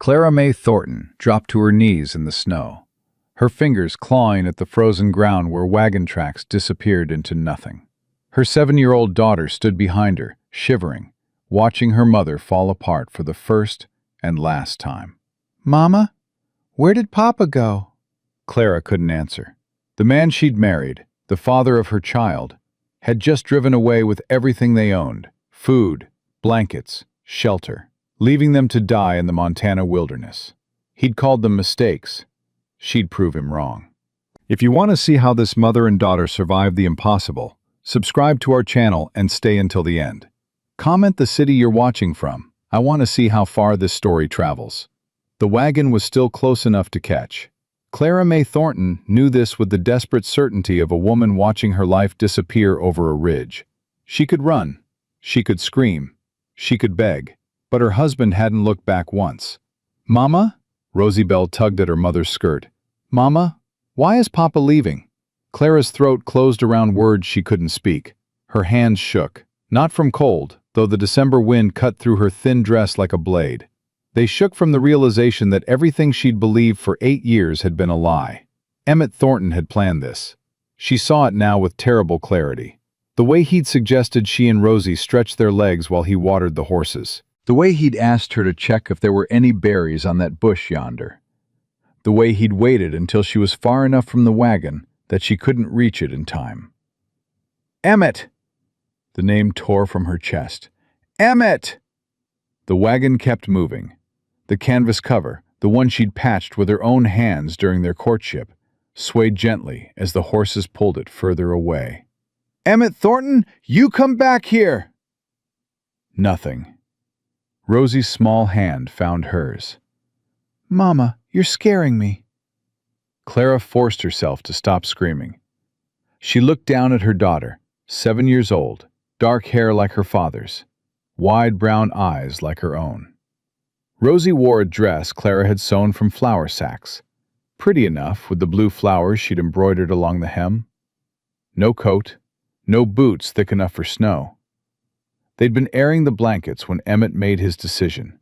Clara May Thornton dropped to her knees in the snow, her fingers clawing at the frozen ground where wagon tracks disappeared into nothing. Her 7-year-old daughter stood behind her, shivering, watching her mother fall apart for the first and last time. "Mama, where did Papa go?" Clara couldn't answer. The man she'd married, the father of her child, had just driven away with everything they owned: food, blankets, shelter, leaving them to die in the Montana wilderness. He'd called them mistakes. She'd prove him wrong. If you want to see how this mother and daughter survived the impossible, subscribe to our channel and stay until the end. Comment the city you're watching from. I want to see how far this story travels. The wagon was still close enough to catch. Clara May Thornton knew this with the desperate certainty of a woman watching her life disappear over a ridge. She could run, she could scream, she could beg, but her husband hadn't looked back once. "Mama?" Rosie Bell tugged at her mother's skirt. "Mama, why is Papa leaving?" Clara's throat closed around words she couldn't speak. Her hands shook, not from cold, though the December wind cut through her thin dress like a blade. They shook from the realization that everything she'd believed for 8 years had been a lie. Emmett Thornton had planned this. She saw it now with terrible clarity. The way he'd suggested she and Rosie stretch their legs while he watered the horses. The way he'd asked her to check if there were any berries on that bush yonder. The way he'd waited until she was far enough from the wagon that she couldn't reach it in time. "Emmett!" The name tore from her chest. "Emmett!" The wagon kept moving. The canvas cover, the one she'd patched with her own hands during their courtship, swayed gently as the horses pulled it further away. "Emmett Thornton, you come back here!" Nothing. Rosie's small hand found hers. "Mama, you're scaring me." Clara forced herself to stop screaming. She looked down at her daughter, 7 years old, dark hair like her father's, wide brown eyes like her own. Rosie wore a dress Clara had sewn from flour sacks, pretty enough with the blue flowers she'd embroidered along the hem. No coat, no boots thick enough for snow. They'd been airing the blankets when Emmett made his decision.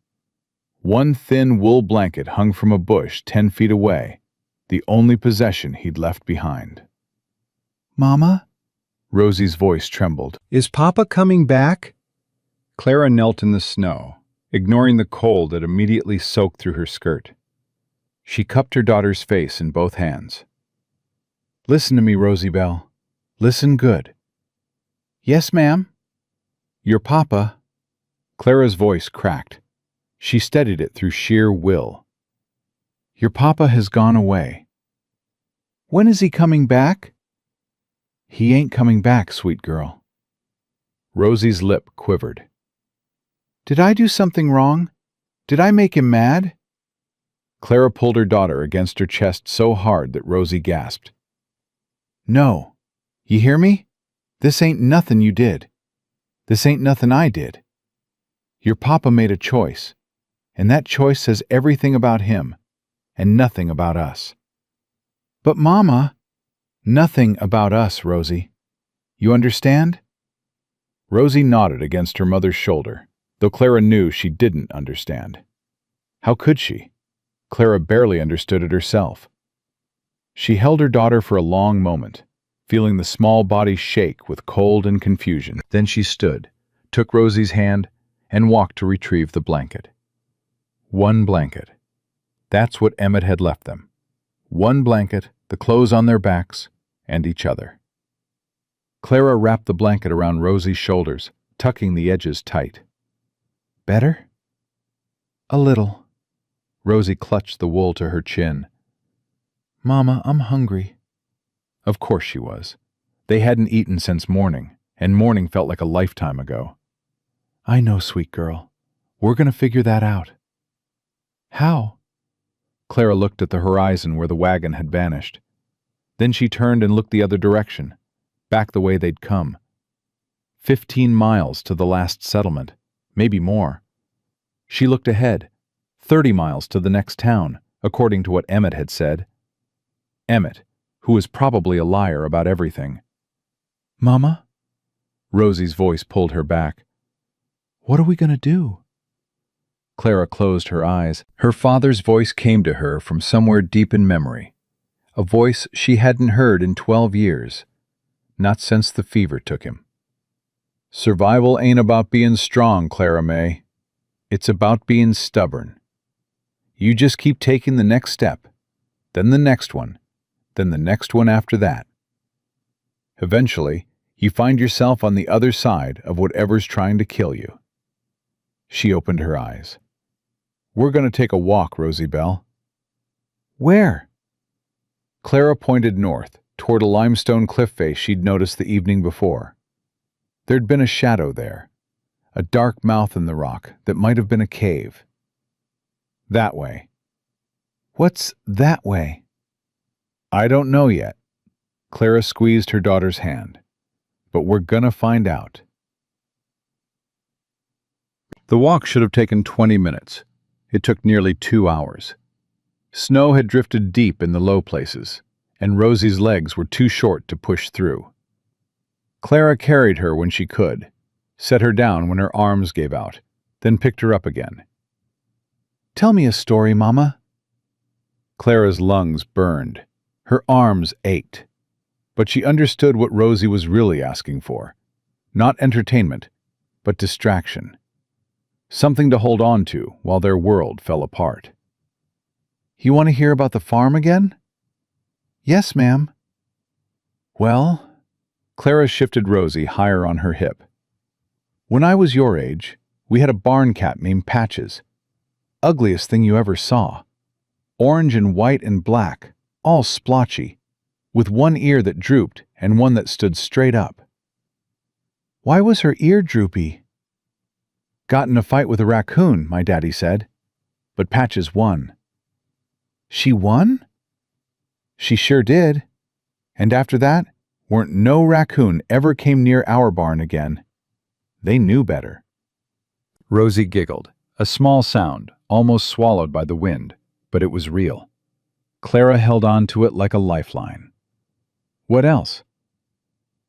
One thin wool blanket hung from a bush 10 feet away, the only possession he'd left behind. "Mama?" Rosie's voice trembled. "Is Papa coming back?" Clara knelt in the snow, ignoring the cold that immediately soaked through her skirt. She cupped her daughter's face in both hands. "Listen to me, Rosie Bell. Listen good." "Yes, ma'am." "Your Papa—" Clara's voice cracked. She steadied it through sheer will. "Your Papa has gone away." "When is he coming back?" "He ain't coming back, sweet girl." Rosie's lip quivered. "Did I do something wrong? Did I make him mad?" Clara pulled her daughter against her chest so hard that Rosie gasped. "No. You hear me? This ain't nothing you did. This ain't nothing I did. Your Papa made a choice, and that choice says everything about him and nothing about us." "But Mama—" "Nothing about us, Rosie. You understand?" Rosie nodded against her mother's shoulder, though Clara knew she didn't understand. How could she? Clara barely understood it herself. She held her daughter for a long moment, feeling the small body shake with cold and confusion. Then she stood, took Rosie's hand, and walked to retrieve the blanket. One blanket. That's what Emmett had left them. One blanket, the clothes on their backs, and each other. Clara wrapped the blanket around Rosie's shoulders, tucking the edges tight. "Better?" "A little." Rosie clutched the wool to her chin. "Mama, I'm hungry." Of course she was. They hadn't eaten since morning, and morning felt like a lifetime ago. "I know, sweet girl. We're going to figure that out." "How?" Clara looked at the horizon where the wagon had vanished. Then she turned and looked the other direction, back the way they'd come. 15 miles to the last settlement, maybe more. She looked ahead, 30 miles to the next town, according to what Emmett had said. Emmett, who was probably a liar about everything. "Mama?" Rosie's voice pulled her back. "What are we going to do?" Clara closed her eyes. Her father's voice came to her from somewhere deep in memory, a voice she hadn't heard in 12 years, not since the fever took him. Survival ain't about being strong, Clara May. It's about being stubborn. You just keep taking the next step, then the next one, then the next one after that. Eventually, you find yourself on the other side of whatever's trying to kill you. She opened her eyes. We're going to take a walk, Rosie Belle. Where? Clara pointed north, toward a limestone cliff face she'd noticed the evening before. There'd been a shadow there, a dark mouth in the rock that might have been a cave. That way. What's that way? I don't know yet. Clara squeezed her daughter's hand. But we're gonna find out. The walk should have taken 20 minutes. It took nearly 2 hours. Snow had drifted deep in the low places, and Rosie's legs were too short to push through. Clara carried her when she could, set her down when her arms gave out, then picked her up again. Tell me a story, Mama. Clara's lungs burned. Her arms ached. But she understood what Rosie was really asking for. Not entertainment, but distraction. Something to hold on to while their world fell apart. You want to hear about the farm again? Yes, ma'am. Well, Clara shifted Rosie higher on her hip. When I was your age, we had a barn cat named Patches. Ugliest thing you ever saw. Orange and white and black, all splotchy, with one ear that drooped and one that stood straight up. Why was her ear droopy? Got in a fight with a raccoon, my daddy said. But Patches won. She won? She sure did. And after that, weren't no raccoon ever came near our barn again. They knew better. Rosie giggled, a small sound, almost swallowed by the wind, but it was real. Clara held on to it like a lifeline. What else?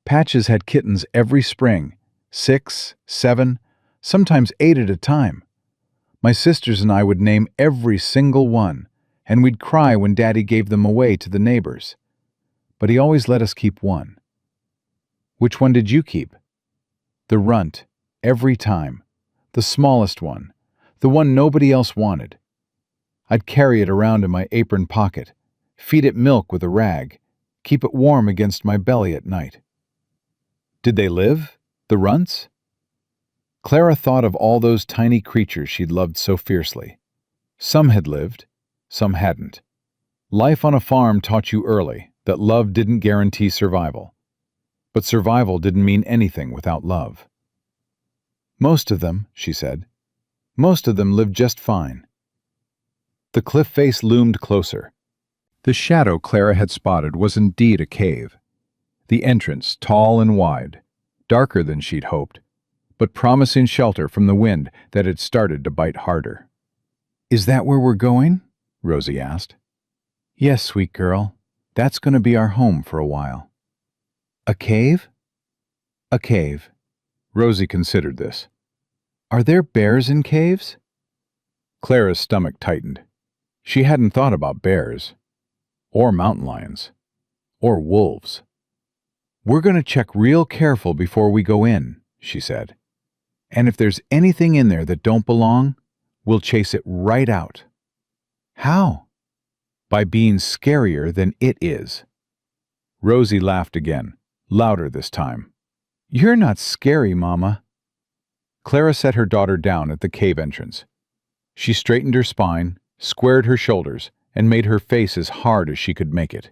Patches had kittens every spring, 6, 7, sometimes 8 at a time. My sisters and I would name every single one, and we'd cry when Daddy gave them away to the neighbors. But he always let us keep one. Which one did you keep? The runt, every time. The smallest one, the one nobody else wanted. I'd carry it around in my apron pocket, feed it milk with a rag, keep it warm against my belly at night. Did they live, the runts? Clara thought of all those tiny creatures she'd loved so fiercely. Some had lived, some hadn't. Life on a farm taught you early that love didn't guarantee survival. But survival didn't mean anything without love. Most of them, she said, most of them lived just fine. The cliff face loomed closer. The shadow Clara had spotted was indeed a cave. The entrance tall and wide, darker than she'd hoped, but promising shelter from the wind that had started to bite harder. Is that where we're going? Rosie asked. Yes, sweet girl. That's going to be our home for a while. A cave? A cave. Rosie considered this. Are there bears in caves? Clara's stomach tightened. She hadn't thought about bears, or mountain lions, or wolves. We're going to check real careful before we go in, she said. And if there's anything in there that don't belong, we'll chase it right out. How? By being scarier than it is. Rosie laughed again, louder this time. You're not scary, Mama. Clara set her daughter down at the cave entrance. She straightened her spine, squared her shoulders, and made her face as hard as she could make it.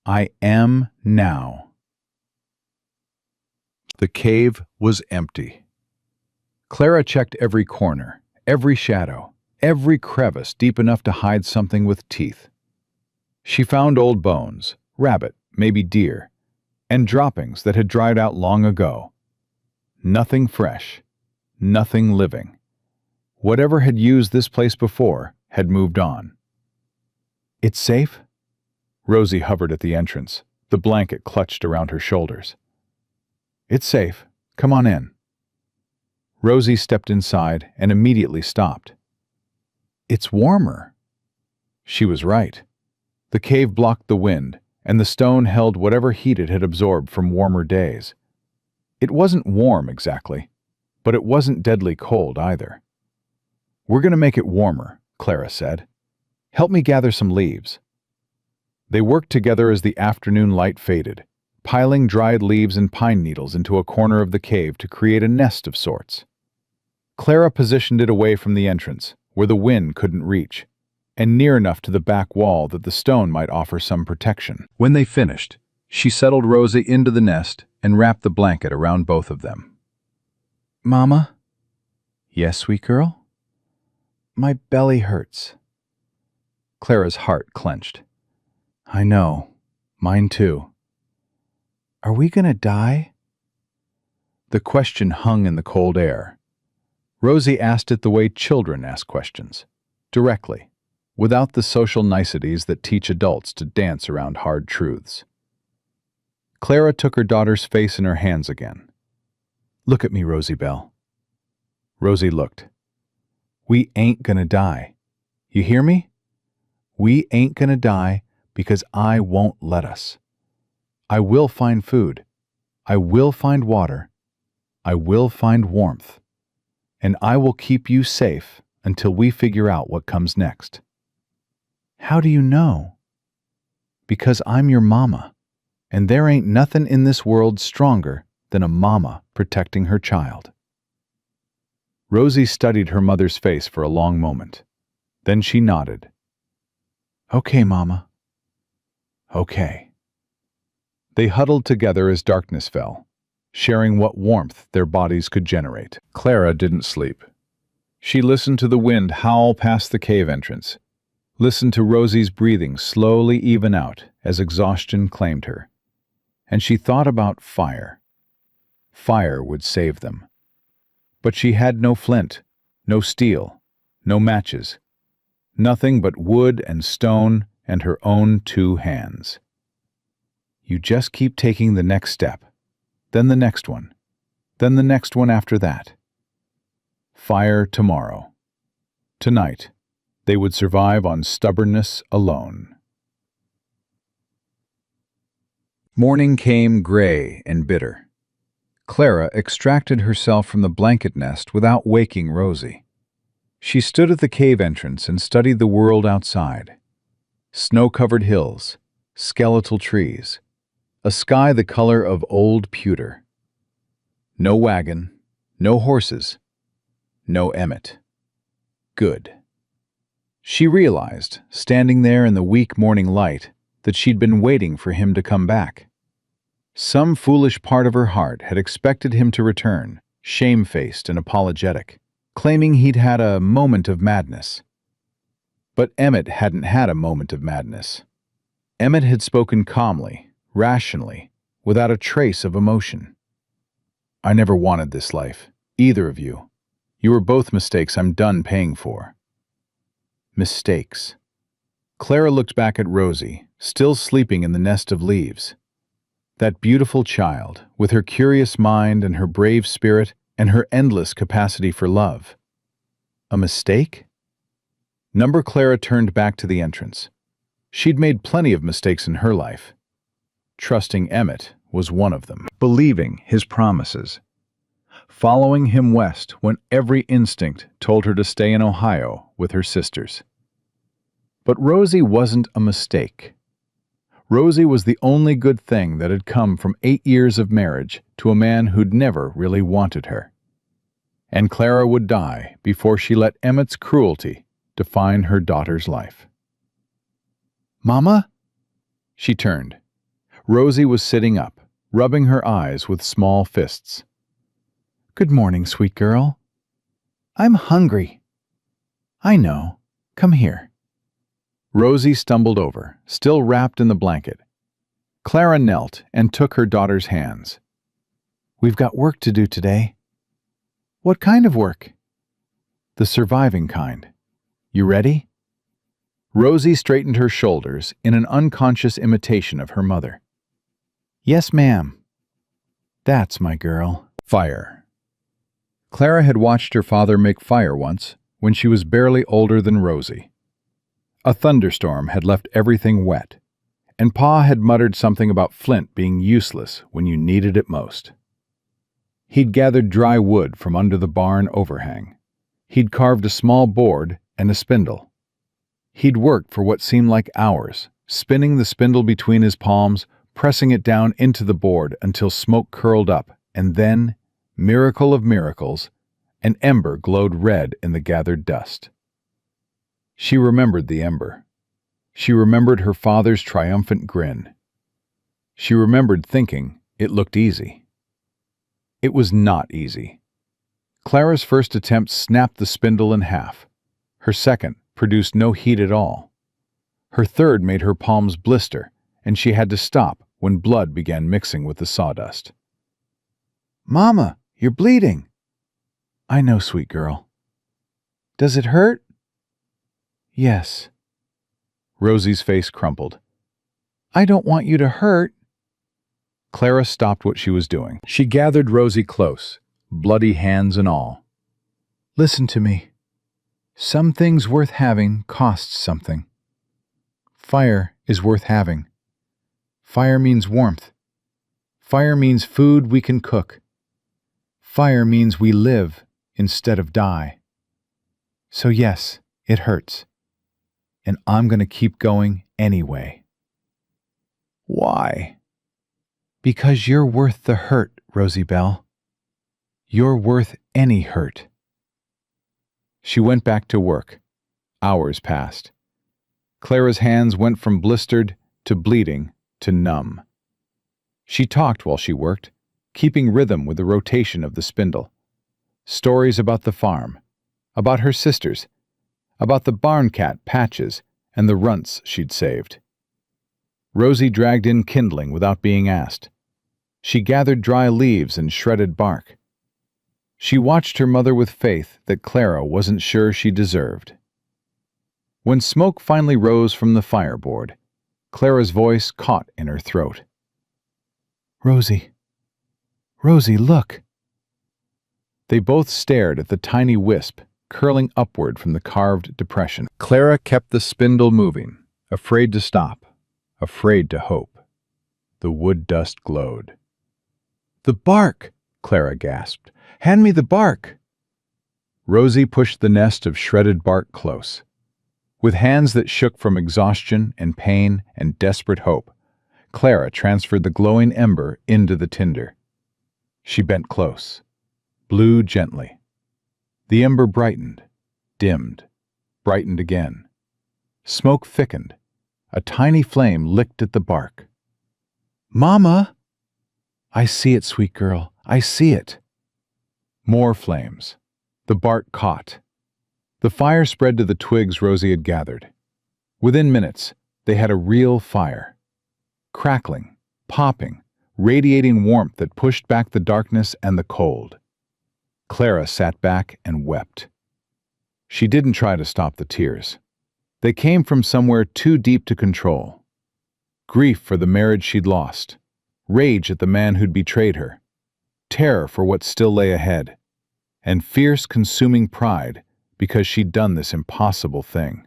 I am now. The cave was empty. Clara checked every corner, every shadow, every crevice deep enough to hide something with teeth. She found old bones, rabbit, maybe deer, and droppings that had dried out long ago. Nothing fresh, nothing living. Whatever had used this place before had moved on. It's safe? Rosie hovered at the entrance, the blanket clutched around her shoulders. It's safe. Come on in. Rosie stepped inside and immediately stopped. It's warmer. She was right. The cave blocked the wind, and the stone held whatever heat it had absorbed from warmer days. It wasn't warm exactly, but it wasn't deadly cold either. We're going to make it warmer, Clara said. Help me gather some leaves. They worked together as the afternoon light faded, piling dried leaves and pine needles into a corner of the cave to create a nest of sorts. Clara positioned it away from the entrance, where the wind couldn't reach, and near enough to the back wall that the stone might offer some protection. When they finished, she settled Rosie into the nest and wrapped the blanket around both of them. Mama? Yes, sweet girl? My belly hurts. Clara's heart clenched. I know. Mine too. Are we gonna die? The question hung in the cold air. Rosie asked it the way children ask questions, directly, without the social niceties that teach adults to dance around hard truths. Clara took her daughter's face in her hands again. Look at me, Rosie Belle. Rosie looked. We ain't gonna die. You hear me? We ain't gonna die because I won't let us. I will find food. I will find water. I will find warmth. And I will keep you safe until we figure out what comes next. How do you know? Because I'm your mama, and there ain't nothing in this world stronger than a mama protecting her child. Rosie studied her mother's face for a long moment. Then she nodded. Okay, Mama. Okay. They huddled together as darkness fell, sharing what warmth their bodies could generate. Clara didn't sleep. She listened to the wind howl past the cave entrance, listened to Rosie's breathing slowly even out as exhaustion claimed her. And she thought about fire. Fire would save them. But she had no flint, no steel, no matches. Nothing but wood and stone and her own 2 hands. You just keep taking the next step, then the next one, then the next one after that. Fire tomorrow. Tonight, they would survive on stubbornness alone. Morning came gray and bitter. Clara extracted herself from the blanket nest without waking Rosie. She stood at the cave entrance and studied the world outside. Snow-covered hills, skeletal trees, a sky the color of old pewter. No wagon, no horses, no Emmett. Good. She realized, standing there in the weak morning light, that she'd been waiting for him to come back. Some foolish part of her heart had expected him to return, shamefaced and apologetic, claiming he'd had a moment of madness. But Emmett hadn't had a moment of madness. Emmett had spoken calmly, rationally, without a trace of emotion. I never wanted this life, either of you. You were both mistakes I'm done paying for. Mistakes. Clara looked back at Rosie, still sleeping in the nest of leaves. That beautiful child, with her curious mind and her brave spirit and her endless capacity for love. A mistake? Number Clara turned back to the entrance. She'd made plenty of mistakes in her life. Trusting Emmett was one of them. Believing his promises. Following him west when every instinct told her to stay in Ohio with her sisters. But Rosie wasn't a mistake. Rosie was the only good thing that had come from 8 years of marriage to a man who'd never really wanted her. And Clara would die before she let Emmett's cruelty define her daughter's life. Mama? She turned. Rosie was sitting up, rubbing her eyes with small fists. Good morning, sweet girl. I'm hungry. I know. Come here. Rosie stumbled over, still wrapped in the blanket. Clara knelt and took her daughter's hands. We've got work to do today. What kind of work? The surviving kind. You ready? Rosie straightened her shoulders in an unconscious imitation of her mother. Yes, ma'am. That's my girl. Fire. Clara had watched her father make fire once, when she was barely older than Rosie. A thunderstorm had left everything wet, and Pa had muttered something about flint being useless when you needed it most. He'd gathered dry wood from under the barn overhang. He'd carved a small board and a spindle. He'd worked for what seemed like hours, spinning the spindle between his palms, pressing it down into the board until smoke curled up, and then, miracle of miracles, an ember glowed red in the gathered dust. She remembered the ember. She remembered her father's triumphant grin. She remembered thinking it looked easy. It was not easy. Clara's first attempt snapped the spindle in half. Her second produced no heat at all. Her third made her palms blister, and she had to stop when blood began mixing with the sawdust. "Mama, you're bleeding." "I know, sweet girl." "Does it hurt?" "Yes." Rosie's face crumpled. "I don't want you to hurt." Clara stopped what she was doing. She gathered Rosie close, bloody hands and all. "Listen to me. Some things worth having cost something. Fire is worth having. Fire means warmth. Fire means food we can cook. Fire means we live instead of die. So yes, it hurts. And I'm going to keep going anyway." "Why?" "Because you're worth the hurt, Rosie Bell. You're worth any hurt." She went back to work. Hours passed. Clara's hands went from blistered to bleeding to numb. She talked while she worked, keeping rhythm with the rotation of the spindle. Stories about the farm, about her sisters, about the barn cat Patches and the runts she'd saved. Rosie dragged in kindling without being asked. She gathered dry leaves and shredded bark. She watched her mother with faith that Clara wasn't sure she deserved. When smoke finally rose from the fireboard, Clara's voice caught in her throat. "Rosie, Rosie, look." They both stared at the tiny wisp curling upward from the carved depression. Clara kept the spindle moving, afraid to stop, afraid to hope. The wood dust glowed. "The bark!" Clara gasped. "Hand me the bark!" Rosie pushed the nest of shredded bark close. With hands that shook from exhaustion and pain and desperate hope, Clara transferred the glowing ember into the tinder. She bent close, blew gently. The ember brightened, dimmed, brightened again. Smoke thickened. A tiny flame licked at the bark. "Mama!" "I see it, sweet girl. I see it." More flames. The bark caught. The fire spread to the twigs Rosie had gathered. Within minutes, they had a real fire. Crackling, popping, radiating warmth that pushed back the darkness and the cold. Clara sat back and wept. She didn't try to stop the tears. They came from somewhere too deep to control. Grief for the marriage she'd lost. Rage at the man who'd betrayed her. Terror for what still lay ahead. And fierce, consuming pride because she'd done this impossible thing.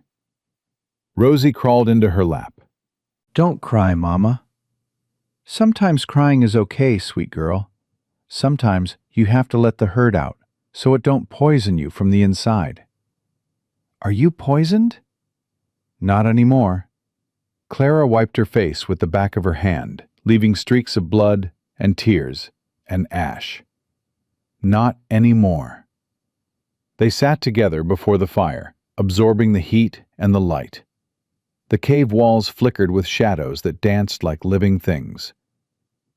Rosie crawled into her lap. "Don't cry, Mama. Sometimes crying is okay, sweet girl. Sometimes you have to let the hurt out so it don't poison you from the inside." "Are you poisoned?" "Not anymore." Clara wiped her face with the back of her hand, leaving streaks of blood and tears and ash. "Not anymore." They sat together before the fire, absorbing the heat and the light. The cave walls flickered with shadows that danced like living things.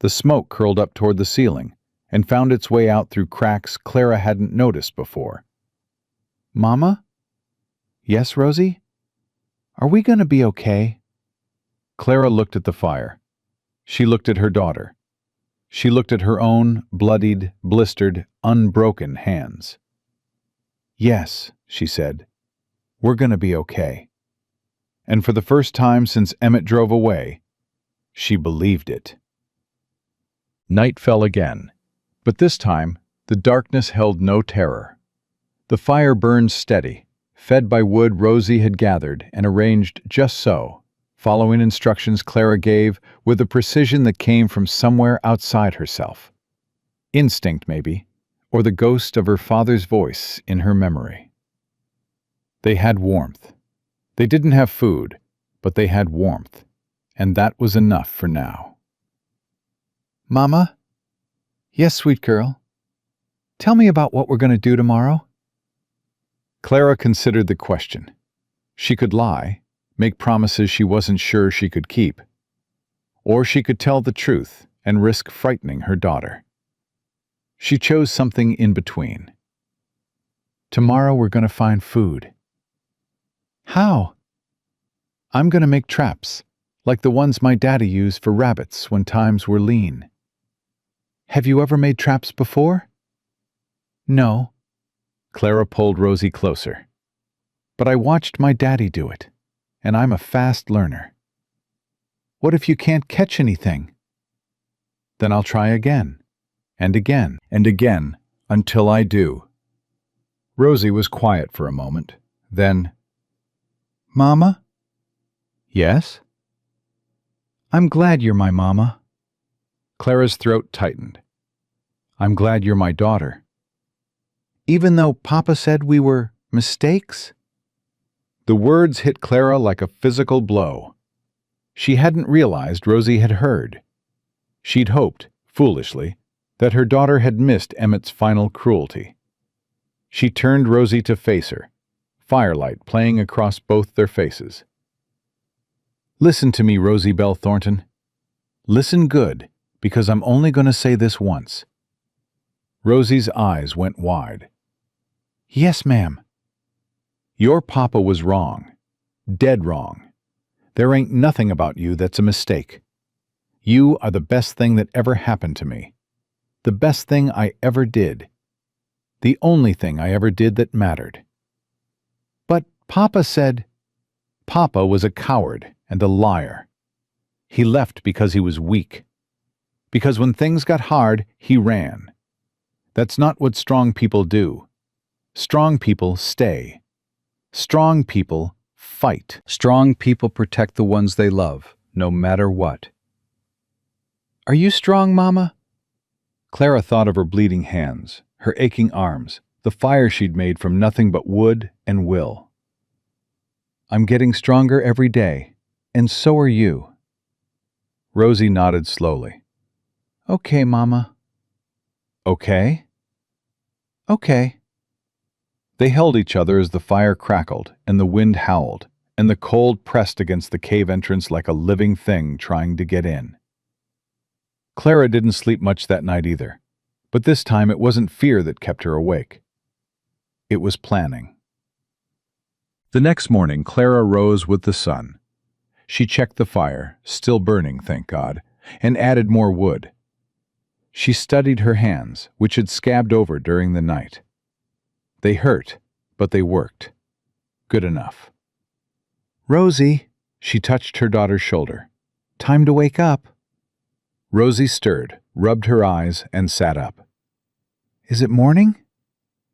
The smoke curled up toward the ceiling and found its way out through cracks Clara hadn't noticed before. "Mama?" "Yes, Rosie? Are we going to be okay?" Clara looked at the fire. She looked at her daughter. She looked at her own bloodied, blistered, unbroken hands. "Yes," she said, "we're going to be okay." And for the first time since Emmett drove away, she believed it. Night fell again, but this time The darkness held no terror. The fire burned steady, fed by wood Rosie had gathered and arranged just so, following instructions Clara gave with a precision that came from somewhere outside herself. Instinct, maybe, or the ghost of her father's voice in her memory. They had warmth. They didn't have food, but they had warmth, and that was enough for now. "Mama?" "Yes, sweet girl. Tell me about what we're going to do tomorrow." Clara considered the question. She could lie, make promises she wasn't sure she could keep, or she could tell the truth and risk frightening her daughter. She chose something in between. "Tomorrow we're going to find food." "How?" "I'm going to make traps, like the ones my daddy used for rabbits when times were lean." "Have you ever made traps before?" "No." Clara pulled Rosie closer. "But I watched my daddy do it, and I'm a fast learner." "What if you can't catch anything?" "Then I'll try again, and again, and again, until I do." Rosie was quiet for a moment. Then, "Mama?" "Yes?" "I'm glad you're my mama." Clara's throat tightened. "I'm glad you're my daughter." "Even though Papa said we were mistakes?" The words hit Clara like a physical blow. She hadn't realized Rosie had heard. She'd hoped, foolishly, that her daughter had missed Emmett's final cruelty. She turned Rosie to face her, firelight playing across both their faces. "Listen to me, Rosie Bell Thornton. Listen good, because I'm only going to say this once." Rosie's eyes went wide. "Yes, ma'am." "Your papa was wrong. Dead wrong. There ain't nothing about you that's a mistake. You are the best thing that ever happened to me. The best thing I ever did. The only thing I ever did that mattered." "But Papa said—" "Papa was a coward and a liar. He left because he was weak. Because when things got hard, he ran. That's not what strong people do. Strong people stay. Strong people fight. Strong people protect the ones they love, no matter what." "Are you strong, Mama?" Clara thought of her bleeding hands, her aching arms, the fire she'd made from nothing but wood and will. "I'm getting stronger every day, and so are you." Rosie nodded slowly. "Okay, Mama." "Okay?" "Okay." They held each other as the fire crackled and the wind howled, and the cold pressed against the cave entrance like a living thing trying to get in. Clara didn't sleep much that night either, but this time it wasn't fear that kept her awake. It was planning. The next morning, Clara rose with the sun. She checked the fire, still burning, thank God, and added more wood. She studied her hands, which had scabbed over during the night. They hurt, but they worked. Good enough. "Rosie," she touched her daughter's shoulder. "Time to wake up." Rosie stirred, rubbed her eyes, and sat up. "Is it morning?"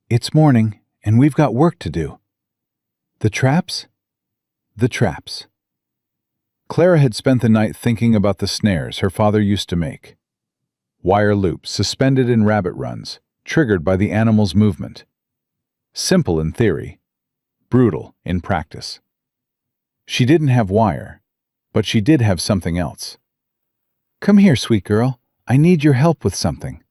"It's morning, and we've got work to do." "The traps?" "The traps." Clara had spent the night thinking about the snares her father used to make. Wire loops suspended in rabbit runs, triggered by the animal's movement. Simple in theory, brutal in practice. She didn't have wire, but she did have something else. "Come here, sweet girl. I need your help with something."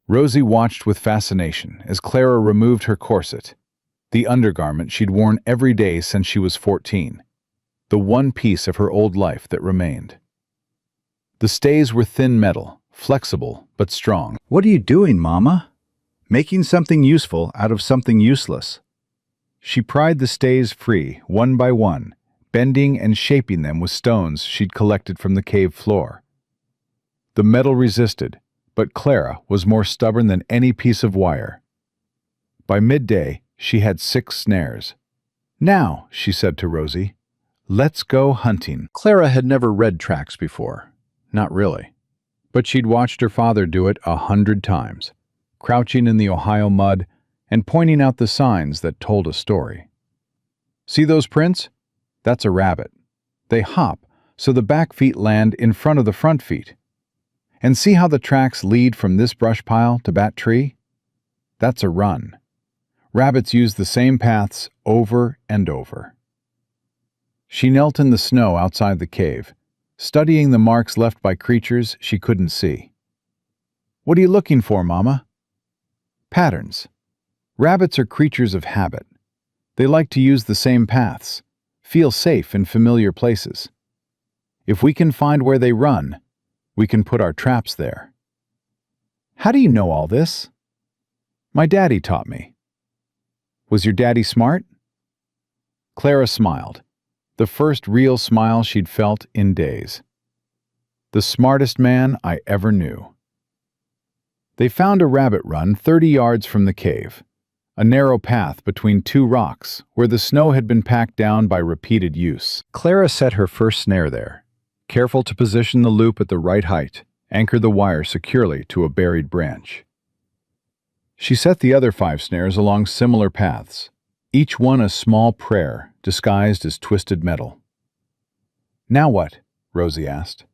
Rosie watched with fascination as Clara removed her corset, the undergarment she'd worn every day since she was 14, the one piece of her old life that remained. The stays were thin metal, flexible but strong. "What are you doing, Mama?" "Making something useful out of something useless." She pried the stays free, one by one, bending and shaping them with stones she'd collected from the cave floor. The metal resisted, but Clara was more stubborn than any piece of wire. By midday, she had 6 snares. "Now," she said to Rosie, "let's go hunting." Clara had never read tracks before. Not really. But she'd watched her father do it 100 times. crouching in the Ohio mud and pointing out the signs that told a story. See those prints? That's a rabbit. They hop, so the back feet land in front of the front feet. And see how the tracks lead from this brush pile to that tree? That's a run. Rabbits use the same paths over and over. She knelt in the snow outside the cave, studying the marks left by creatures she couldn't see. What are you looking for, Mama? Patterns. Rabbits are creatures of habit. They like to use the same paths, feel safe in familiar places. If we can find where they run, we can put our traps there. How do you know all this? My daddy taught me. Was your daddy smart? Clara smiled, the first real smile she'd felt in days. The smartest man I ever knew. They found a rabbit run 30 yards from the cave, a narrow path between two rocks where the snow had been packed down by repeated use. Clara set her first snare there, careful to position the loop at the right height, anchor the wire securely to a buried branch. She set the other 5 snares along similar paths, each one a small prayer disguised as twisted metal. Now what? Rosie asked.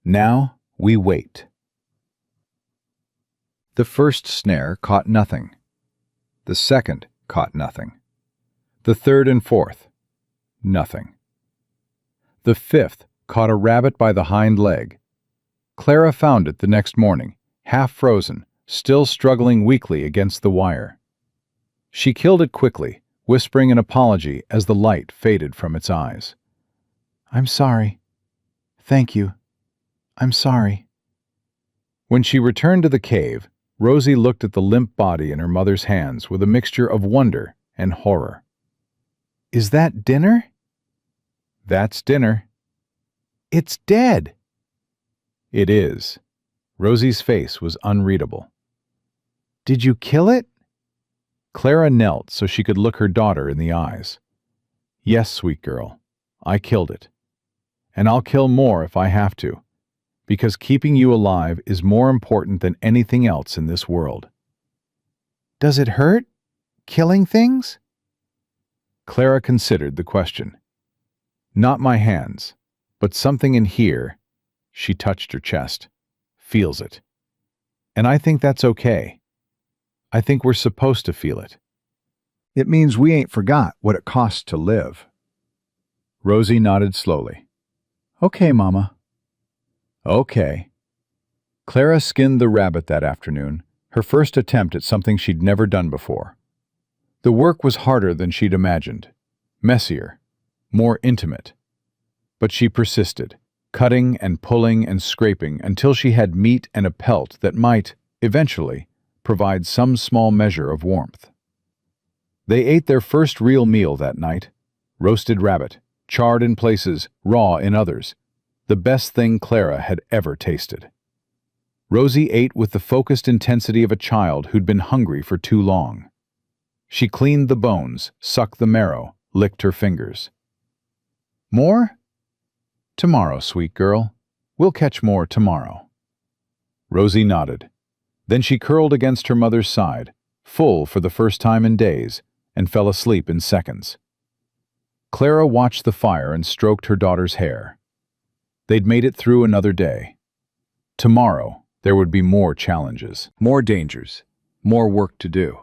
Now we wait. The first snare caught nothing. The second caught nothing. The third and fourth, nothing. The fifth caught a rabbit by the hind leg. Clara found it the next morning, half frozen, still struggling weakly against the wire. She killed it quickly, whispering an apology as the light faded from its eyes. I'm sorry. Thank you. I'm sorry. When she returned to the cave, Rosie looked at the limp body in her mother's hands with a mixture of wonder and horror. Is that dinner? That's dinner. It's dead. It is. Rosie's face was unreadable. Did you kill it? Clara knelt so she could look her daughter in the eyes. Yes, sweet girl, I killed it. And I'll kill more if I have to, because keeping you alive is more important than anything else in this world. Does it hurt, killing things? Clara considered the question. Not my hands, but something in here, she touched her chest, feels it. And I think that's okay. I think we're supposed to feel it. It means we ain't forgot what it costs to live. Rosie nodded slowly. Okay, Mama. Okay. Clara skinned the rabbit that afternoon, her first attempt at something she'd never done before. The work was harder than she'd imagined, messier, more intimate. But she persisted, cutting and pulling and scraping until she had meat and a pelt that might, eventually, provide some small measure of warmth. They ate their first real meal that night, roasted rabbit, charred in places, raw in others, the best thing Clara had ever tasted. Rosie ate with the focused intensity of a child who'd been hungry for too long. She cleaned the bones, sucked the marrow, licked her fingers. More? Tomorrow, sweet girl. We'll catch more tomorrow. Rosie nodded. Then she curled against her mother's side, full for the first time in days, and fell asleep in seconds. Clara watched the fire and stroked her daughter's hair. They'd made it through another day. Tomorrow, there would be more challenges, more dangers, more work to do.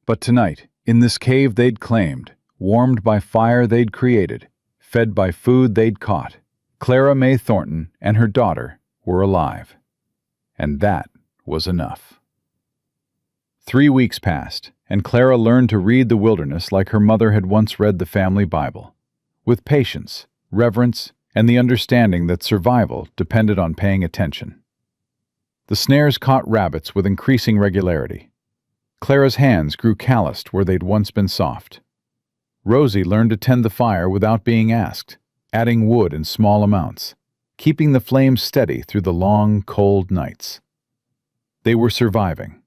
But tonight, in this cave they'd claimed, warmed by fire they'd created, fed by food they'd caught, Clara May Thornton and her daughter were alive. And that was enough. 3 weeks passed, and Clara learned to read the wilderness like her mother had once read the family Bible, with patience, reverence, and the understanding that survival depended on paying attention. The snares caught rabbits with increasing regularity. Clara's hands grew calloused where they'd once been soft. Rosie learned to tend the fire without being asked, adding wood in small amounts, keeping the flames steady through the long, cold nights. They were surviving.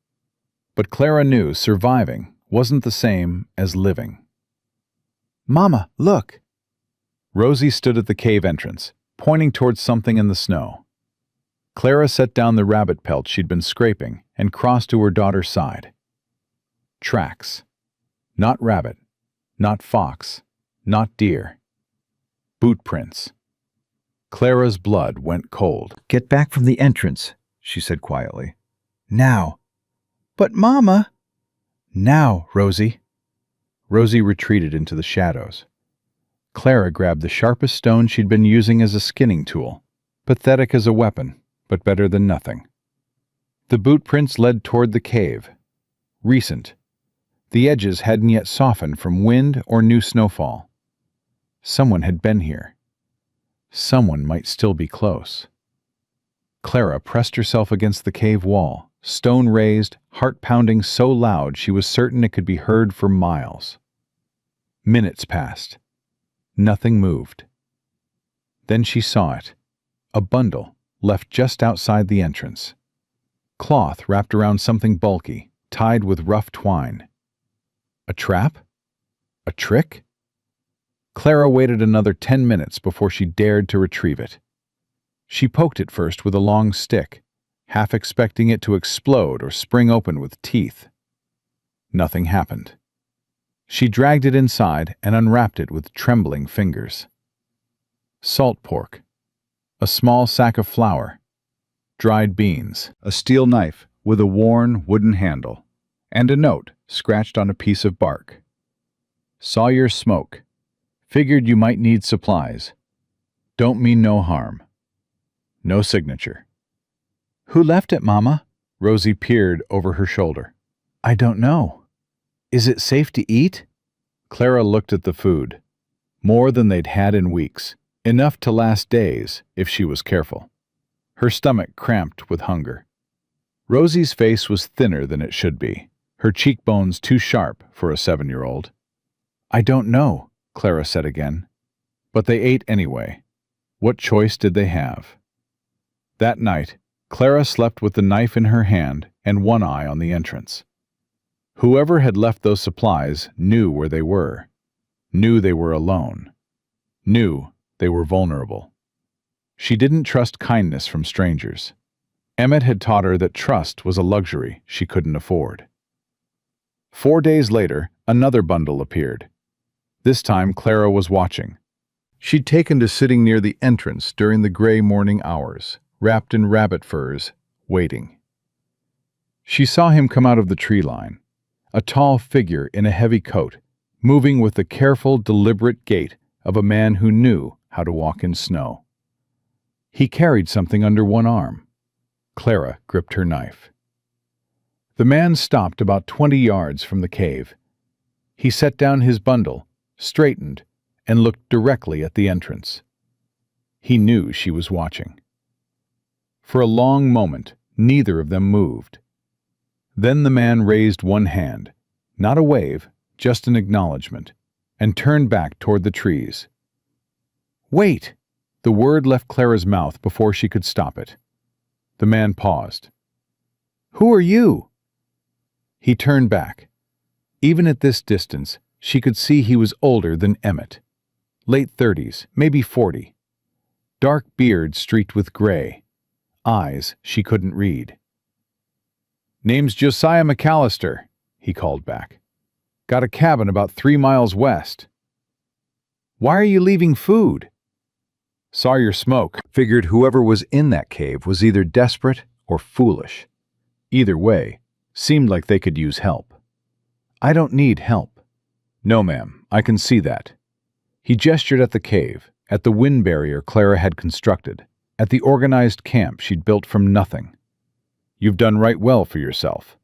But Clara knew surviving wasn't the same as living. Mama, look! Rosie stood at the cave entrance, pointing towards something in the snow. Clara set down the rabbit pelt she'd been scraping and crossed to her daughter's side. Tracks. Not rabbit, not fox, not deer. Boot prints. Clara's blood went cold. "Get back from the entrance," she said quietly. "Now." "But Mama—" "Now, Rosie." Rosie retreated into the shadows. Clara grabbed the sharpest stone she'd been using as a skinning tool. Pathetic as a weapon, but better than nothing. The boot prints led toward the cave. Recent. The edges hadn't yet softened from wind or new snowfall. Someone had been here. Someone might still be close. Clara pressed herself against the cave wall, stone raised, heart pounding so loud she was certain it could be heard for miles. Minutes passed. Nothing moved. Then she saw it. A bundle, left just outside the entrance. Cloth wrapped around something bulky, tied with rough twine. A trap? A trick? Clara waited another 10 minutes before she dared to retrieve it. She poked it first with a long stick, half expecting it to explode or spring open with teeth. Nothing happened. She dragged it inside and unwrapped it with trembling fingers. Salt pork, a small sack of flour, dried beans, a steel knife with a worn wooden handle, and a note scratched on a piece of bark. Saw your smoke. Figured you might need supplies. Don't mean no harm. No signature. "Who left it, Mama?" Rosie peered over her shoulder. "I don't know. Is it safe to eat?" Clara looked at the food. More than they'd had in weeks. Enough to last days, if she was careful. Her stomach cramped with hunger. Rosie's face was thinner than it should be, her cheekbones too sharp for a 7-year-old. "I don't know," Clara said again. But they ate anyway. What choice did they have? That night, Clara slept with the knife in her hand and one eye on the entrance. Whoever had left those supplies knew where they were. Knew they were alone. Knew they were vulnerable. She didn't trust kindness from strangers. Emmett had taught her that trust was a luxury she couldn't afford. 4 days later, another bundle appeared. This time, Clara was watching. She'd taken to sitting near the entrance during the gray morning hours, wrapped in rabbit furs, waiting. She saw him come out of the tree line, a tall figure in a heavy coat, moving with the careful, deliberate gait of a man who knew how to walk in snow. He carried something under one arm. Clara gripped her knife. The man stopped about 20 yards from the cave. He set down his bundle, straightened, and looked directly at the entrance. He knew she was watching. For a long moment, neither of them moved. Then the man raised one hand, not a wave, just an acknowledgement, and turned back toward the trees. "Wait!" The word left Clara's mouth before she could stop it. The man paused. "Who are you?" He turned back. Even at this distance, she could see he was older than Emmett. Late 30s, maybe 40. Dark beard streaked with gray. Eyes she couldn't read. "Name's Josiah McAllister," he called back. "Got a cabin about 3 miles west." "Why are you leaving food?" "Saw your smoke. Figured whoever was in that cave was either desperate or foolish. Either way, seemed like they could use help." "I don't need help." "No, ma'am, I can see that." He gestured at the cave, at the wind barrier Clara had constructed, at the organized camp she'd built from nothing. "You've done right well for yourself."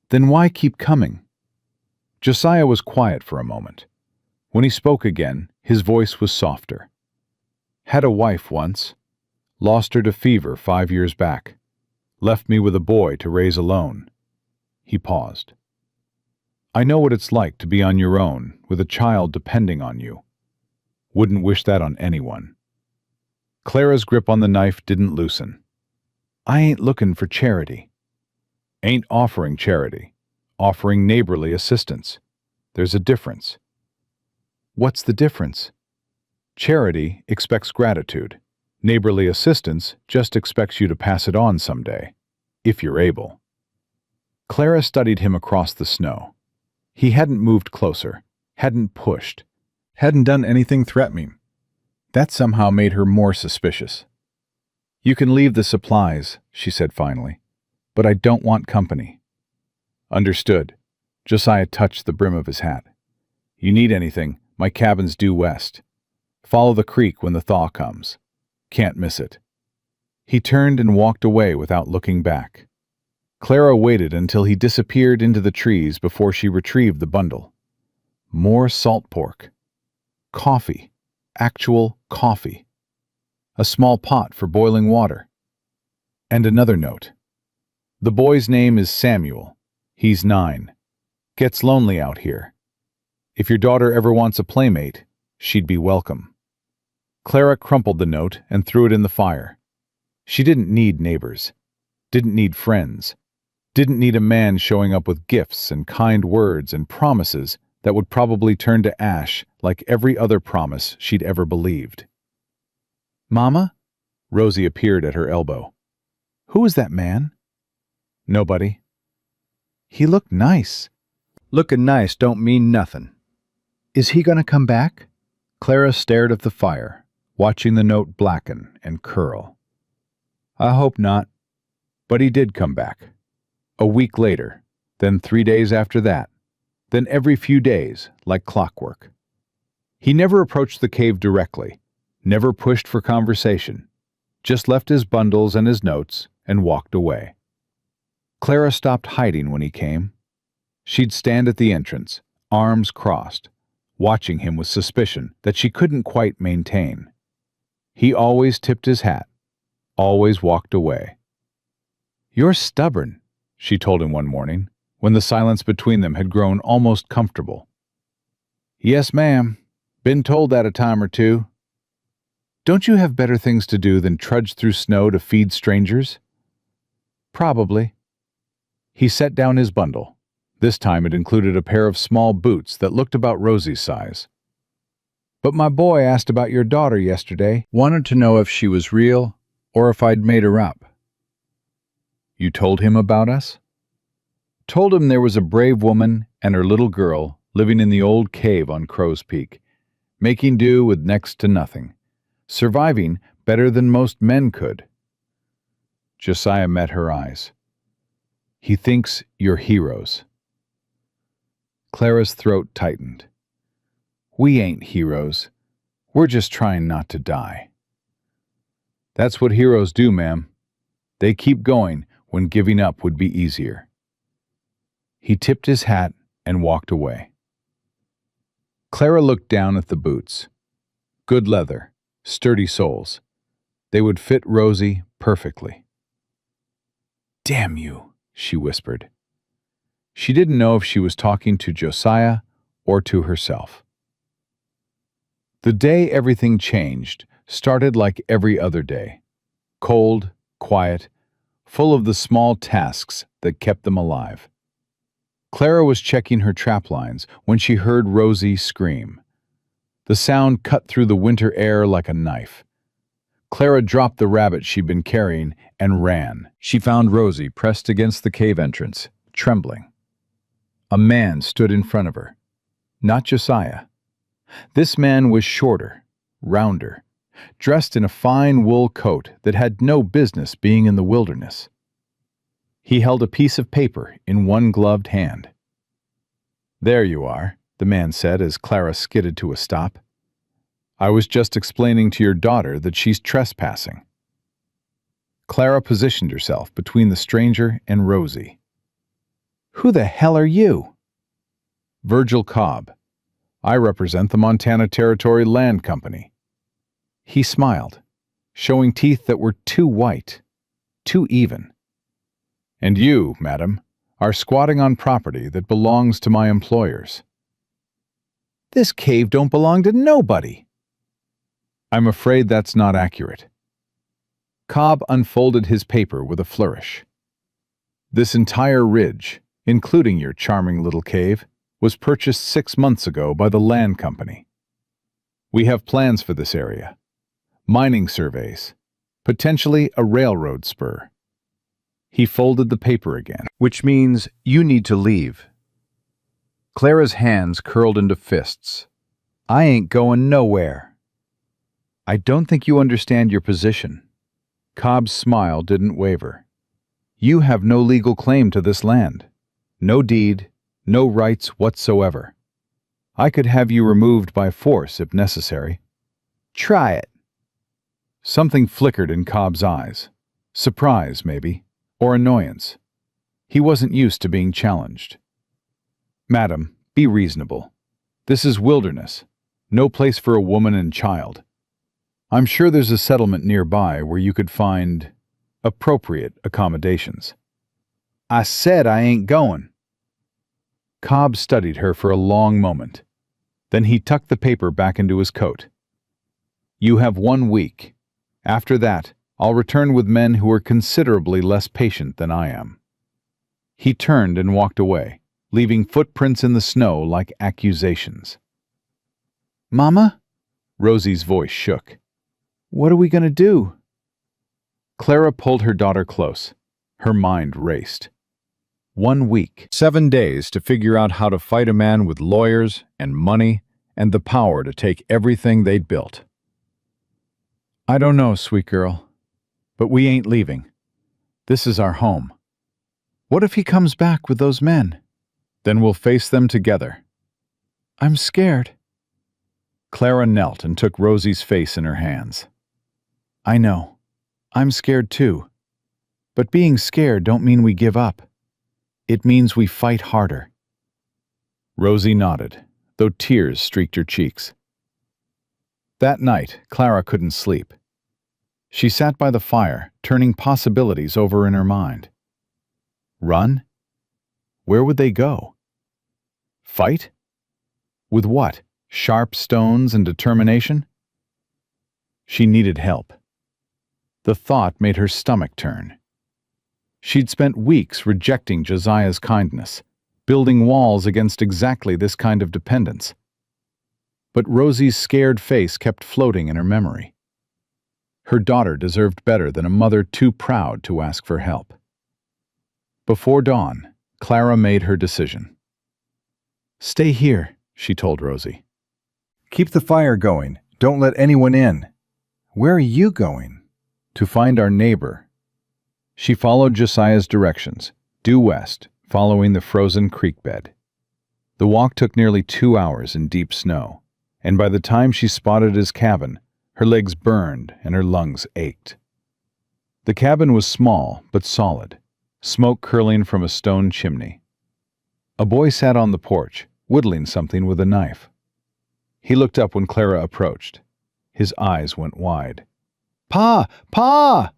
"Then why keep coming?" Josiah was quiet for a moment. When he spoke again, his voice was softer. "Had a wife once. Lost her to fever 5 years back. Left me with a boy to raise alone." He paused. "I know what it's like to be on your own, with a child depending on you. Wouldn't wish that on anyone." Clara's grip on the knife didn't loosen. "I ain't looking for charity." "Ain't offering charity. Offering neighborly assistance. There's a difference." "What's the difference?" "Charity expects gratitude. Neighborly assistance just expects you to pass it on someday, if you're able. Clara studied him across the snow. He hadn't moved closer, hadn't pushed, hadn't done anything threatening. That somehow made her more suspicious. "You can leave the supplies," she said finally, "but I don't want company." "Understood." Josiah touched the brim of his hat. "You need anything, my cabin's due west. Follow the creek when the thaw comes. Can't miss it." He turned and walked away without looking back. Clara waited until he disappeared into the trees before she retrieved the bundle. More salt pork. Coffee. Actual coffee. A small pot for boiling water. And another note. "The boy's name is Samuel. He's 9. Gets lonely out here. If your daughter ever wants a playmate, she'd be welcome." Clara crumpled the note and threw it in the fire. She didn't need neighbors. Didn't need friends. Didn't need a man showing up with gifts and kind words and promises that would probably turn to ash like every other promise she'd ever believed. "Mama?" Rosie appeared at her elbow. "Who was that man?" "Nobody." "He looked nice." Looking nice don't mean nothing. "Is he gonna come back?" Clara stared at the fire, watching the note blacken and curl. "I hope not." But he did come back. A week later, then 3 days after that, then every few days, like clockwork. He never approached the cave directly, never pushed for conversation, just left his bundles and his notes and walked away. Clara stopped hiding when he came. She'd stand at the entrance, arms crossed, watching him with suspicion that she couldn't quite maintain. He always tipped his hat, always walked away. "You're stubborn," she told him one morning, when the silence between them had grown almost comfortable. "Yes, ma'am. Been told that a time or two." "Don't you have better things to do than trudge through snow to feed strangers?" "Probably." He set down his bundle. This time it included a pair of small boots that looked about Rosie's size. "But my boy asked about your daughter yesterday. Wanted to know if she was real or if I'd made her up." "You told him about us?" "Told him there was a brave woman and her little girl living in the old cave on Crow's Peak, making do with next to nothing, surviving better than most men could." Josiah met her eyes. "He thinks you're heroes." Clara's throat tightened. "We ain't heroes. We're just trying not to die." "That's what heroes do, ma'am. They keep going when giving up would be easier." He tipped his hat and walked away. Clara looked down at the boots. Good leather, sturdy soles. They would fit Rosie perfectly. "Damn you," she whispered. She didn't know if she was talking to Josiah or to herself. The day everything changed started like every other day. Cold, quiet, full of the small tasks that kept them alive. Clara was checking her trap lines when she heard Rosie scream. The sound cut through the winter air like a knife. Clara dropped the rabbit she'd been carrying and ran. She found Rosie pressed against the cave entrance, trembling. A man stood in front of her. Not Josiah. This man was shorter, rounder, dressed in a fine wool coat that had no business being in the wilderness. He held a piece of paper in one gloved hand. "There you are," the man said as Clara skidded to a stop. "I was just explaining to your daughter that she's trespassing." Clara positioned herself between the stranger and Rosie. "Who the hell are you?" "Virgil Cobb. I represent the Montana Territory Land Company." He smiled, showing teeth that were too white, too even. "And you, madam, are squatting on property that belongs to my employers." "This cave don't belong to nobody." "I'm afraid that's not accurate." Cobb unfolded his paper with a flourish. "This entire ridge, including your charming little cave, was purchased 6 months ago by the land company. We have plans for this area. Mining surveys. Potentially a railroad spur. He folded the paper again. Which means you need to leave. Clara's hands curled into fists. I ain't going nowhere. I don't think you understand your position. Cobb's smile didn't waver. You have no legal claim to this land. No deed, no rights whatsoever. I could have you removed by force if necessary. Try it. Something flickered in Cobb's eyes. Surprise, maybe, or annoyance. He wasn't used to being challenged. Madam, be reasonable. This is wilderness. No place for a woman and child. I'm sure there's a settlement nearby where you could find appropriate accommodations. I said I ain't going. Cobb studied her for a long moment. Then he tucked the paper back into his coat. You have 1 week. After that, I'll return with men who are considerably less patient than I am. He turned and walked away, leaving footprints in the snow like accusations. Mama? Rosie's voice shook. What are we going to do? Clara pulled her daughter close. Her mind raced. 1 week. 7 days to figure out how to fight a man with lawyers and money and the power to take everything they'd built. I don't know, sweet girl, but we ain't leaving. This is our home. What if he comes back with those men? Then we'll face them together. I'm scared. Clara knelt and took Rosie's face in her hands. I know. I'm scared too. But being scared don't mean we give up. It means we fight harder. Rosie nodded, though tears streaked her cheeks. That night, Clara couldn't sleep. She sat by the fire, turning possibilities over in her mind. Run? Where would they go? Fight? With what? Sharp stones and determination? She needed help. The thought made her stomach turn. She'd spent weeks rejecting Josiah's kindness, building walls against exactly this kind of dependence. But Rosie's scared face kept floating in her memory. Her daughter deserved better than a mother too proud to ask for help. Before dawn, Clara made her decision. Stay here, she told Rosie. Keep the fire going. Don't let anyone in. Where are you going? To find our neighbor. She followed Josiah's directions, due west, following the frozen creek bed. The walk took nearly 2 hours in deep snow, and by the time she spotted his cabin, her legs burned and her lungs ached. The cabin was small but solid, smoke curling from a stone chimney. A boy sat on the porch, whittling something with a knife. He looked up when Clara approached. His eyes went wide. Pa! Pa!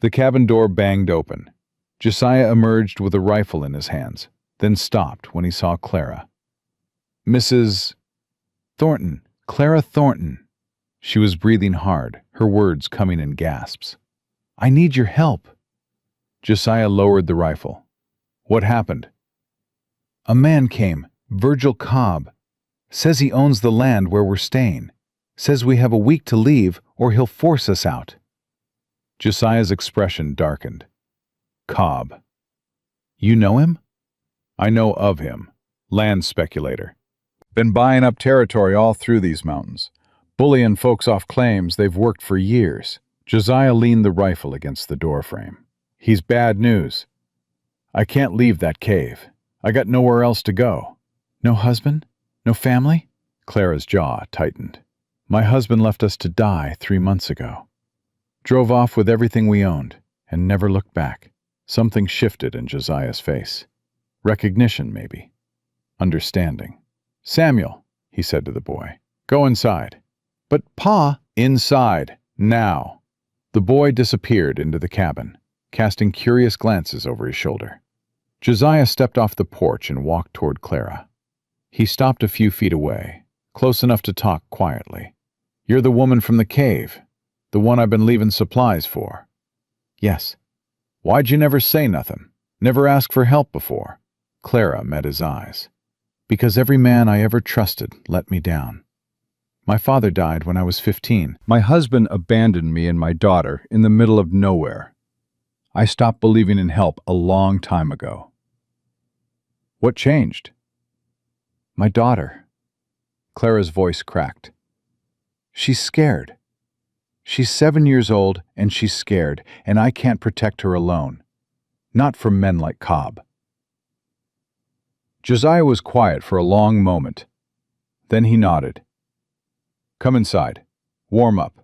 The cabin door banged open. Josiah emerged with a rifle in his hands, then stopped when he saw Clara. Mrs. Thornton, Clara Thornton. She was breathing hard, her words coming in gasps. I need your help. Josiah lowered the rifle. What happened? A man came, Virgil Cobb. Says he owns the land where we're staying. Says we have a week to leave or he'll force us out. Josiah's expression darkened. Cobb. You know him? I know of him. Land speculator. Been buying up territory all through these mountains. Bullying folks off claims they've worked for years. Josiah leaned the rifle against the doorframe. He's bad news. I can't leave that cave. I got nowhere else to go. No husband? No family? Clara's jaw tightened. My husband left us to die 3 months ago. Drove off with everything we owned and never looked back. Something shifted in Josiah's face. Recognition, maybe. Understanding. Samuel, he said to the boy, go inside. But Pa, inside, now. The boy disappeared into the cabin, casting curious glances over his shoulder. Josiah stepped off the porch and walked toward Clara. He stopped a few feet away, close enough to talk quietly. You're the woman from the cave, the one I've been leaving supplies for. Yes. Why'd you never say nothing? Never ask for help before? Clara met his eyes. Because every man I ever trusted let me down. My father died when I was 15. My husband abandoned me and my daughter in the middle of nowhere. I stopped believing in help a long time ago. What changed? My daughter. Clara's voice cracked. She's scared. She's 7 years old and she's scared, and I can't protect her alone. Not from men like Cobb. Josiah was quiet for a long moment. Then he nodded. Come inside. Warm up.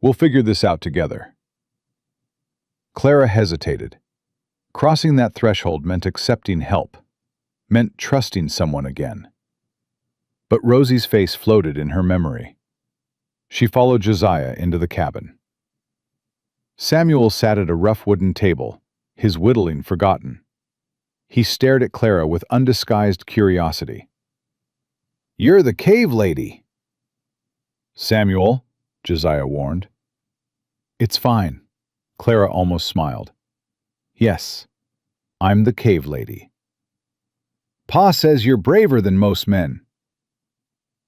We'll figure this out together. Clara hesitated. Crossing that threshold meant accepting help, meant trusting someone again. But Rosie's face floated in her memory. She followed Josiah into the cabin. Samuel sat at a rough wooden table, his whittling forgotten. He stared at Clara with undisguised curiosity. "You're the cave lady." "Samuel," Josiah warned. "It's fine." Clara almost smiled. "Yes, I'm the cave lady." "Pa says you're braver than most men."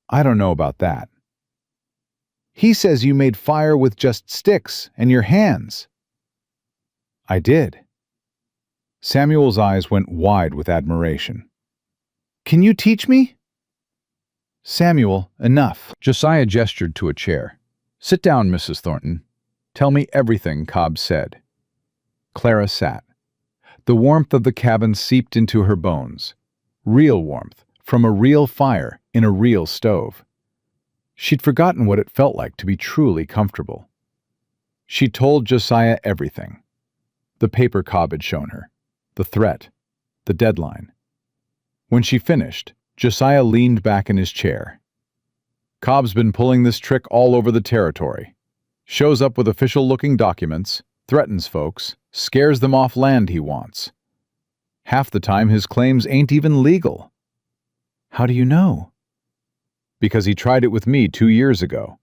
"I don't know about that." "He says you made fire with just sticks and your hands." "I did." Samuel's eyes went wide with admiration. "Can you teach me?" "Samuel, enough." Josiah gestured to a chair. "Sit down, Mrs. Thornton. Tell me everything Cobb said." Clara sat. The warmth of the cabin seeped into her bones. Real warmth, from a real fire in a real stove. She'd forgotten what it felt like to be truly comfortable. She told Josiah everything. The paper Cobb had shown her, the threat, the deadline. When she finished, Josiah leaned back in his chair. "Cobb's been pulling this trick all over the territory. Shows up with official-looking documents, threatens folks, scares them off land he wants. Half the time his claims ain't even legal." "How do you know?" "Because he tried it with me 2 years ago.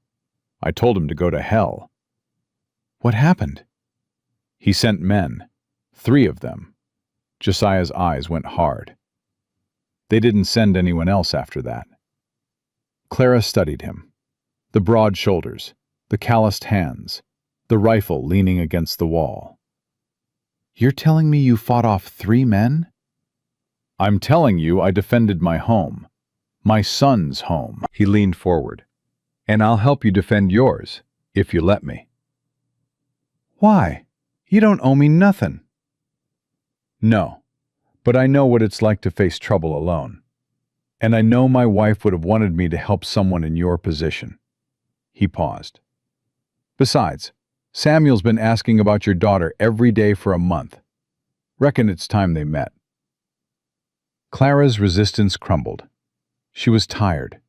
I told him to go to hell." "What happened?" "He sent men. 3 of them." Josiah's eyes went hard. "They didn't send anyone else after that." Clara studied him. The broad shoulders, the calloused hands, the rifle leaning against the wall. "You're telling me you fought off 3 men?" "I'm telling you I defended my home. My son's home." He leaned forward. "And I'll help you defend yours, if you let me." "Why? You don't owe me nothing." "No, but I know what it's like to face trouble alone. And I know my wife would have wanted me to help someone in your position." He paused. "Besides, Samuel's been asking about your daughter every day for a month. Reckon it's time they met." Clara's resistance crumbled. She was tired.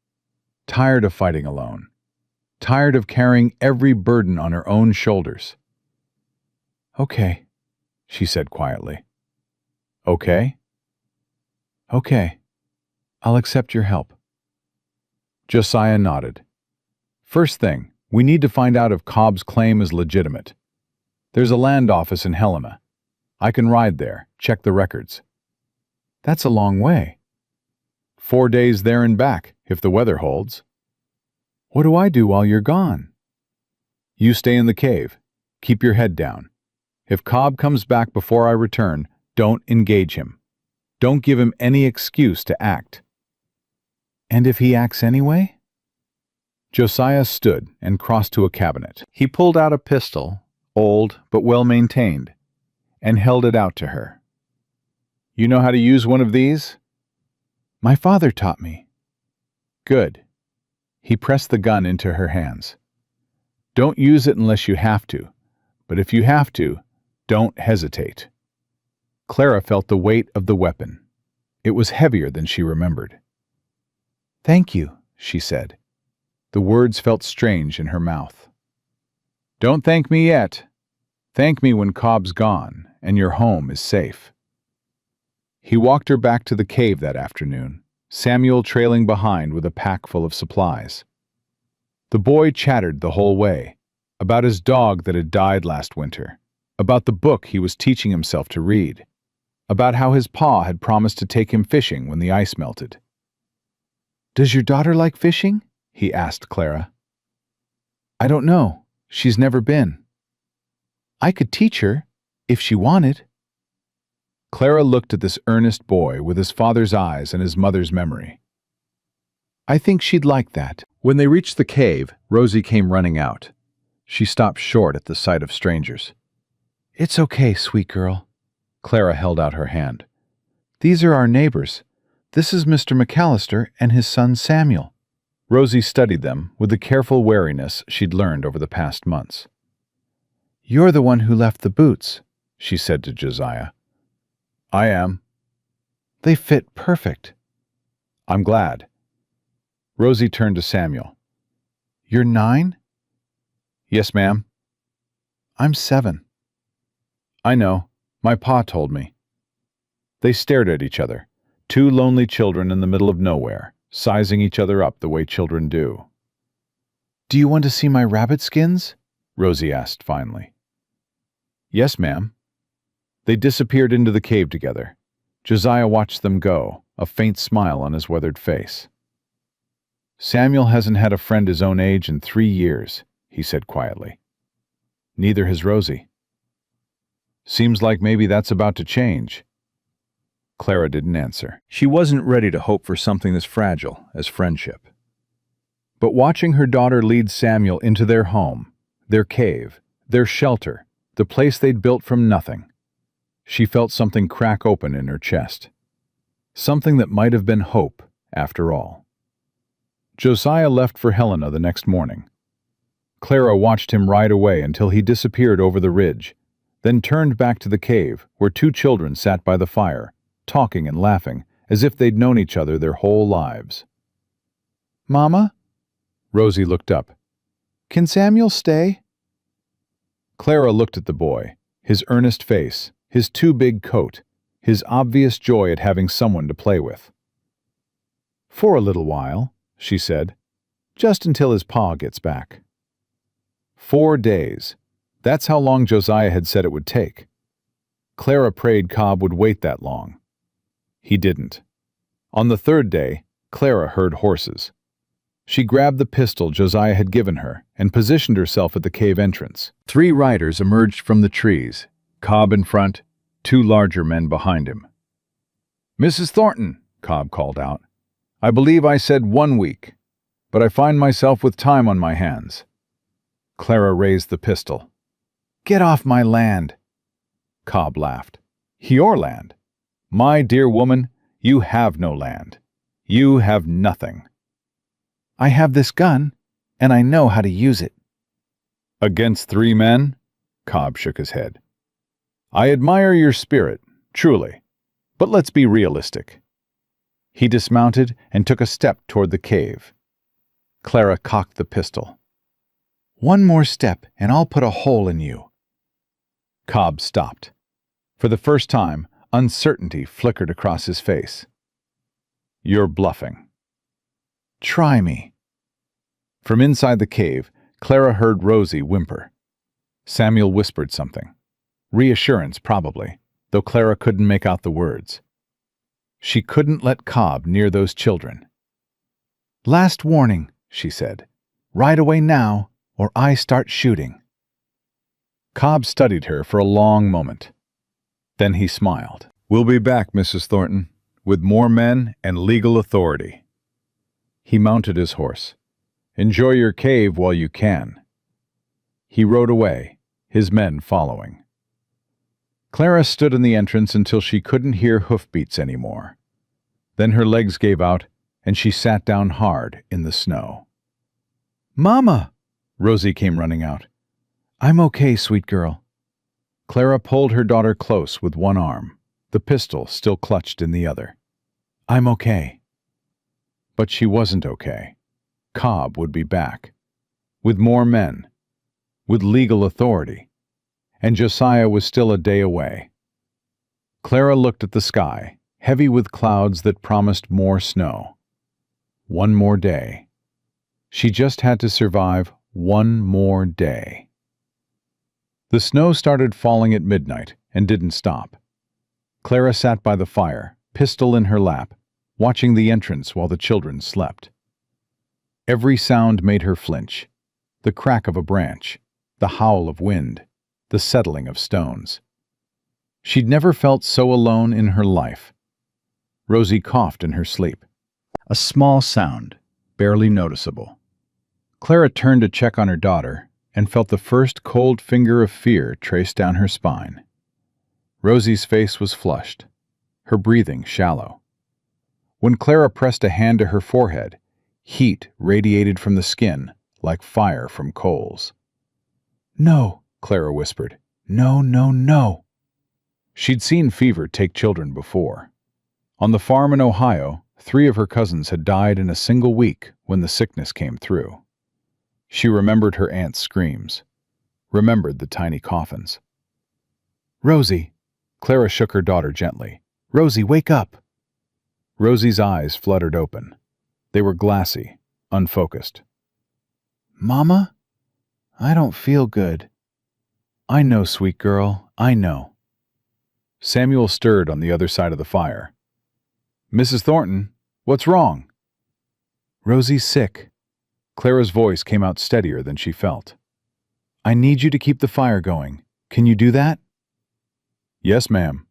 Tired of fighting alone. Tired of carrying every burden on her own shoulders. "Okay," she said quietly. "Okay?" "Okay. I'll accept your help." Josiah nodded. "First thing, we need to find out if Cobb's claim is legitimate. There's a land office in Helena. I can ride there, check the records." "That's a long way." 4 days there and back, if the weather holds." "What do I do while you're gone?" "You stay in the cave. Keep your head down. If Cobb comes back before I return, don't engage him. Don't give him any excuse to act." "And if he acts anyway?" Josiah stood and crossed to a cabinet. He pulled out a pistol, old but well-maintained, and held it out to her. "You know how to use one of these?" "My father taught me." "Good." He pressed the gun into her hands. "Don't use it unless you have to, but if you have to, don't hesitate." Clara felt the weight of the weapon. It was heavier than she remembered. "Thank you," she said. The words felt strange in her mouth. "Don't thank me yet. Thank me when Cobb's gone and your home is safe." He walked her back to the cave that afternoon, Samuel trailing behind with a pack full of supplies. The boy chattered the whole way, about his dog that had died last winter, about the book he was teaching himself to read, about how his pa had promised to take him fishing when the ice melted. "Does your daughter like fishing?" he asked Clara. I don't know. She's never been. I could teach her, if she wanted. Clara looked at this earnest boy with his father's eyes and his mother's memory. I think she'd like that. When they reached the cave, Rosie came running out. She stopped short at the sight of strangers. It's okay, sweet girl. Clara held out her hand. These are our neighbors. This is Mr. McAllister and his son Samuel. Rosie studied them with the careful wariness she'd learned over the past months. You're the one who left the boots, she said to Josiah. I am. They fit perfect. I'm glad. Rosie turned to Samuel. You're 9? Yes, ma'am. I'm 7. I know. My pa told me. They stared at each other, two lonely children in the middle of nowhere, sizing each other up the way children do. Do you want to see my rabbit skins? Rosie asked finally. Yes, ma'am. They disappeared into the cave together. Josiah watched them go, a faint smile on his weathered face. Samuel hasn't had a friend his own age in 3 years, he said quietly. Neither has Rosie. Seems like maybe that's about to change. Clara didn't answer. She wasn't ready to hope for something as fragile as friendship. But watching her daughter lead Samuel into their home, their cave, their shelter, the place they'd built from nothing, she felt something crack open in her chest. Something that might have been hope, after all. Josiah left for Helena the next morning. Clara watched him ride away until he disappeared over the ridge, then turned back to the cave where 2 children sat by the fire, talking and laughing as if they'd known each other their whole lives. Mama? Rosie looked up. Can Samuel stay? Clara looked at the boy, his earnest face, his too big coat, his obvious joy at having someone to play with. For a little while, she said, just until his pa gets back. 4 days. That's how long Josiah had said it would take. Clara prayed Cobb would wait that long. He didn't. On the 3rd day, Clara heard horses. She grabbed the pistol Josiah had given her and positioned herself at the cave entrance. 3 riders emerged from the trees, Cobb in front, 2 larger men behind him. Mrs. Thornton, Cobb called out. I believe I said 1 week, but I find myself with time on my hands. Clara raised the pistol. Get off my land. Cobb laughed. Your land? My dear woman, you have no land. You have nothing. I have this gun, and I know how to use it. Against 3 men? Cobb shook his head. I admire your spirit, truly, but let's be realistic. He dismounted and took a step toward the cave. Clara cocked the pistol. 1 more step, and I'll put a hole in you. Cobb stopped. For the first time, uncertainty flickered across his face. You're bluffing. Try me. From inside the cave, Clara heard Rosie whimper. Samuel whispered something. Reassurance, probably, though Clara couldn't make out the words. She couldn't let Cobb near those children. Last warning, she said. Ride away now, or I start shooting. Cobb studied her for a long moment. Then he smiled. We'll be back, Mrs. Thornton, with more men and legal authority. He mounted his horse. Enjoy your cave while you can. He rode away, his men following. Clara stood in the entrance until she couldn't hear hoofbeats anymore. Then her legs gave out, and she sat down hard in the snow. Mama! Rosie came running out. I'm okay, sweet girl. Clara pulled her daughter close with one arm, the pistol still clutched in the other. I'm okay. But she wasn't okay. Cobb would be back. With more men. With legal authority. And Josiah was still a day away. Clara looked at the sky, heavy with clouds that promised more snow. 1 more day. She just had to survive 1 more day. The snow started falling at midnight and didn't stop. Clara sat by the fire, pistol in her lap, watching the entrance while the children slept. Every sound made her flinch. The crack of a branch, the howl of wind, the settling of stones. She'd never felt so alone in her life. Rosie coughed in her sleep. A small sound, barely noticeable. Clara turned to check on her daughter and felt the first cold finger of fear trace down her spine. Rosie's face was flushed, her breathing shallow. When Clara pressed a hand to her forehead, heat radiated from the skin like fire from coals. "No," Clara whispered. "No, no, no." She'd seen fever take children before. On the farm in Ohio, 3 of her cousins had died in a single week when the sickness came through. She remembered her aunt's screams, remembered the tiny coffins. "Rosie," Clara shook her daughter gently. "Rosie, wake up." Rosie's eyes fluttered open. They were glassy, unfocused. "Mama? I don't feel good." "I know, sweet girl, I know." Samuel stirred on the other side of the fire. "Mrs. Thornton, what's wrong?" "Rosie's sick." Clara's voice came out steadier than she felt. "I need you to keep the fire going. Can you do that?" "Yes, ma'am."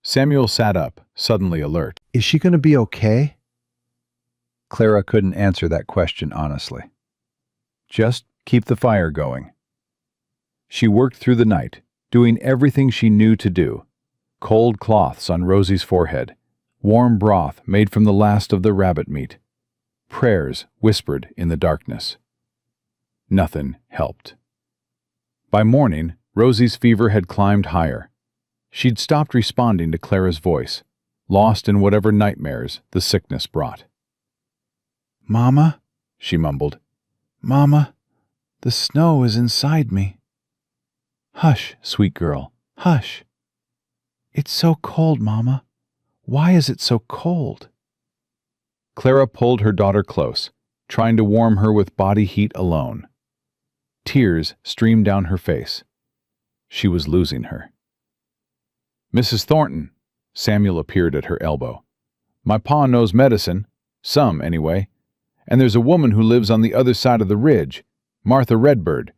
Samuel sat up, suddenly alert. Is she going to be okay? Clara couldn't answer that question honestly. Just keep the fire going. She worked through the night, doing everything she knew to do. Cold cloths on Rosie's forehead, warm broth made from the last of the rabbit meat, prayers whispered in the darkness. Nothing helped. By morning, Rosie's fever had climbed higher. She'd stopped responding to Clara's voice, lost in whatever nightmares the sickness brought. "Mama," she mumbled. "Mama, the snow is inside me." "Hush, sweet girl, hush." "It's so cold, Mama. Why is it so cold?" Clara pulled her daughter close, trying to warm her with body heat alone. Tears streamed down her face. She was losing her. "Mrs. Thornton," Samuel appeared at her elbow. "My pa knows medicine, some anyway, and there's a woman who lives on the other side of the ridge, Martha Redbird.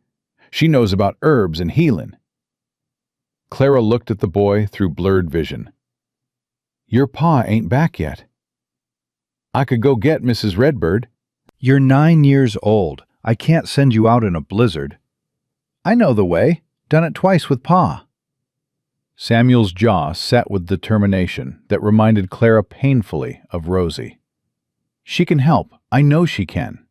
She knows about herbs and healing." Clara looked at the boy through blurred vision. "Your pa ain't back yet." "I could go get Mrs. Redbird." You're 9 years old. I can't send you out in a blizzard. I know the way. Done it twice with Pa. Samuel's jaw set with determination that reminded Clara painfully of Rosie. "She can help. I know she can."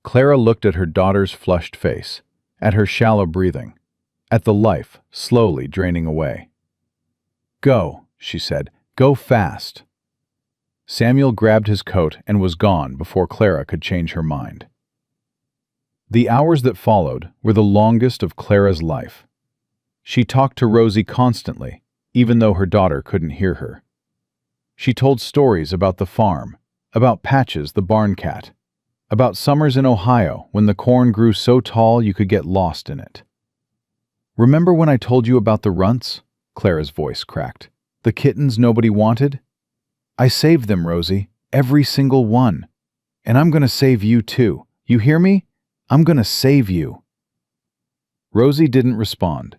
Clara looked at her daughter's flushed face, at her shallow breathing, at the life slowly draining away. "Go," she said. "Go fast." Samuel grabbed his coat and was gone before Clara could change her mind. The hours that followed were the longest of Clara's life. She talked to Rosie constantly, even though her daughter couldn't hear her. She told stories about the farm, about Patches the barn cat, about summers in Ohio when the corn grew so tall you could get lost in it. "Remember when I told you about the runts?" Clara's voice cracked. "The kittens nobody wanted? I saved them, Rosie, every single one. And I'm going to save you too. You hear me? I'm going to save you." Rosie didn't respond.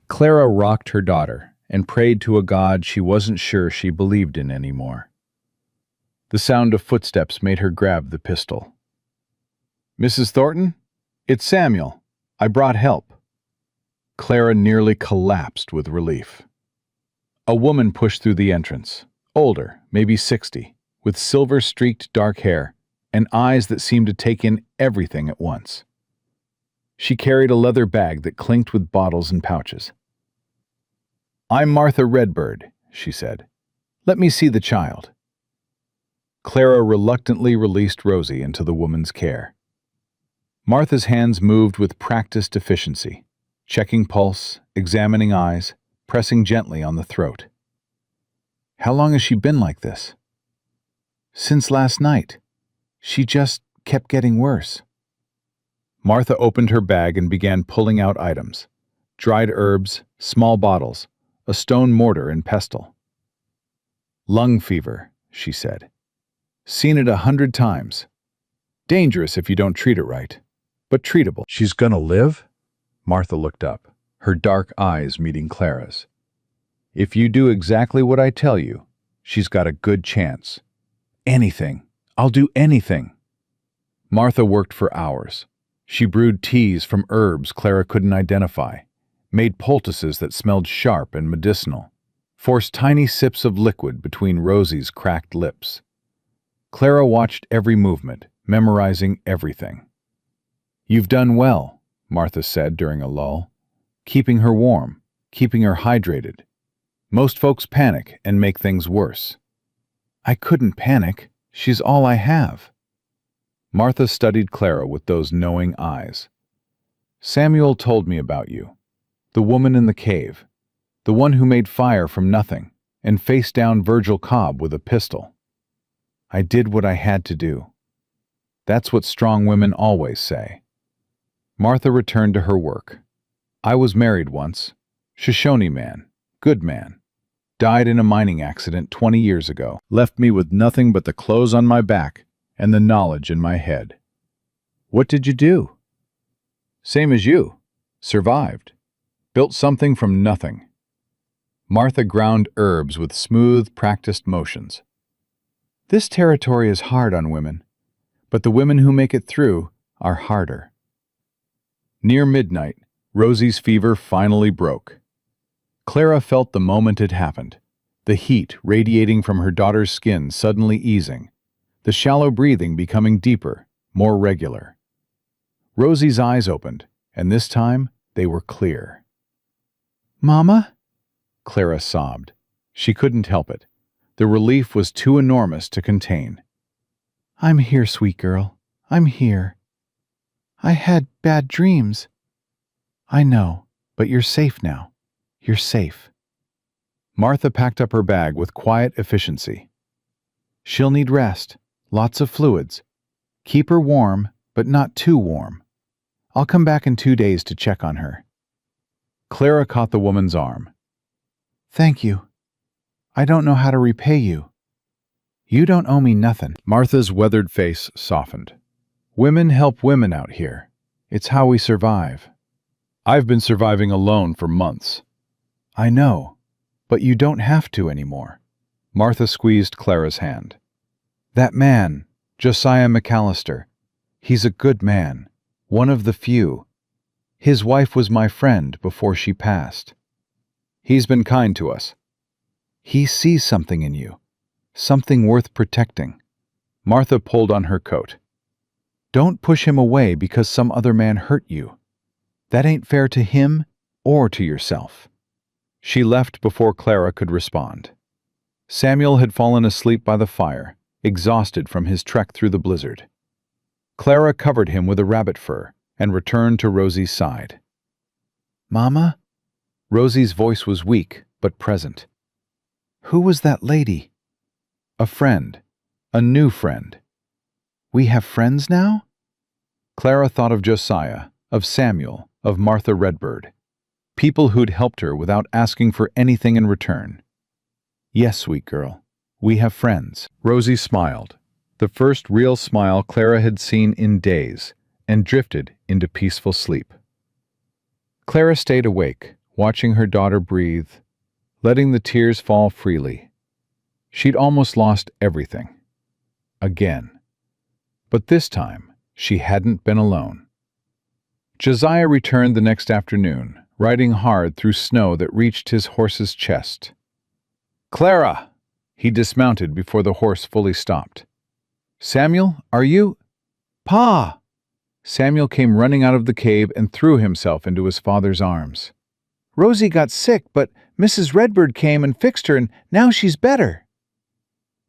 Clara rocked her daughter and prayed to a God she wasn't sure she believed in anymore. The sound of footsteps made her grab the pistol. "Mrs. Thornton? It's Samuel. I brought help." Clara nearly collapsed with relief. A woman pushed through the entrance, older, maybe 60, with silver-streaked dark hair and eyes that seemed to take in everything at once. She carried a leather bag that clinked with bottles and pouches. "I'm Martha Redbird," she said. "Let me see the child." Clara reluctantly released Rosie into the woman's care. Martha's hands moved with practiced efficiency, checking pulse, examining eyes, pressing gently on the throat. "How long has she been like this?" "Since last night. She just kept getting worse." Martha opened her bag and began pulling out items: dried herbs, small bottles, a stone mortar and pestle. "Lung fever," she said. "Seen it 100 times. Dangerous if you don't treat her right, but treatable. She's gonna live? Martha looked up, her dark eyes meeting Clara's. If you do exactly what I tell you, she's got a good chance. Anything. I'll do anything. Martha worked for hours. She brewed teas from herbs Clara couldn't identify, made poultices that smelled sharp and medicinal, forced tiny sips of liquid between Rosie's cracked lips. Clara watched every movement, memorizing everything. You've done well, Martha said during a lull, keeping her warm, keeping her hydrated. Most folks panic and make things worse. I couldn't panic. She's all I have. Martha studied Clara with those knowing eyes. Samuel told me about you. The woman in the cave. The one who made fire from nothing and faced down Virgil Cobb with a pistol. I did what I had to do. That's what strong women always say. Martha returned to her work. I was married once. Shoshone man. Good man. Died in a mining accident 20 years ago. Left me with nothing but the clothes on my back and the knowledge in my head. What did you do? Same as you. Survived. Built something from nothing. Martha ground herbs with smooth, practiced motions. This territory is hard on women, but the women who make it through are harder. Near midnight, Rosie's fever finally broke. Clara felt the moment it happened, the heat radiating from her daughter's skin suddenly easing, the shallow breathing becoming deeper, more regular. Rosie's eyes opened, and this time they were clear. "Mama?" Clara sobbed. She couldn't help it. The relief was too enormous to contain. "I'm here, sweet girl. I'm here. I had bad dreams." "I know, but you're safe now. You're safe." Martha packed up her bag with quiet efficiency. "She'll need rest, lots of fluids. Keep her warm, but not too warm. I'll come back in 2 days to check on her." Clara caught the woman's arm. "Thank you. I don't know how to repay you." "You don't owe me nothing." Martha's weathered face softened. "Women help women out here. It's how we survive. I've been surviving alone for months." "I know, but you don't have to anymore." Martha squeezed Clara's hand. "That man, Josiah McAllister, he's a good man, one of the few. His wife was my friend before she passed. He's been kind to us. He sees something in you, something worth protecting." Martha pulled on her coat. "Don't push him away because some other man hurt you. That ain't fair to him or to yourself." She left before Clara could respond. Samuel had fallen asleep by the fire, exhausted from his trek through the blizzard. Clara covered him with a rabbit fur and returned to Rosie's side. "Mama?" Rosie's voice was weak but present. "Who was that lady?" "A friend. A new friend." "We have friends now?" Clara thought of Josiah, of Samuel, of Martha Redbird. People who'd helped her without asking for anything in return. "Yes, sweet girl, we have friends." Rosie smiled, the first real smile Clara had seen in days, and drifted into peaceful sleep. Clara stayed awake, watching her daughter breathe, letting the tears fall freely. She'd almost lost everything. Again. But this time, she hadn't been alone. Josiah returned the next afternoon, riding hard through snow that reached his horse's chest. "Clara!" He dismounted before the horse fully stopped. "Samuel, are you—" "Pa!" Samuel came running out of the cave and threw himself into his father's arms. "Rosie got sick, but Mrs. Redbird came and fixed her, and now she's better."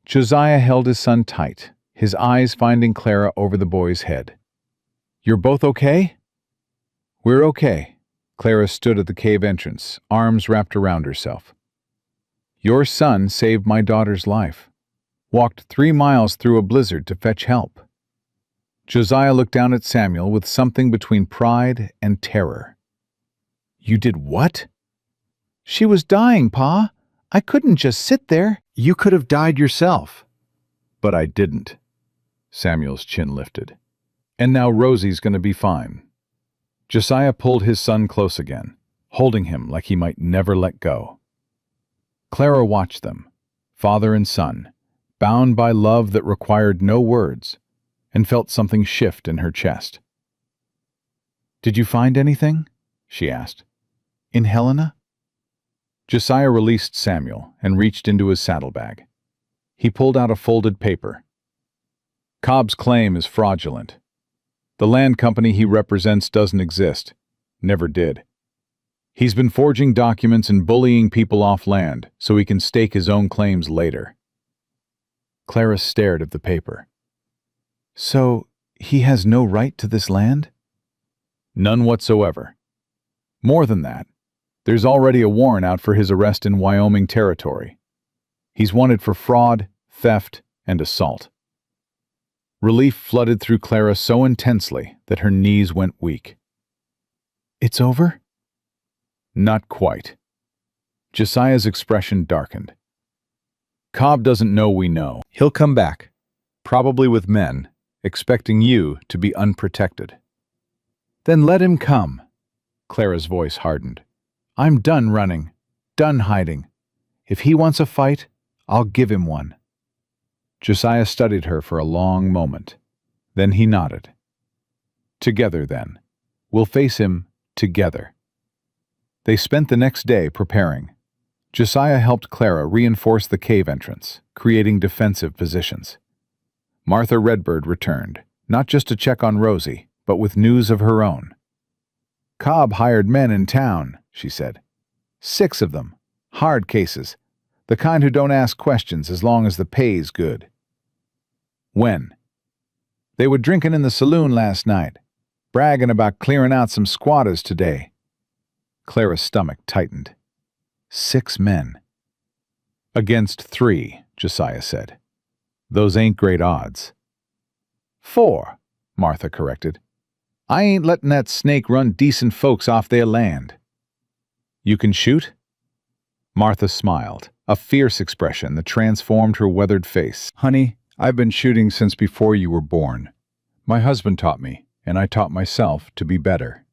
Josiah held his son tight, his eyes finding Clara over the boy's head. "You're both okay?" "We're okay." Clara stood at the cave entrance, arms wrapped around herself. "Your son saved my daughter's life. Walked 3 miles through a blizzard to fetch help." Josiah looked down at Samuel with something between pride and terror. "You did what?" "She was dying, Pa. I couldn't just sit there." "You could have died yourself." "But I didn't." Samuel's chin lifted. And now Rosie's going to be fine. Josiah pulled his son close again, holding him like he might never let go. Clara watched them, father and son, bound by love that required no words, and felt something shift in her chest. "Did you find anything?" she asked. "In Helena?" Josiah released Samuel and reached into his saddlebag. He pulled out a folded paper. "Cobb's claim is fraudulent. The land company he represents doesn't exist. Never did. He's been forging documents and bullying people off land so he can stake his own claims later." Clara stared at the paper. "So, he has no right to this land?" "None whatsoever. More than that, there's already a warrant out for his arrest in Wyoming territory. He's wanted for fraud, theft, and assault." Relief flooded through Clara so intensely that her knees went weak. "It's over?" "Not quite." Josiah's expression darkened. "Cobb doesn't know we know. He'll come back, probably with men, expecting you to be unprotected." "Then let him come." Clara's voice hardened. "I'm done running, done hiding. If he wants a fight, I'll give him one." Josiah studied her for a long moment. Then he nodded. "Together, then. We'll face him together." They spent the next day preparing. Josiah helped Clara reinforce the cave entrance, creating defensive positions. Martha Redbird returned, not just to check on Rosie, but with news of her own. "Cobb hired men in town," she said. 6 of them. Hard cases. The kind who don't ask questions as long as the pay's good." "When?" "They were drinking in the saloon last night, bragging about clearing out some squatters today." Clara's stomach tightened. 6 men. "Against 3, Josiah said. Those ain't great odds." "4, Martha corrected. "I ain't letting that snake run decent folks off their land." "You can shoot?" Martha smiled, a fierce expression that transformed her weathered face. "Honey, I've been shooting since before you were born. My husband taught me, and I taught myself to be better."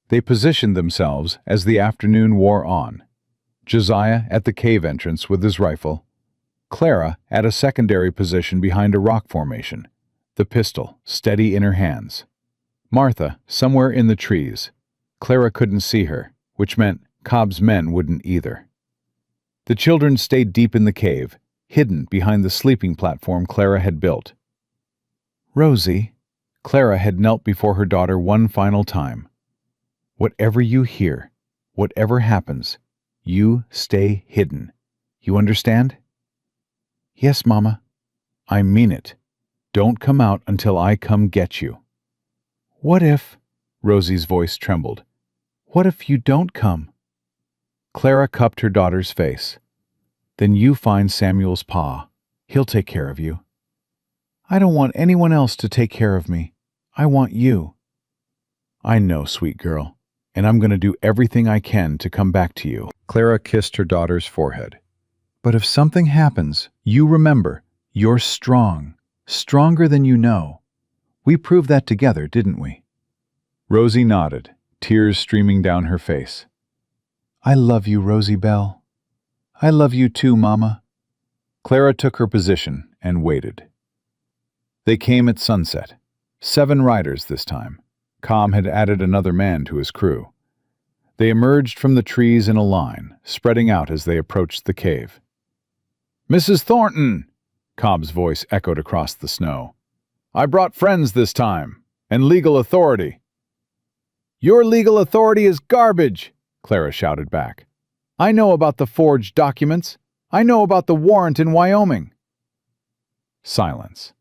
They positioned themselves as the afternoon wore on. Josiah at the cave entrance with his rifle, Clara at a secondary position behind a rock formation, the pistol steady in her hands. Martha somewhere in the trees. Clara couldn't see her, which meant Cobb's men wouldn't either. The children stayed deep in the cave, hidden behind the sleeping platform Clara had built. "Rosie," Clara had knelt before her daughter one final time. "Whatever you hear, whatever happens, you stay hidden. You understand?" "Yes, Mama." "I mean it. Don't come out until I come get you." "What if—" Rosie's voice trembled. "What if you don't come?" Clara cupped her daughter's face. "Then you find Samuel's pa. He'll take care of you." "I don't want anyone else to take care of me. I want you." "I know, sweet girl, and I'm going to do everything I can to come back to you." Clara kissed her daughter's forehead. "But if something happens, you remember, you're strong, stronger than you know. We proved that together, didn't we?" Rosie nodded, tears streaming down her face. "I love you, Rosie Bell." "I love you too, Mama." Clara took her position and waited. They came at sunset. 7 riders this time. Cobb had added another man to his crew. They emerged from the trees in a line, spreading out as they approached the cave. "Mrs. Thornton!" Cobb's voice echoed across the snow. "I brought friends this time, and legal authority." "Your legal authority is garbage!" Clara shouted back. "I know about the forged documents. I know about the warrant in Wyoming." Silence.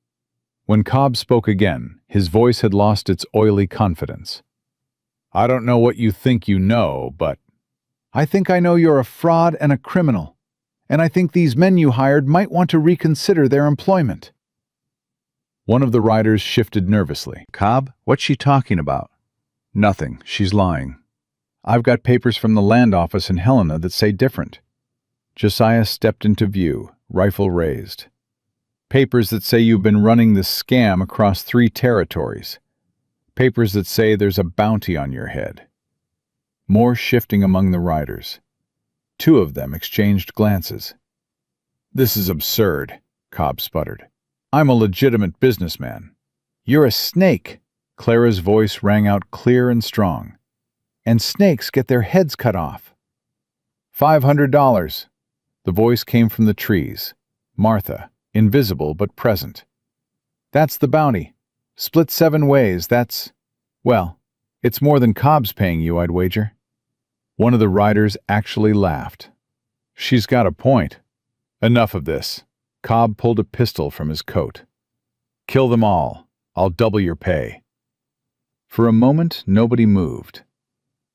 When Cobb spoke again, his voice had lost its oily confidence. "I don't know what you think you know, but I think I know you're a fraud and a criminal, and I think these men you hired might want to reconsider their employment." One of the riders shifted nervously. "Cobb, what's she talking about?" "Nothing. She's lying. I've got papers from the land office in Helena that say different." Josiah stepped into view, rifle raised. "Papers that say you've been running this scam across 3 territories, Papers that say there's a bounty on your head. More shifting among the riders. Two of them exchanged glances. "This is absurd," Cobb sputtered. "I'm a legitimate businessman." "You're a snake," Clara's voice rang out clear and strong. "And snakes get their heads cut off." $500. The voice came from the trees. Martha, invisible but present. "That's the bounty. Split 7 ways, well, it's more than Cobb's paying you, I'd wager." One of the riders actually laughed. "She's got a point. Enough of this." Cobb pulled a pistol from his coat. "Kill them all. I'll double your pay." For a moment, nobody moved.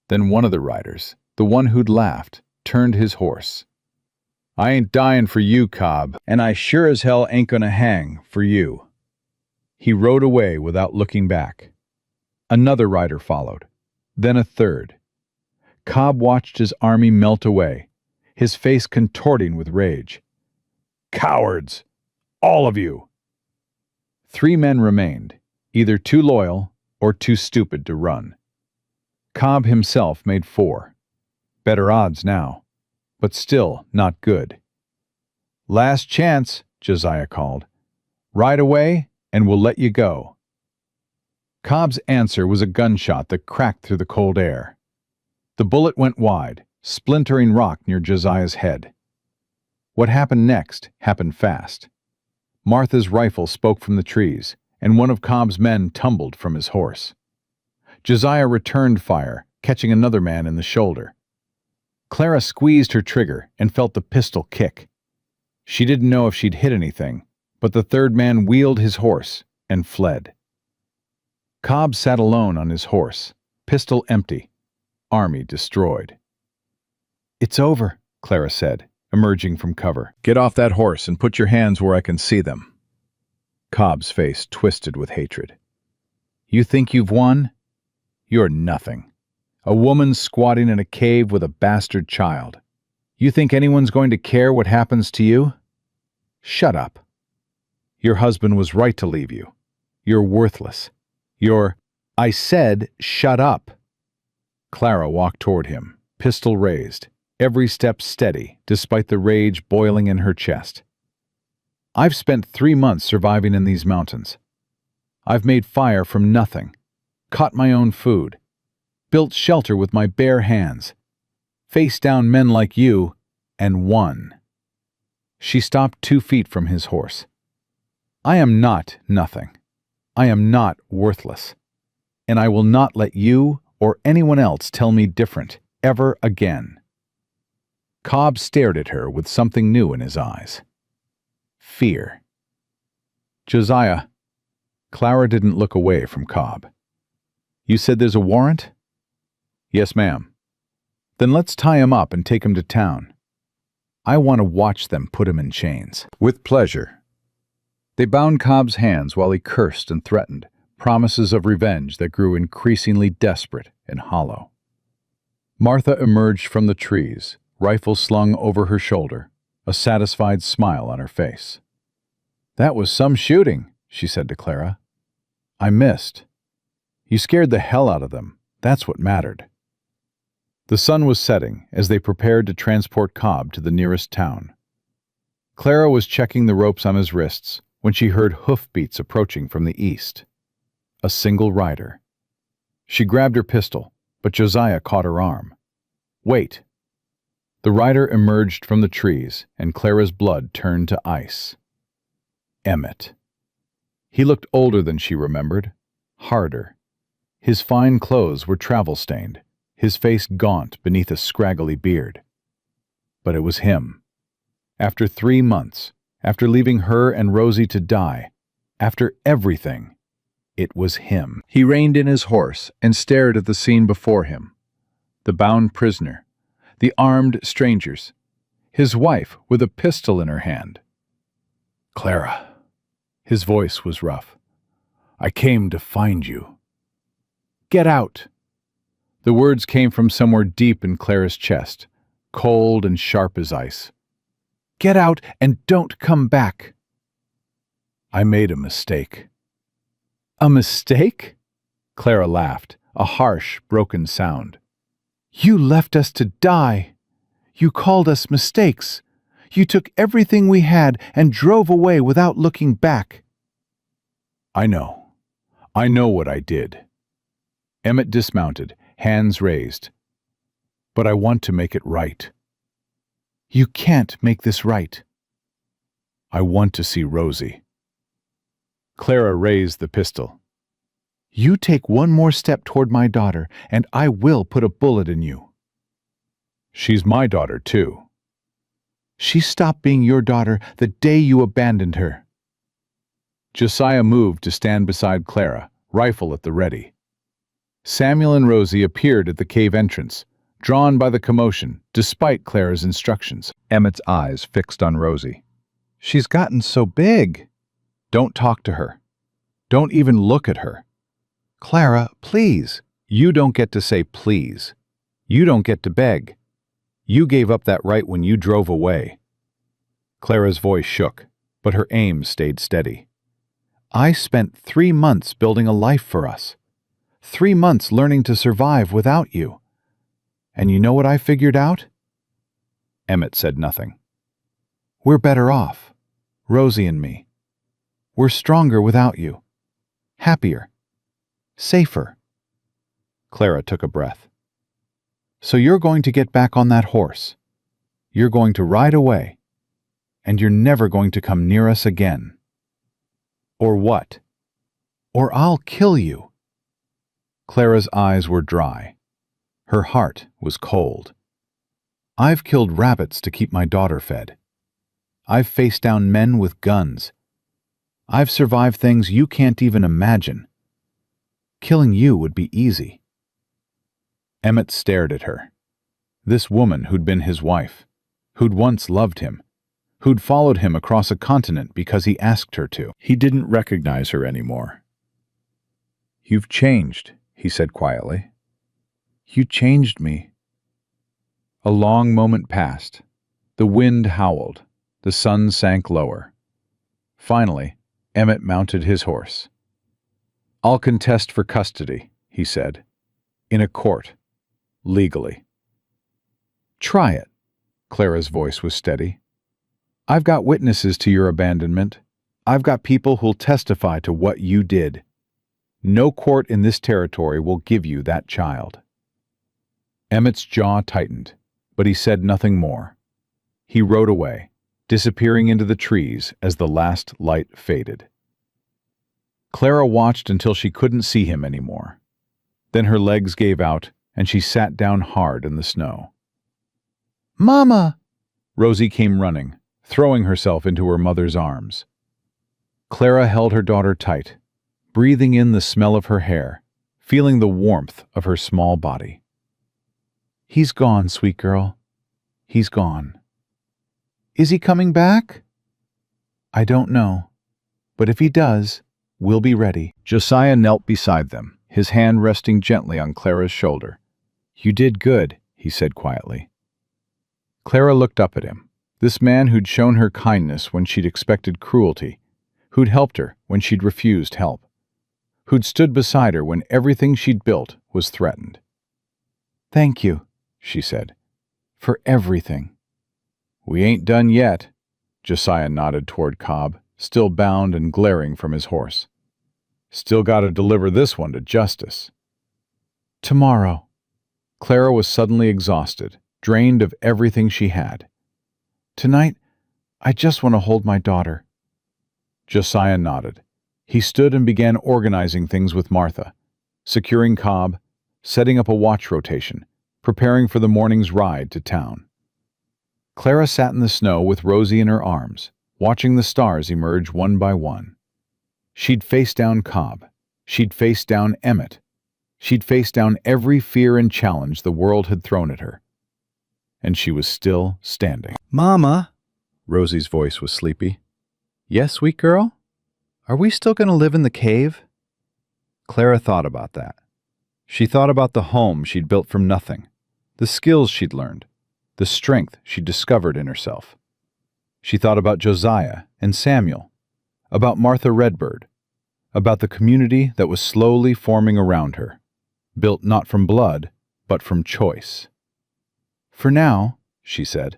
Then one of the riders, the one who'd laughed, turned his horse. "I ain't dying for you, Cobb, and I sure as hell ain't gonna hang for you." He rode away without looking back. Another rider followed, then a third. Cobb watched his army melt away, his face contorting with rage. "Cowards! All of you!" 3 men remained, either too loyal or too stupid to run. Cobb himself made 4. Better odds now, but still not good. "Last chance," Josiah called. "Ride away, and we'll let you go." Cobb's answer was a gunshot that cracked through the cold air. The bullet went wide, splintering rock near Josiah's head. What happened next happened fast. Martha's rifle spoke from the trees, and one of Cobb's men tumbled from his horse. Josiah returned fire, catching another man in the shoulder. Clara squeezed her trigger and felt the pistol kick. She didn't know if she'd hit anything, but the third man wheeled his horse and fled. Cobb sat alone on his horse, pistol empty, army destroyed. "It's over," Clara said, emerging from cover. "Get off that horse and put your hands where I can see them." Cobb's face twisted with hatred. "You think you've won? You're nothing. A woman squatting in a cave with a bastard child. You think anyone's going to care what happens to you? Shut up. Your husband was right to leave you. You're worthless. I said, shut up." Clara walked toward him, pistol raised, every step steady, despite the rage boiling in her chest. "I've spent 3 months surviving in these mountains. I've made fire from nothing, caught my own food, built shelter with my bare hands, faced down men like you, and won." She stopped 2 feet from his horse. "I am not nothing. I am not worthless. And I will not let you or anyone else tell me different, ever again." Cobb stared at her with something new in his eyes. Fear. "Josiah." Clara didn't look away from Cobb. "You said there's a warrant?" "Yes, ma'am." "Then let's tie him up and take him to town. I want to watch them put him in chains." "With pleasure." They bound Cobb's hands while he cursed and threatened, promises of revenge that grew increasingly desperate and hollow. Martha emerged from the trees, rifle slung over her shoulder, a satisfied smile on her face. "That was some shooting," she said to Clara. "I missed. You scared the hell out of them. That's what mattered." The sun was setting as they prepared to transport Cobb to the nearest town. Clara was checking the ropes on his wrists when she heard hoofbeats approaching from the east. A single rider. She grabbed her pistol, but Josiah caught her arm. "Wait." The rider emerged from the trees, and Clara's blood turned to ice. Emmett. He looked older than she remembered, harder. His fine clothes were travel-stained, his face gaunt beneath a scraggly beard. But it was him. After 3 months, after leaving her and Rosie to die, after everything, it was him. He reined in his horse and stared at the scene before him. The bound prisoner, the armed strangers, his wife with a pistol in her hand. "Clara," his voice was rough, "I came to find you." "Get out!" The words came from somewhere deep in Clara's chest, cold and sharp as ice. "Get out and don't come back." "I made a mistake." "A mistake?" Clara laughed, a harsh, broken sound. You left us to die. You called us mistakes. You took everything we had and drove away without looking back. I know. I know what I did. Emmett dismounted, hands raised. But I want to make it right. You can't make this right. I want to see Rosie. Clara raised the pistol. You take one more step toward my daughter, and I will put a bullet in you. She's my daughter, too. She stopped being your daughter the day you abandoned her. Josiah moved to stand beside Clara, rifle at the ready. Samuel and Rosie appeared at the cave entrance, drawn by the commotion, despite Clara's instructions. Emmett's eyes fixed on Rosie. She's gotten so big. Don't talk to her. Don't even look at her. Clara, please. You don't get to say please. You don't get to beg. You gave up that right when you drove away. Clara's voice shook, but her aim stayed steady. I spent 3 months building a life for us. 3 months learning to survive without you. And you know what I figured out? Emmett said nothing. We're better off, Rosie and me. We're stronger without you. Happier. Safer. Clara took a breath. So you're going to get back on that horse. You're going to ride away. And you're never going to come near us again. Or what? Or I'll kill you. Clara's eyes were dry. Her heart was cold. I've killed rabbits to keep my daughter fed. I've faced down men with guns. I've survived things you can't even imagine. Killing you would be easy. Emmett stared at her. This woman who'd been his wife, who'd once loved him, who'd followed him across a continent because he asked her to. He didn't recognize her anymore. You've changed, he said quietly. You changed me. A long moment passed. The wind howled. The sun sank lower. Finally, Emmett mounted his horse. I'll contest for custody, he said. In a court. Legally. Try it. Clara's voice was steady. I've got witnesses to your abandonment. I've got people who'll testify to what you did. No court in this territory will give you that child. Emmett's jaw tightened, but he said nothing more. He rode away, disappearing into the trees as the last light faded. Clara watched until she couldn't see him anymore. Then her legs gave out, and she sat down hard in the snow. Mama! Rosie came running, throwing herself into her mother's arms. Clara held her daughter tight, breathing in the smell of her hair, feeling the warmth of her small body. He's gone, sweet girl. He's gone. Is he coming back? I don't know, but if he does, we'll be ready. Josiah knelt beside them, his hand resting gently on Clara's shoulder. You did good, he said quietly. Clara looked up at him, this man who'd shown her kindness when she'd expected cruelty, who'd helped her when she'd refused help, who'd stood beside her when everything she'd built was threatened. Thank you, she said, for everything. We ain't done yet, Josiah nodded toward Cobb, still bound and glaring from his horse. Still gotta deliver this one to justice. Tomorrow. Clara was suddenly exhausted, drained of everything she had. Tonight, I just want to hold my daughter. Josiah nodded. He stood and began organizing things with Martha, securing Cobb, setting up a watch rotation, preparing for the morning's ride to town. Clara sat in the snow with Rosie in her arms, watching the stars emerge one by one. She'd faced down Cobb. She'd faced down Emmett. She'd faced down every fear and challenge the world had thrown at her. And she was still standing. Mama! Rosie's voice was sleepy. Yes, sweet girl? Are we still going to live in the cave? Clara thought about that. She thought about the home she'd built from nothing, the skills she'd learned, the strength she'd discovered in herself. She thought about Josiah and Samuel, about Martha Redbird, about the community that was slowly forming around her, built not from blood, but from choice. "For now," she said,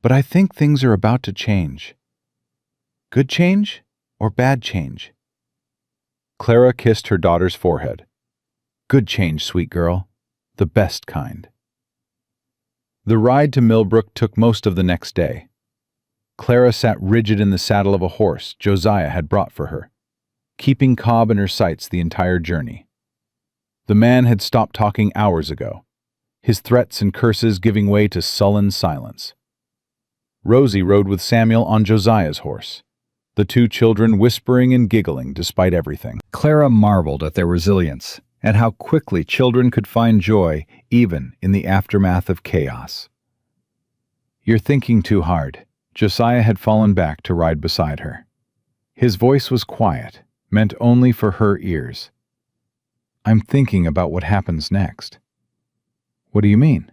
"but I think things are about to change." "Good change or bad change?" Clara kissed her daughter's forehead. "Good change, sweet girl. The best kind." The ride to Millbrook took most of the next day. Clara sat rigid in the saddle of a horse Josiah had brought for her, keeping Cobb in her sights the entire journey. The man had stopped talking hours ago, his threats and curses giving way to sullen silence. Rosie rode with Samuel on Josiah's horse, the two children whispering and giggling despite everything. Clara marveled at their resilience and how quickly children could find joy even in the aftermath of chaos. "You're thinking too hard." Josiah had fallen back to ride beside her. His voice was quiet, meant only for her ears. "I'm thinking about what happens next." "What do you mean?"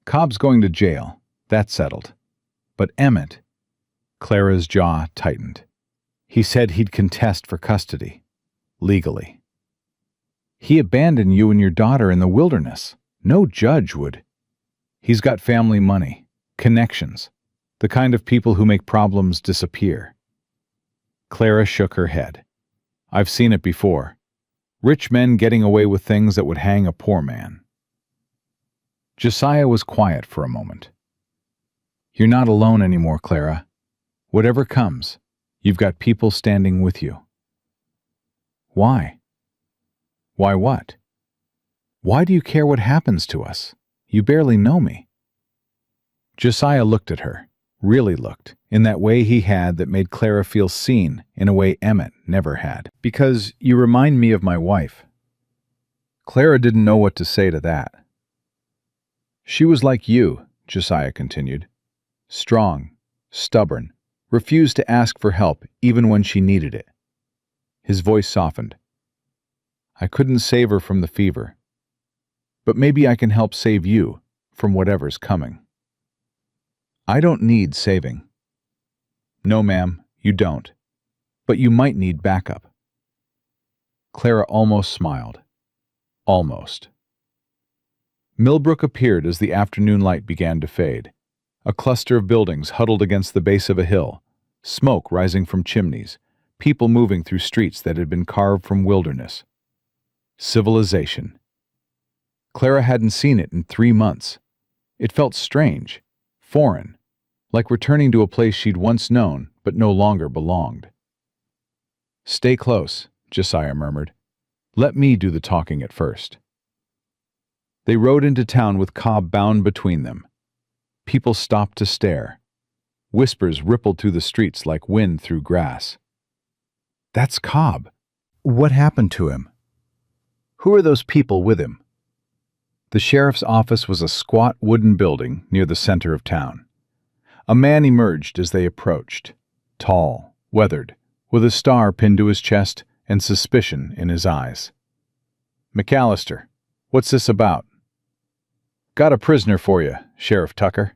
"Cobb's going to jail. That's settled. But Emmett..." Clara's jaw tightened. "He said he'd contest for custody. Legally. He abandoned you and your daughter in the wilderness. No judge would. He's got family money, connections, the kind of people who make problems disappear." Clara shook her head. "I've seen it before. Rich men getting away with things that would hang a poor man." Josiah was quiet for a moment. "You're not alone anymore, Clara. Whatever comes, you've got people standing with you." "Why?" "Why what? Why do you care what happens to us? You barely know me." Josiah looked at her, really looked, in that way he had that made Clara feel seen in a way Emmett never had. "Because you remind me of my wife." Clara didn't know what to say to that. "She was like you," Josiah continued. "Strong, stubborn, refused to ask for help even when she needed it." His voice softened. "I couldn't save her from the fever. But maybe I can help save you from whatever's coming." "I don't need saving." "No, ma'am, you don't. But you might need backup." Clara almost smiled. Almost. Millbrook appeared as the afternoon light began to fade. A cluster of buildings huddled against the base of a hill, smoke rising from chimneys, people moving through streets that had been carved from wilderness. Civilization. Clara hadn't seen it in 3 months. It felt strange, foreign, like returning to a place she'd once known but no longer belonged. "Stay close," Josiah murmured. "Let me do the talking at first." They rode into town with Cobb bound between them. People stopped to stare. Whispers rippled through the streets like wind through grass. "That's Cobb. What happened to him? Who are those people with him?" The sheriff's office was a squat wooden building near the center of town. A man emerged as they approached, tall, weathered, with a star pinned to his chest and suspicion in his eyes. "McAllister, what's this about?" "Got a prisoner for you, Sheriff Tucker."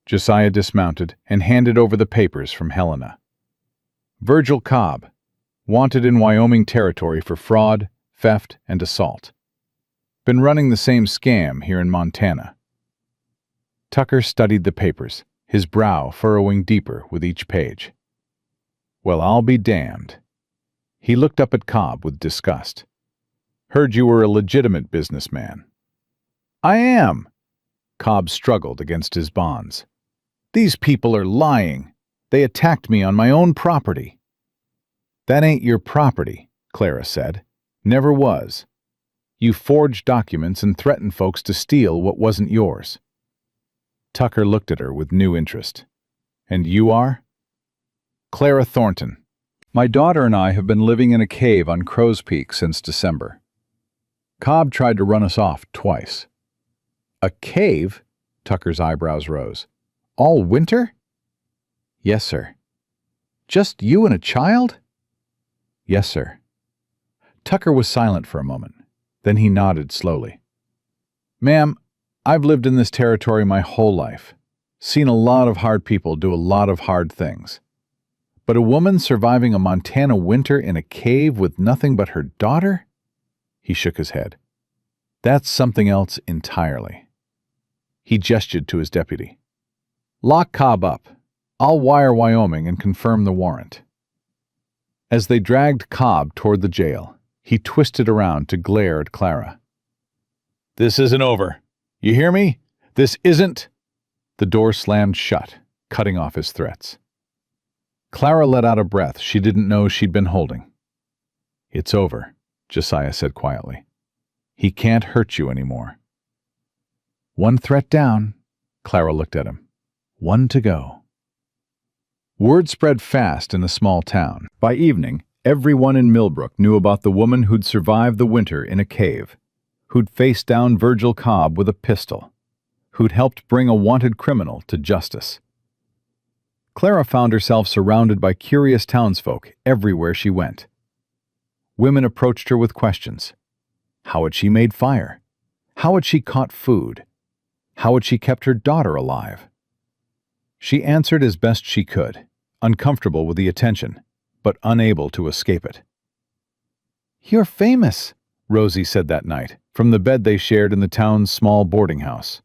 Josiah dismounted and handed over the papers from Helena. "Virgil Cobb, wanted in Wyoming territory for fraud, theft, and assault. Been running the same scam here in Montana." Tucker studied the papers, his brow furrowing deeper with each page. "Well, I'll be damned." He looked up at Cobb with disgust. "Heard you were a legitimate businessman." "I am." Cobb struggled against his bonds. "These people are lying. They attacked me on my own property." "That ain't your property," Clara said. "Never was. You forged documents and threatened folks to steal what wasn't yours." Tucker looked at her with new interest. "And you are?" "Clara Thornton. My daughter and I have been living in a cave on Crow's Peak since December. Cobb tried to run us off twice." "A cave?" Tucker's eyebrows rose. "All winter?" "Yes, sir." "Just you and a child?" "Yes, sir." Tucker was silent for a moment. Then he nodded slowly. "Ma'am, I've lived in this territory my whole life. Seen a lot of hard people do a lot of hard things. But a woman surviving a Montana winter in a cave with nothing but her daughter? He shook his head. That's something else entirely. He gestured to his deputy. Lock Cobb up. I'll wire Wyoming and confirm the warrant. As they dragged Cobb toward the jail, he twisted around to glare at Clara. This isn't over. You hear me? This isn't... The door slammed shut, cutting off his threats. Clara let out a breath she didn't know she'd been holding. It's over, Josiah said quietly. He can't hurt you anymore. One threat down, Clara looked at him. One to go. Word spread fast in the small town. By evening, everyone in Millbrook knew about the woman who'd survived the winter in a cave, who'd faced down Virgil Cobb with a pistol, who'd helped bring a wanted criminal to justice. Clara found herself surrounded by curious townsfolk everywhere she went. Women approached her with questions. How had she made fire? How had she caught food? How had she kept her daughter alive? She answered as best she could, uncomfortable with the attention, but unable to escape it. You're famous, Rosie said that night, from the bed they shared in the town's small boarding house.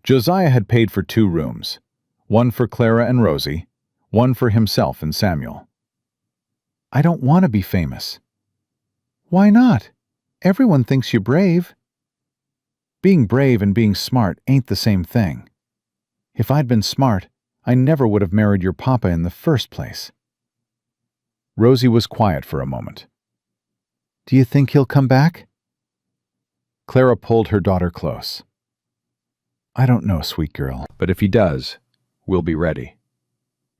Josiah had paid for 2 rooms, one for Clara and Rosie, one for himself and Samuel. I don't want to be famous. Why not? Everyone thinks you're brave. Being brave and being smart ain't the same thing. If I'd been smart, I never would have married your papa in the first place. Rosie was quiet for a moment. Do you think he'll come back? Clara pulled her daughter close. I don't know, sweet girl, but if he does, we'll be ready.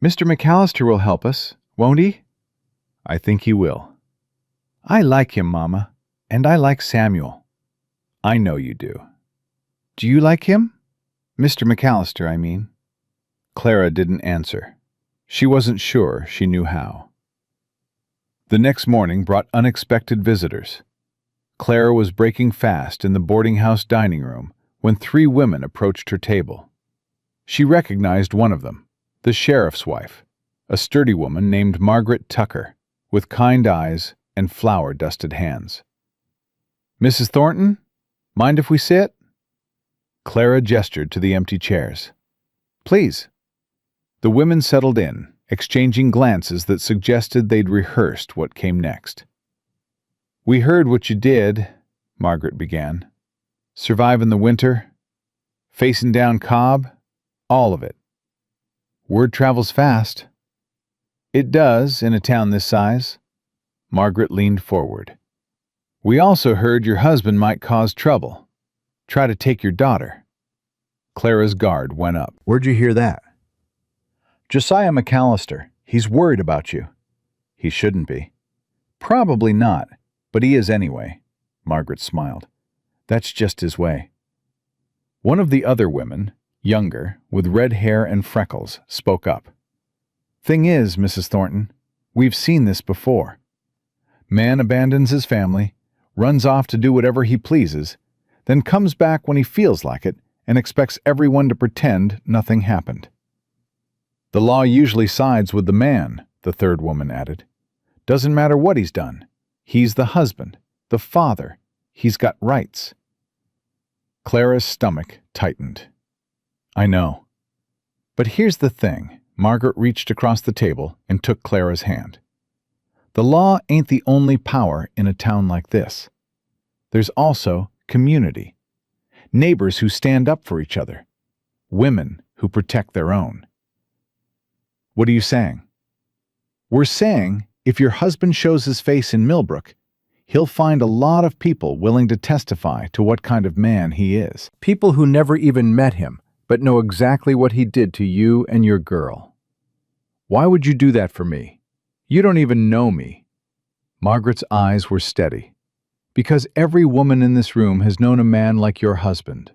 Mr. McAllister will help us, won't he? I think he will. I like him, Mama, and I like Samuel. I know you do. Do you like him? Mr. McAllister, I mean. Clara didn't answer. She wasn't sure she knew how. The next morning brought unexpected visitors. Clara was breaking fast in the boarding house dining room when 3 women approached her table. She recognized one of them, the sheriff's wife, a sturdy woman named Margaret Tucker, with kind eyes and flour-dusted hands. Mrs. Thornton, mind if we sit? Clara gestured to the empty chairs. Please. The women settled in, exchanging glances that suggested they'd rehearsed what came next. We heard what you did, Margaret began. Surviving the winter, facing down Cobb, all of it. Word travels fast. It does in a town this size. Margaret leaned forward. We also heard your husband might cause trouble. Try to take your daughter. Clara's guard went up. Where'd you hear that? Josiah McAllister. He's worried about you. He shouldn't be. Probably not, but he is anyway. Margaret smiled. That's just his way. One of the other women, younger, with red hair and freckles, spoke up. Thing is, Mrs. Thornton, we've seen this before. Man abandons his family, runs off to do whatever he pleases, then comes back when he feels like it and expects everyone to pretend nothing happened. The law usually sides with the man, the third woman added. Doesn't matter what he's done. He's the husband, the father. He's got rights. Clara's stomach tightened. I know. But here's the thing. Margaret reached across the table and took Clara's hand. The law ain't the only power in a town like this. There's also community. Neighbors who stand up for each other. Women who protect their own. What are you saying? We're saying if your husband shows his face in Millbrook, he'll find a lot of people willing to testify to what kind of man he is. People who never even met him, but know exactly what he did to you and your girl. Why would you do that for me? You don't even know me. Margaret's eyes were steady. Because every woman in this room has known a man like your husband,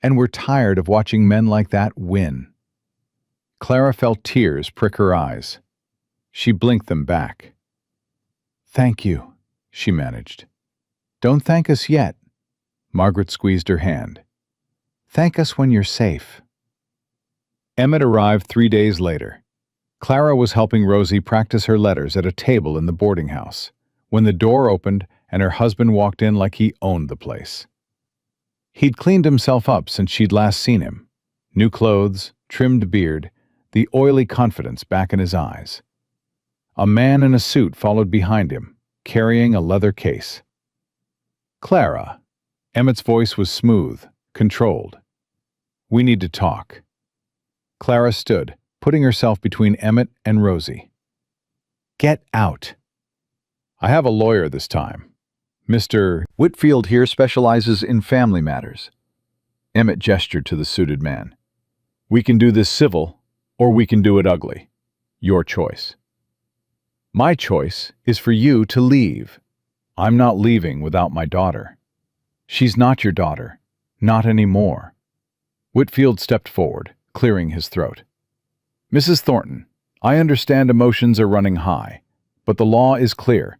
and we're tired of watching men like that win. Clara felt tears prick her eyes. She blinked them back. Thank you, she managed. Don't thank us yet. Margaret squeezed her hand. Thank us when you're safe. Emmett arrived 3 days later. Clara was helping Rosie practice her letters at a table in the boarding house when the door opened and her husband walked in like he owned the place. He'd cleaned himself up since she'd last seen him. New clothes, trimmed beard, the oily confidence back in his eyes. A man in a suit followed behind him, carrying a leather case. "Clara." Emmett's voice was smooth, controlled. "We need to talk." Clara stood, putting herself between Emmett and Rosie. "Get out." "I have a lawyer this time. Mr. Whitfield here specializes in family matters." Emmett gestured to the suited man. "We can do this civil, or we can do it ugly. Your choice." "My choice is for you to leave." "I'm not leaving without my daughter." "She's not your daughter. Not anymore." Whitfield stepped forward, clearing his throat. "Mrs. Thornton, I understand emotions are running high, but the law is clear.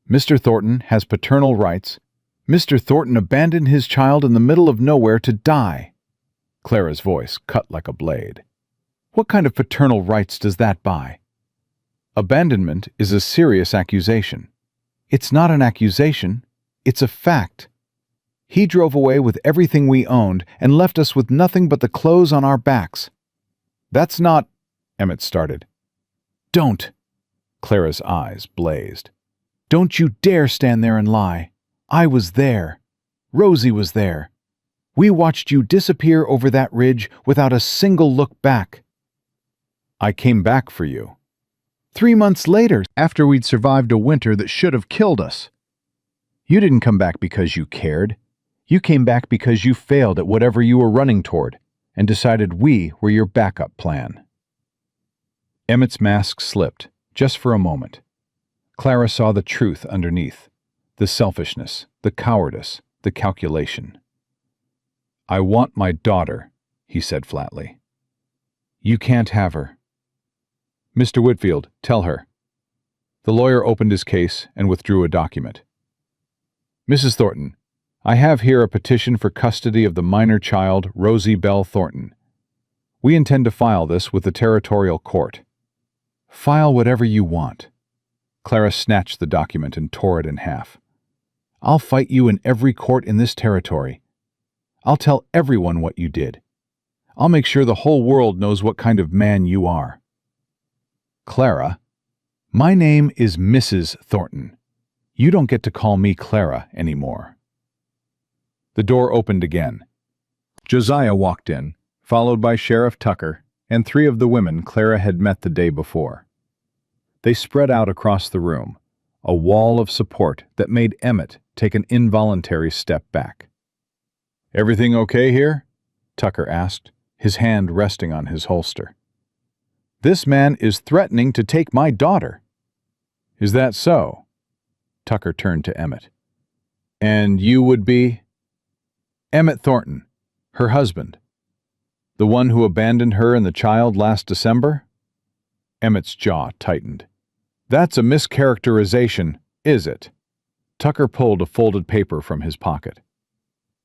Mr. Thornton has paternal rights. Mr. Thornton abandoned his child in the middle of nowhere to die." Clara's voice cut like a blade. "What kind of paternal rights does that buy?" "Abandonment is a serious accusation." "It's not an accusation. It's a fact. He drove away with everything we owned and left us with nothing but the clothes on our backs." "That's not—" Emmett started. "Don't!" Clara's eyes blazed. "Don't you dare stand there and lie. I was there. Rosie was there. We watched you disappear over that ridge without a single look back." "I came back for you." 3 months later, after we'd survived a winter that should have killed us. You didn't come back because you cared. You came back because you failed at whatever you were running toward and decided we were your backup plan." Emmett's mask slipped, just for a moment. Clara saw the truth underneath, the selfishness, the cowardice, the calculation. "I want my daughter," he said flatly. "You can't have her." "Mr. Whitfield, tell her." The lawyer opened his case and withdrew a document. "Mrs. Thornton, I have here a petition for custody of the minor child, Rosie Bell Thornton. We intend to file this with the territorial court." "File whatever you want." Clara snatched the document and tore it in half. "I'll fight you in every court in this territory. I'll tell everyone what you did. I'll make sure the whole world knows what kind of man you are." "Clara, my name is Mrs. Thornton. You don't get to call me Clara anymore." The door opened again. Josiah walked in, followed by Sheriff Tucker and 3 of the women Clara had met the day before. They spread out across the room, a wall of support that made Emmett take an involuntary step back. "Everything okay here?" Tucker asked, his hand resting on his holster. "This man is threatening to take my daughter." "Is that so?" Tucker turned to Emmett. "And you would be—" "Emmett Thornton, her husband. The one who abandoned her and the child last December?" Emmett's jaw tightened. "That's a mischaracterization, is it?" Tucker pulled a folded paper from his pocket.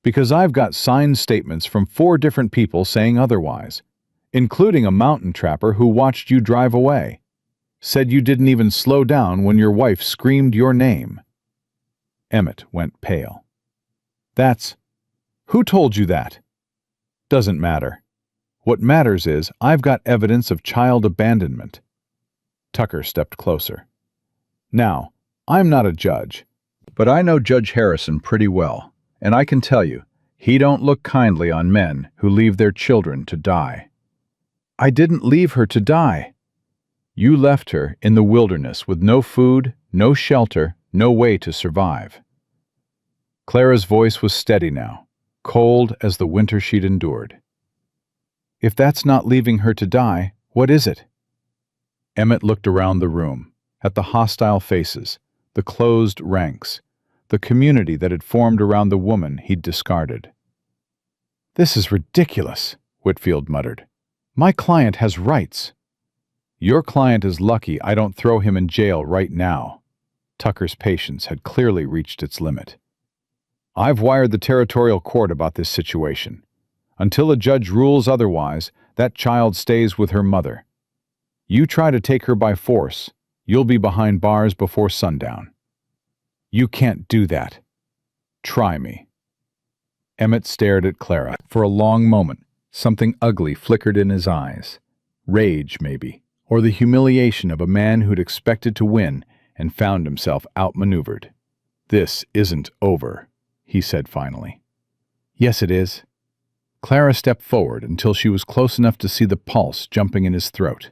"Because I've got signed statements from 4 different people saying otherwise, including a mountain trapper who watched you drive away. Said you didn't even slow down when your wife screamed your name." Emmett went pale. "That's— Who told you that?" "Doesn't matter. What matters is I've got evidence of child abandonment." Tucker stepped closer. "Now, I'm not a judge, but I know Judge Harrison pretty well, and I can tell you, he don't look kindly on men who leave their children to die." "I didn't leave her to die." "You left her in the wilderness with no food, no shelter, no way to survive." Clara's voice was steady now, cold as the winter she'd endured. "If that's not leaving her to die, what is it?" Emmett looked around the room, at the hostile faces, the closed ranks, the community that had formed around the woman he'd discarded. "This is ridiculous," Whitfield muttered. "My client has rights." "Your client is lucky I don't throw him in jail right now." Tucker's patience had clearly reached its limit. "I've wired the territorial court about this situation. Until a judge rules otherwise, that child stays with her mother." You try to take her by force, you'll be behind bars before sundown. You can't do that. Try me." Emmett stared at Clara. For a long moment, something ugly flickered in his eyes. Rage, maybe, or the humiliation of a man who'd expected to win and found himself outmaneuvered. "This isn't over," he said finally. "Yes, it is." Clara stepped forward until she was close enough to see the pulse jumping in his throat.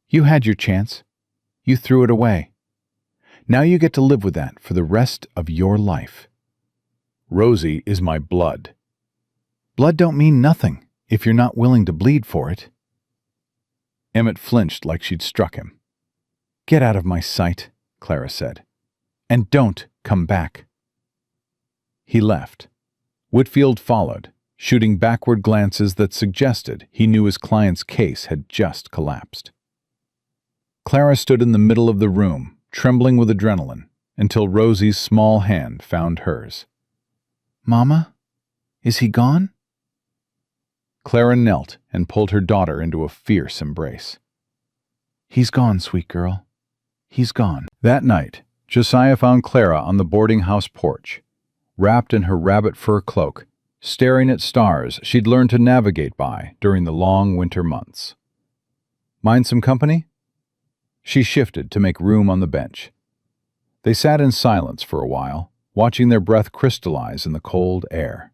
"You had your chance. You threw it away. Now you get to live with that for the rest of your life." "Rosie is my blood." "Blood don't mean nothing if you're not willing to bleed for it." Emmett flinched like she'd struck him. "Get out of my sight," Clara said. "And don't come back." He left. Whitfield followed, shooting backward glances that suggested he knew his client's case had just collapsed. Clara stood in the middle of the room, trembling with adrenaline, until Rosie's small hand found hers. "Mama? Is he gone?" Clara knelt and pulled her daughter into a fierce embrace. "He's gone, sweet girl. He's gone." That night, Josiah found Clara on the boarding house porch, wrapped in her rabbit fur cloak, staring at stars she'd learned to navigate by during the long winter months. "Mind some company?" She shifted to make room on the bench. They sat in silence for a while, watching their breath crystallize in the cold air.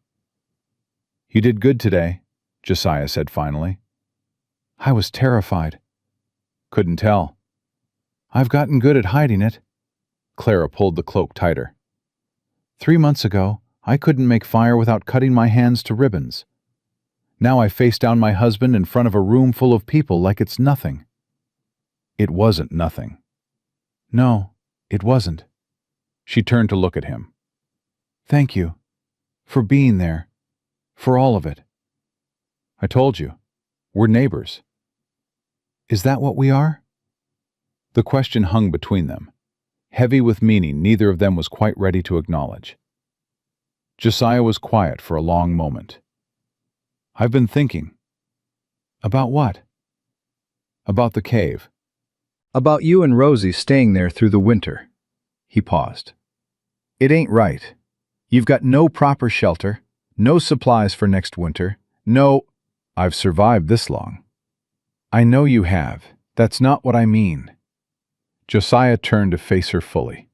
"You did good today," Josiah said finally. "I was terrified." "Couldn't tell." "I've gotten good at hiding it." Clara pulled the cloak tighter. 3 months ago, I couldn't make fire without cutting my hands to ribbons. Now I face down my husband in front of a room full of people like it's nothing." "It wasn't nothing." "No, it wasn't." She turned to look at him. "Thank you. For being there. For all of it." "I told you. We're neighbors." "Is that what we are?" The question hung between them, heavy with meaning neither of them was quite ready to acknowledge. Josiah was quiet for a long moment. "I've been thinking." "About what?" "About the cave." "About you and Rosie staying there through the winter." He paused. "It ain't right. You've got no proper shelter, no supplies for next winter, no—" "I've survived this long." "I know you have. That's not what I mean." Josiah turned to face her fully.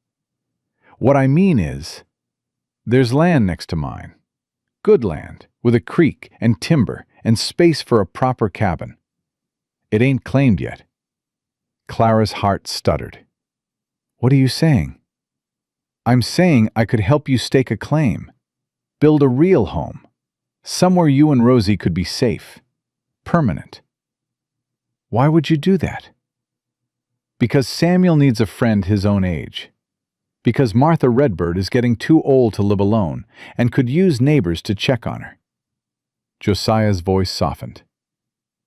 "What I mean is, there's land next to mine. Good land, with a creek and timber and space for a proper cabin. It ain't claimed yet." Clara's heart stuttered. "What are you saying?" "I'm saying I could help you stake a claim. Build a real home. Somewhere you and Rosie could be safe. Permanent." "Why would you do that?" "Because Samuel needs a friend his own age. Because Martha Redbird is getting too old to live alone and could use neighbors to check on her." Josiah's voice softened.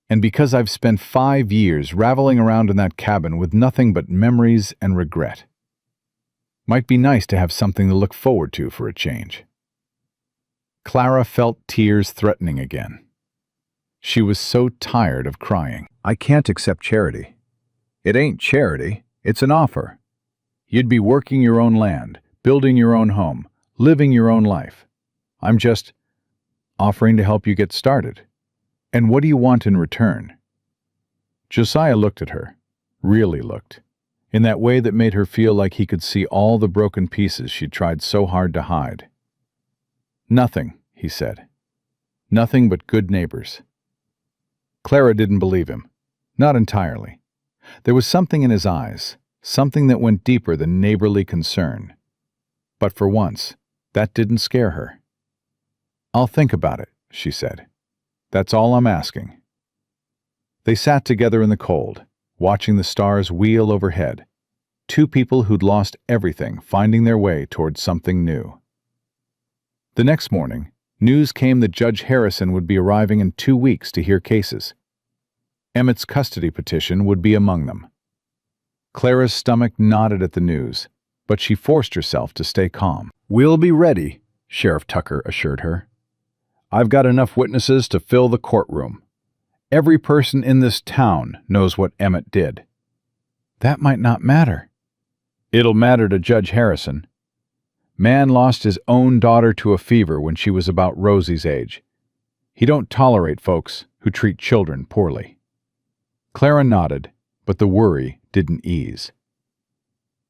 "And because I've spent 5 years raveling around in that cabin with nothing but memories and regret. Might be nice to have something to look forward to for a change." Clara felt tears threatening again. She was so tired of crying. "I can't accept charity. It ain't charity, it's an offer. You'd be working your own land, building your own home, living your own life. I'm just offering to help you get started. And what do you want in return?" Josiah looked at her, really looked, in that way that made her feel like he could see all the broken pieces she'd tried so hard to hide. "Nothing," he said. "Nothing but good neighbors." Clara didn't believe him. Not entirely. There was something in his eyes, something that went deeper than neighborly concern. But for once, that didn't scare her. "I'll think about it," she said. "That's all I'm asking." They sat together in the cold, watching the stars wheel overhead. Two people who'd lost everything finding their way towards something new. The next morning, news came that Judge Harrison would be arriving in 2 weeks to hear cases. Emmett's custody petition would be among them. Clara's stomach knotted at the news, but she forced herself to stay calm. "We'll be ready," Sheriff Tucker assured her. "I've got enough witnesses to fill the courtroom. Every person in this town knows what Emmett did. That might not matter. It'll matter to Judge Harrison. Man lost his own daughter to a fever when she was about Rosie's age. He don't tolerate folks who treat children poorly. Clara nodded, but the worry didn't ease.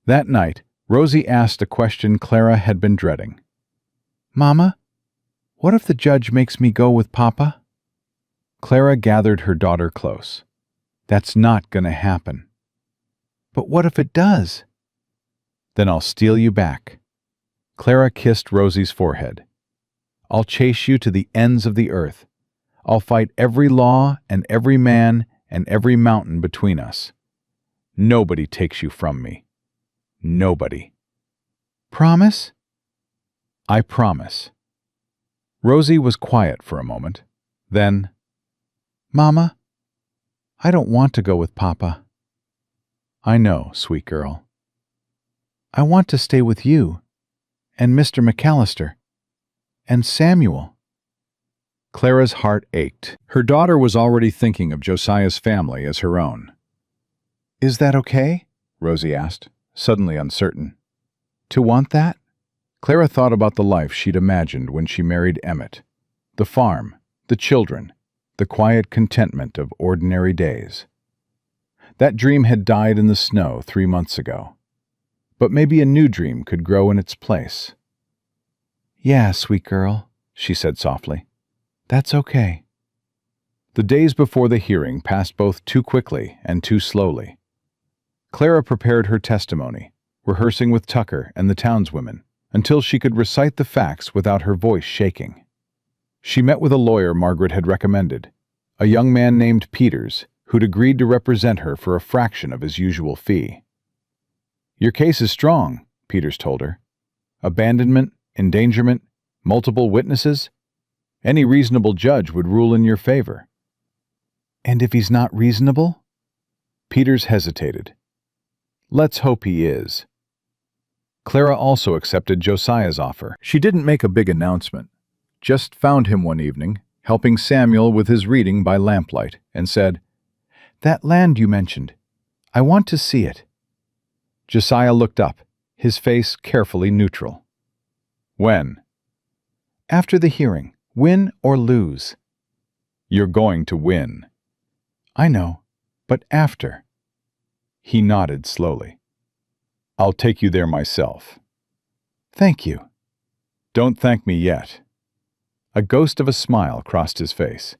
That night, Rosie asked a question Clara had been dreading. Mama, what if the judge makes me go with Papa? Clara gathered her daughter close. That's not going to happen. But what if it does? Then I'll steal you back. Clara kissed Rosie's forehead. I'll chase you to the ends of the earth. I'll fight every law and every man and every mountain between us. Nobody takes you from me. Nobody. Promise? I promise. Rosie was quiet for a moment. Then, Mama, I don't want to go with Papa. I know, sweet girl. I want to stay with you, and Mr. McAllister, and Samuel. Clara's heart ached. Her daughter was already thinking of Josiah's family as her own. Is that okay? Rosie asked, suddenly uncertain. To want that? Clara thought about the life she'd imagined when she married Emmett. The farm, the children, the quiet contentment of ordinary days. That dream had died in the snow 3 months ago. But maybe a new dream could grow in its place. Yeah, sweet girl, she said softly. That's okay. The days before the hearing passed both too quickly and too slowly. Clara prepared her testimony, rehearsing with Tucker and the townswomen, until she could recite the facts without her voice shaking. She met with a lawyer Margaret had recommended, a young man named Peters, who'd agreed to represent her for a fraction of his usual fee. Your case is strong, Peters told her. Abandonment, endangerment, multiple witnesses. Any reasonable judge would rule in your favor. And if he's not reasonable? Peters hesitated. Let's hope he is. Clara also accepted Josiah's offer. She didn't make a big announcement, just found him one evening, helping Samuel with his reading by lamplight, and said, That land you mentioned, I want to see it. Josiah looked up, his face carefully neutral. When? After the hearing, win or lose. You're going to win. I know, but after. He nodded slowly. I'll take you there myself. Thank you. Don't thank me yet. A ghost of a smile crossed his face.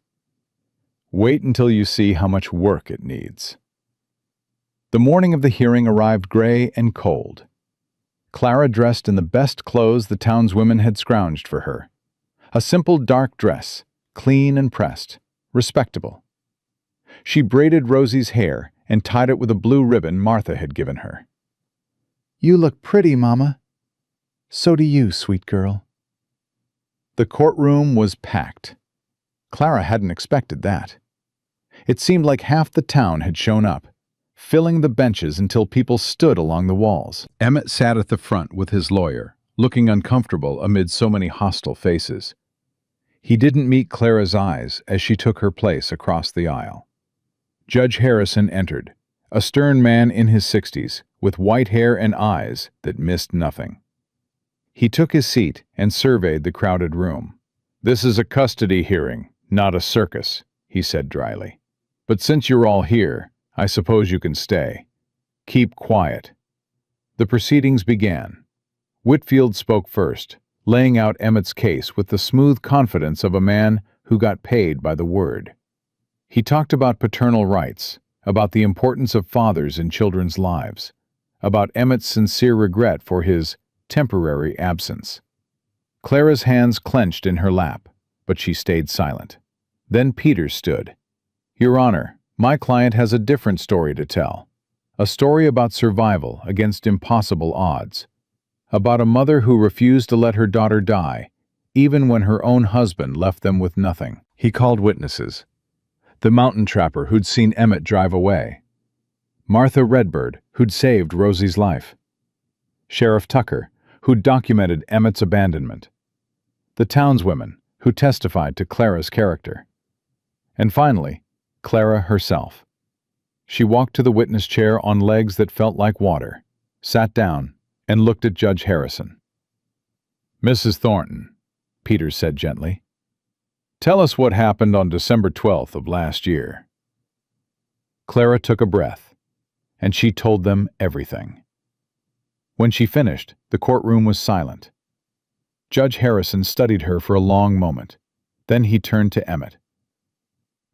Wait until you see how much work it needs. The morning of the hearing arrived gray and cold. Clara dressed in the best clothes the townswomen had scrounged for her. A simple dark dress, clean and pressed, respectable. She braided Rosie's hair and tied it with a blue ribbon Martha had given her. You look pretty, Mama. So do you, sweet girl. The courtroom was packed. Clara hadn't expected that. It seemed like half the town had shown up, filling the benches until people stood along the walls. Emmett sat at the front with his lawyer, looking uncomfortable amid so many hostile faces. He didn't meet Clara's eyes as she took her place across the aisle. Judge Harrison entered, a stern man in his 60s, with white hair and eyes that missed nothing. He took his seat and surveyed the crowded room. This is a custody hearing, not a circus, he said dryly. But since you're all here, I suppose you can stay. Keep quiet. The proceedings began. Whitfield spoke first, laying out Emmett's case with the smooth confidence of a man who got paid by the word. He talked about paternal rights, about the importance of fathers in children's lives, about Emmett's sincere regret for his temporary absence. Clara's hands clenched in her lap, but she stayed silent. Then Peters stood. Your Honor, my client has a different story to tell. A story about survival against impossible odds. About a mother who refused to let her daughter die, even when her own husband left them with nothing. He called witnesses. The mountain trapper who'd seen Emmett drive away. Martha Redbird, who'd saved Rosie's life. Sheriff Tucker, who'd documented Emmett's abandonment. The townswomen, who testified to Clara's character. And finally, Clara herself. She walked to the witness chair on legs that felt like water, sat down, and looked at Judge Harrison. "Mrs. Thornton," Peters said gently, "tell us what happened on December 12th of last year." Clara took a breath, and she told them everything. When she finished, the courtroom was silent. Judge Harrison studied her for a long moment. Then he turned to Emmett.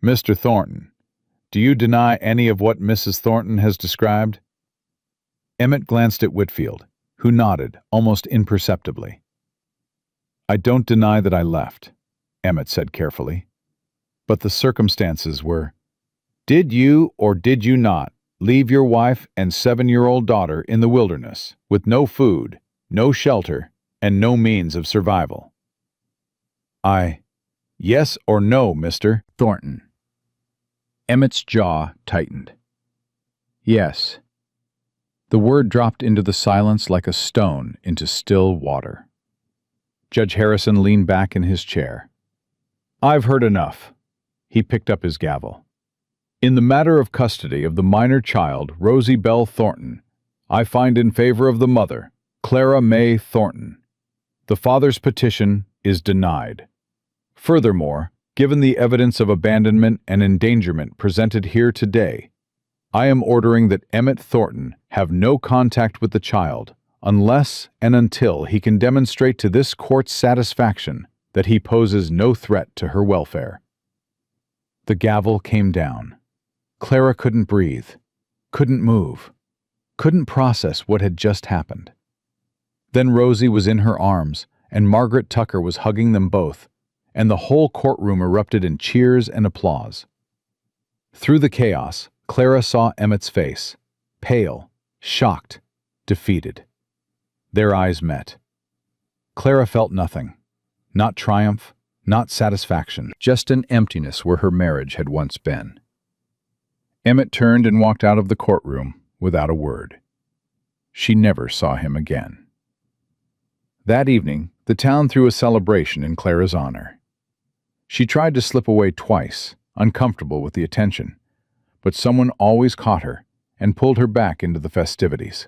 "Mr. Thornton, do you deny any of what Mrs. Thornton has described?" Emmett glanced at Whitfield, who nodded, almost imperceptibly. "I don't deny that I left," Emmett said carefully. "But the circumstances were—" "Did you or did you not leave your wife and 7-year-old daughter in the wilderness with no food, no shelter, and no means of survival?" "Yes or no, Mr. Thornton." Emmett's jaw tightened. "Yes." The word dropped into the silence like a stone into still water. Judge Harrison leaned back in his chair. "I've heard enough." He picked up his gavel. "In the matter of custody of the minor child, Rosie Belle Thornton, I find in favor of the mother, Clara May Thornton. The father's petition is denied. Furthermore, given the evidence of abandonment and endangerment presented here today, I am ordering that Emmett Thornton have no contact with the child unless and until he can demonstrate to this court's satisfaction that he poses no threat to her welfare." The gavel came down. Clara couldn't breathe, couldn't move, couldn't process what had just happened. Then Rosie was in her arms, and Margaret Tucker was hugging them both, and the whole courtroom erupted in cheers and applause. Through the chaos, Clara saw Emmett's face, pale, shocked, defeated. Their eyes met. Clara felt nothing, not triumph, not satisfaction, just an emptiness where her marriage had once been. Emmett turned and walked out of the courtroom without a word. She never saw him again. That evening, the town threw a celebration in Clara's honor. She tried to slip away twice, uncomfortable with the attention, but someone always caught her and pulled her back into the festivities.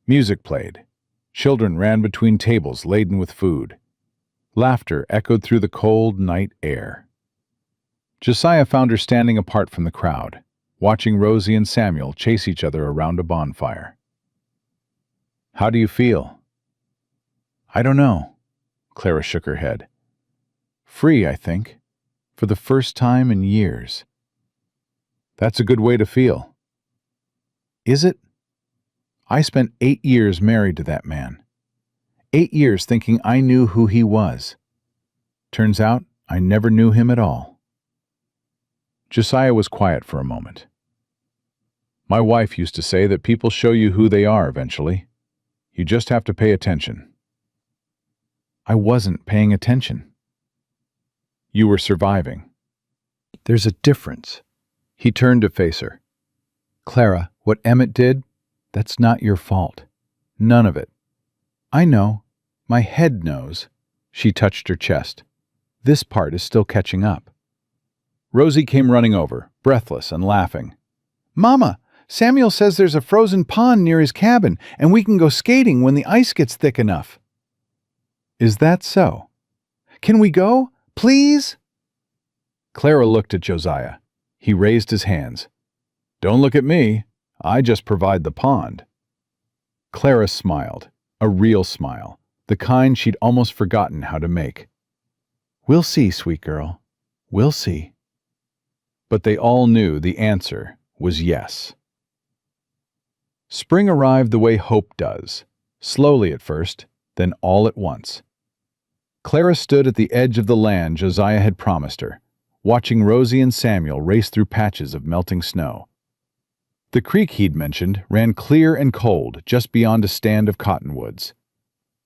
Music played. Children ran between tables laden with food. Laughter echoed through the cold night air. Josiah found her standing apart from the crowd, watching Rosie and Samuel chase each other around a bonfire. "How do you feel?" "I don't know." Clara shook her head. "Free, I think, for the first time in years." "That's a good way to feel." "Is it? I spent 8 years married to that man. 8 years thinking I knew who he was. Turns out I never knew him at all." Josiah was quiet for a moment. "My wife used to say that people show you who they are eventually. You just have to pay attention." "I wasn't paying attention." "You were surviving." "There's a difference." He turned to face her. "Clara, what Emmett did, that's not your fault. None of it." "I know. My head knows." She touched her chest. "This part is still catching up." Rosie came running over, breathless and laughing. "Mama, Samuel says there's a frozen pond near his cabin, and we can go skating when the ice gets thick enough." "Is that so? Can we go? Please?" Clara looked at Josiah. He raised his hands. "Don't look at me. I just provide the pond." Clara smiled, a real smile, the kind she'd almost forgotten how to make. "We'll see, sweet girl. We'll see." But they all knew the answer was yes. Spring arrived the way hope does, slowly at first, then all at once. Clara stood at the edge of the land Josiah had promised her, watching Rosie and Samuel race through patches of melting snow. The creek he'd mentioned ran clear and cold just beyond a stand of cottonwoods.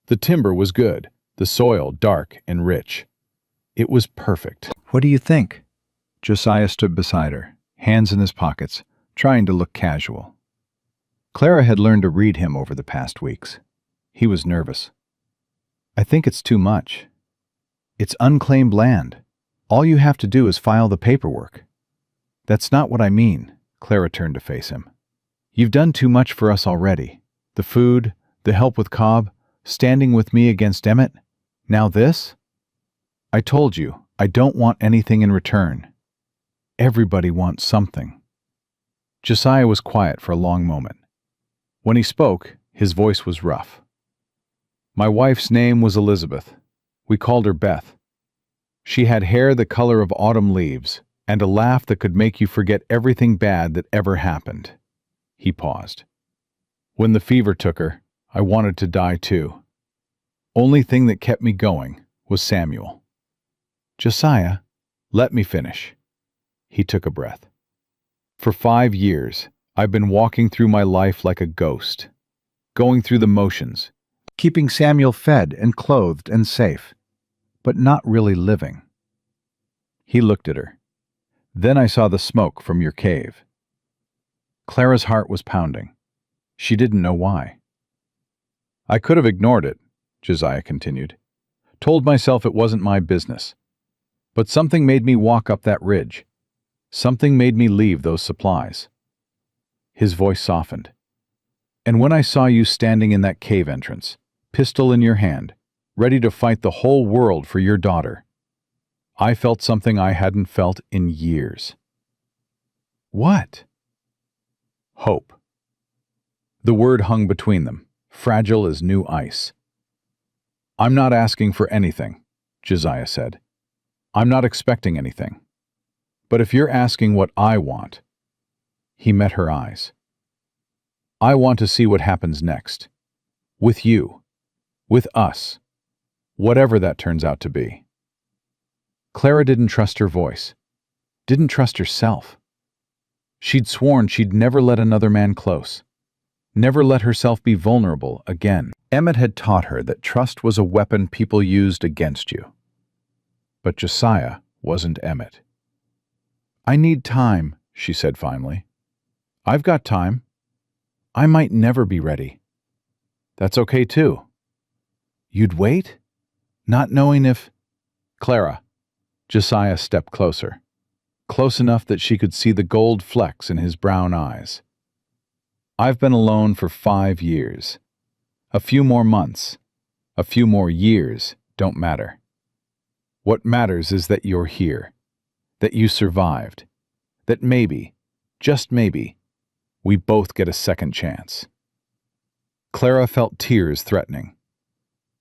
The timber was good, the soil dark and rich. It was perfect. "What do you think?" Josiah stood beside her, hands in his pockets, trying to look casual. Clara had learned to read him over the past weeks. He was nervous. "I think it's too much. It's unclaimed land. All you have to do is file the paperwork." That's not what I mean. Clara turned to face him. You've done too much for us already. The food, the help with Cobb, standing with me against Emmett. Now this? I told you, I don't want anything in return. Everybody wants something. Josiah was quiet for a long moment. When he spoke, his voice was rough. My wife's name was Elizabeth. We called her Beth. She had hair the color of autumn leaves, and a laugh that could make you forget everything bad that ever happened. He paused. When the fever took her, I wanted to die too. Only thing that kept me going was Samuel. Josiah, let me finish. He took a breath. For 5 years, I've been walking through my life like a ghost, going through the motions, keeping Samuel fed and clothed and safe, but not really living. He looked at her. Then I saw the smoke from your cave. Clara's heart was pounding. She didn't know why. I could have ignored it, Josiah continued. Told myself it wasn't my business. But something made me walk up that ridge. Something made me leave those supplies. His voice softened. And when I saw you standing in that cave entrance, pistol in your hand, ready to fight the whole world for your daughter, I felt something I hadn't felt in years. What? Hope. The word hung between them, fragile as new ice. I'm not asking for anything, Josiah said. I'm not expecting anything. But if you're asking what I want, he met her eyes. I want to see what happens next. With you. With us. Whatever that turns out to be. Clara didn't trust her voice. Didn't trust herself. She'd sworn she'd never let another man close. Never let herself be vulnerable again. Emmett had taught her that trust was a weapon people used against you. But Josiah wasn't Emmett. I need time, she said finally. I've got time. I might never be ready. That's okay too. You'd wait? Not knowing if... Clara. Josiah stepped closer. Close enough that she could see the gold flecks in his brown eyes. I've been alone for 5 years. A few more months, a few more years don't matter. What matters is that you're here, that you survived, that maybe, just maybe, we both get a second chance. Clara felt tears threatening.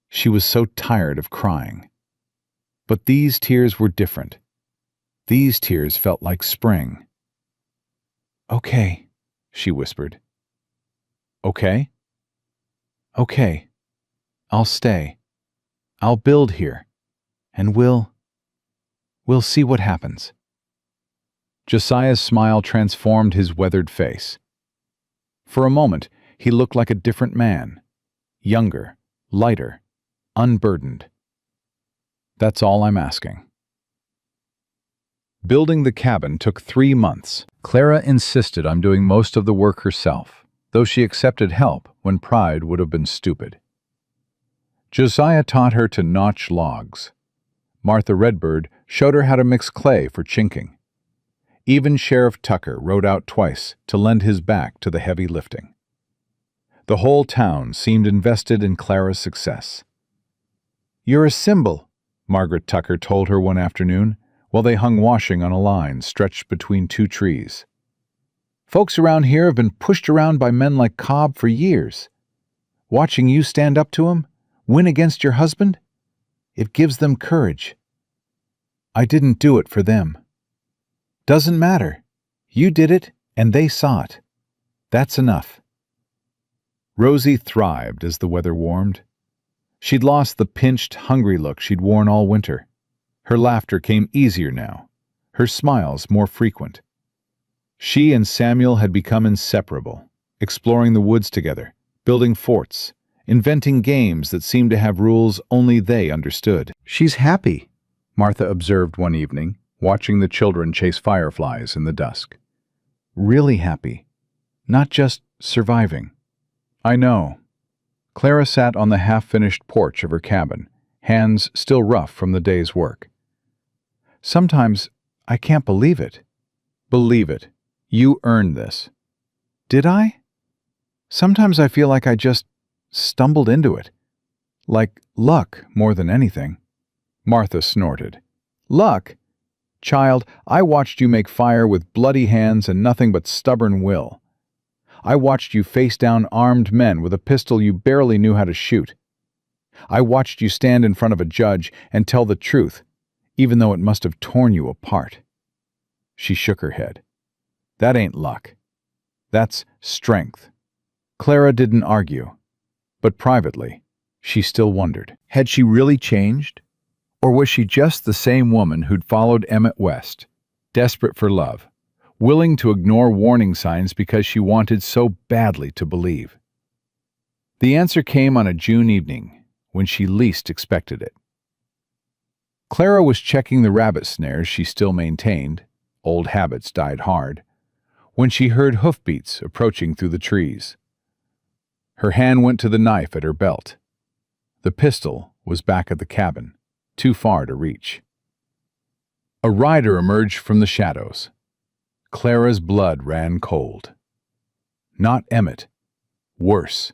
She was so tired of crying. But these tears were different. These tears felt like spring. Okay, she whispered. Okay? Okay. I'll stay. I'll build here. And we'll see what happens. Josiah's smile transformed his weathered face. For a moment, he looked like a different man. Younger, lighter, unburdened. That's all I'm asking. Building the cabin took 3 months. Clara insisted on doing most of the work herself, though she accepted help when pride would have been stupid. Josiah taught her to notch logs. Martha Redbird showed her how to mix clay for chinking. Even Sheriff Tucker rode out twice to lend his back to the heavy lifting. The whole town seemed invested in Clara's success. You're a symbol, Margaret Tucker told her one afternoon while they hung washing on a line stretched between 2 trees. Folks around here have been pushed around by men like Cobb for years. Watching you stand up to him, win against your husband, it gives them courage. I didn't do it for them. Doesn't matter. You did it, and they saw it. That's enough. Rosie thrived as the weather warmed. She'd lost the pinched, hungry look she'd worn all winter. Her laughter came easier now, her smiles more frequent. She and Samuel had become inseparable, exploring the woods together, building forts, inventing games that seemed to have rules only they understood. She's happy, Martha observed one evening, watching the children chase fireflies in the dusk. Really happy, not just surviving. I know. Clara sat on the half-finished porch of her cabin, hands still rough from the day's work. Sometimes I can't believe it. Believe it. You earned this. Did I? Sometimes I feel like I just stumbled into it. Like luck more than anything. Martha snorted. Luck? Child, I watched you make fire with bloody hands and nothing but stubborn will. I watched you face down armed men with a pistol you barely knew how to shoot. I watched you stand in front of a judge and tell the truth, even though it must have torn you apart. She shook her head. That ain't luck. That's strength. Clara didn't argue, but privately, she still wondered. Had she really changed? Or was she just the same woman who'd followed Emmett West, desperate for love, willing to ignore warning signs because she wanted so badly to believe? The answer came on a June evening, when she least expected it. Clara was checking the rabbit snares she still maintained, old habits died hard, when she heard hoofbeats approaching through the trees. Her hand went to the knife at her belt. The pistol was back at the cabin, too far to reach. A rider emerged from the shadows. Clara's blood ran cold. Not Emmett. Worse.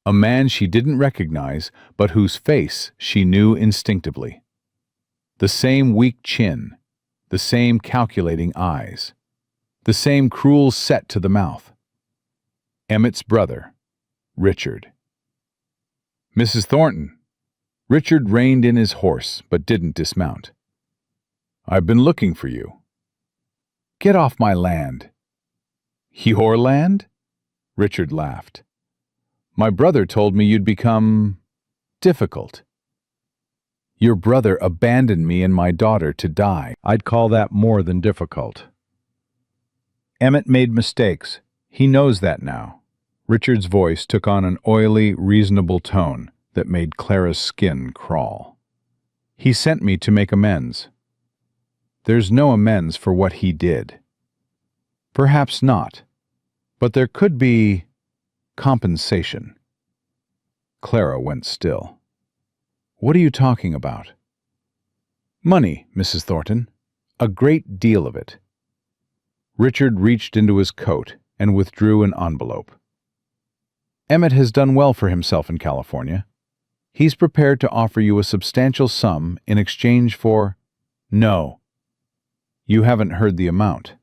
A man she didn't recognize, but whose face she knew instinctively. The same weak chin, the same calculating eyes, the same cruel set to the mouth. Emmett's brother, Richard. Mrs. Thornton. Richard reined in his horse, but didn't dismount. I've been looking for you. Get off my land. Your land? Richard laughed. My brother told me you'd become difficult. Your brother abandoned me and my daughter to die. I'd call that more than difficult. Emmett made mistakes. He knows that now. Richard's voice took on an oily, reasonable tone that made Clara's skin crawl. He sent me to make amends. There's no amends for what he did. Perhaps not, but there could be compensation. Clara went still. What are you talking about? Money, Mrs. Thornton. A great deal of it. Richard reached into his coat and withdrew an envelope. Emmett has done well for himself in California. He's prepared to offer you a substantial sum in exchange for... No. You haven't heard the amount.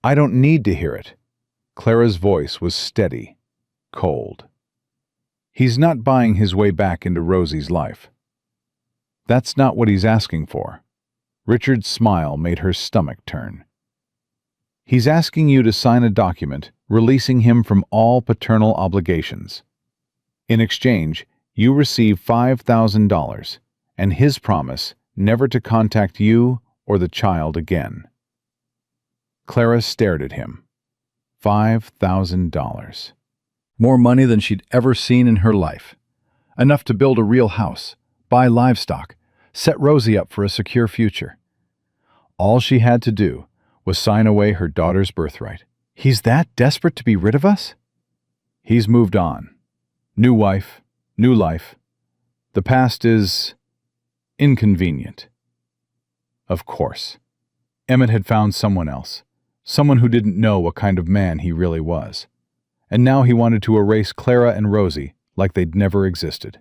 I don't need to hear it. Clara's voice was steady, cold. He's not buying his way back into Rosie's life. That's not what he's asking for. Richard's smile made her stomach turn. He's asking you to sign a document releasing him from all paternal obligations. In exchange, you receive $5,000 and his promise never to contact you or the child again. Clara stared at him. $5,000. More money than she'd ever seen in her life. Enough to build a real house, buy livestock, set Rosie up for a secure future. All she had to do was sign away her daughter's birthright. He's that desperate to be rid of us? He's moved on. New wife, new life. The past is inconvenient. Of course. Emmett had found someone else, someone who didn't know what kind of man he really was. And now he wanted to erase Clara and Rosie like they'd never existed.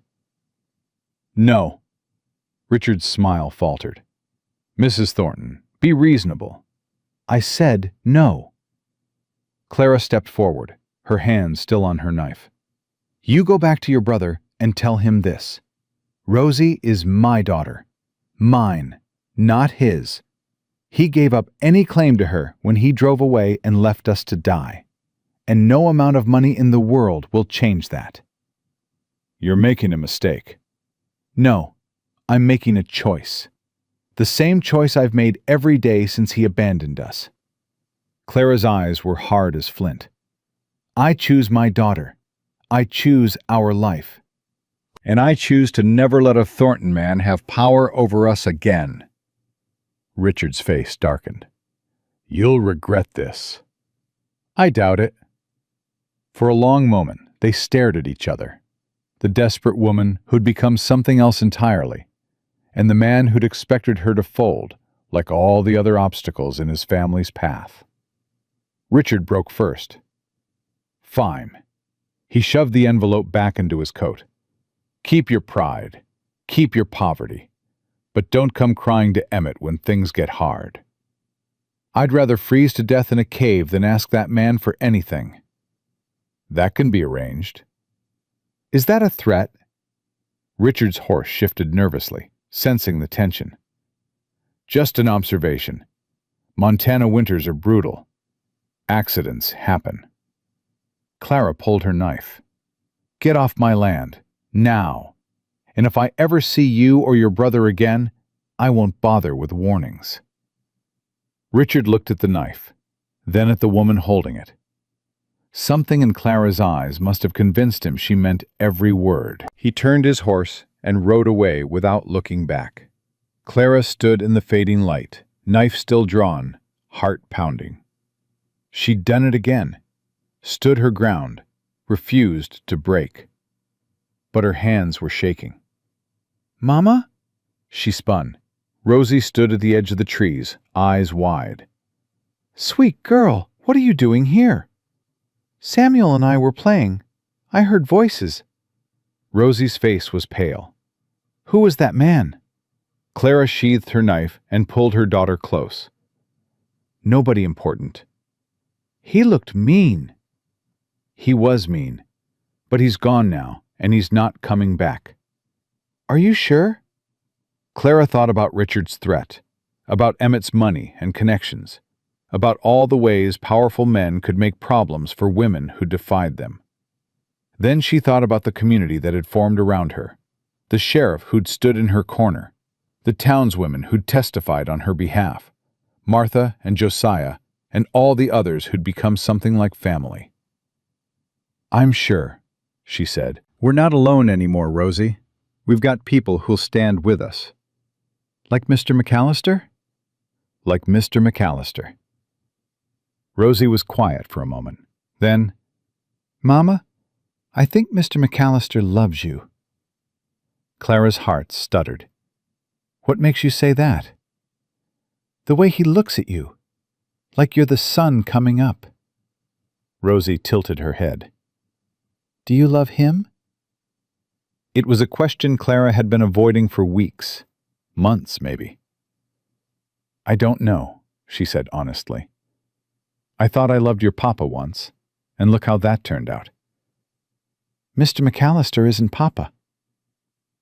No. Richard's smile faltered. Mrs. Thornton, be reasonable. I said no. Clara stepped forward, her hand still on her knife. You go back to your brother and tell him this. Rosie is my daughter. Mine, not his. He gave up any claim to her when he drove away and left us to die. And no amount of money in the world will change that. You're making a mistake. No, I'm making a choice. The same choice I've made every day since he abandoned us. Clara's eyes were hard as flint. I choose my daughter. I choose our life. And I choose to never let a Thornton man have power over us again. Richard's face darkened. You'll regret this. I doubt it. For a long moment, they stared at each other. The desperate woman who'd become something else entirely, and the man who'd expected her to fold like all the other obstacles in his family's path. Richard broke first. Fine. He shoved the envelope back into his coat. Keep your pride. Keep your poverty. But don't come crying to Emmett when things get hard. I'd rather freeze to death in a cave than ask that man for anything. That can be arranged. Is that a threat? Richard's horse shifted nervously, sensing the tension. Just an observation. Montana winters are brutal. Accidents happen. Clara pulled her knife. Get off my land, now. And if I ever see you or your brother again, I won't bother with warnings. Richard looked at the knife, then at the woman holding it. Something in Clara's eyes must have convinced him she meant every word. He turned his horse and rode away without looking back. Clara stood in the fading light, knife still drawn, heart pounding. She'd done it again, stood her ground, refused to break. But her hands were shaking. "Mama?" She spun. Rosie stood at the edge of the trees, eyes wide. "Sweet girl, what are you doing here?" "Samuel and I were playing. I heard voices." Rosie's face was pale. "Who was that man?" Clara sheathed her knife and pulled her daughter close. "Nobody important." "He looked mean." "He was mean. But he's gone now, and he's not coming back." "Are you sure?" Clara thought about Richard's threat, about Emmett's money and connections, about all the ways powerful men could make problems for women who defied them. Then she thought about the community that had formed around her, the sheriff who'd stood in her corner, the townswomen who'd testified on her behalf, Martha and Josiah, and all the others who'd become something like family. "I'm sure," she said. "We're not alone anymore, Rosie. We've got people who'll stand with us." "Like Mr. McAllister?" "Like Mr. McAllister." Rosie was quiet for a moment. Then, "Mama, I think Mr. McAllister loves you." Clara's heart stuttered. "What makes you say that?" "The way he looks at you, like you're the sun coming up." Rosie tilted her head. "Do you love him?" It was a question Clara had been avoiding for weeks, months maybe. "I don't know," she said honestly. "I thought I loved your papa once, and look how that turned out." "Mr. McAllister isn't papa."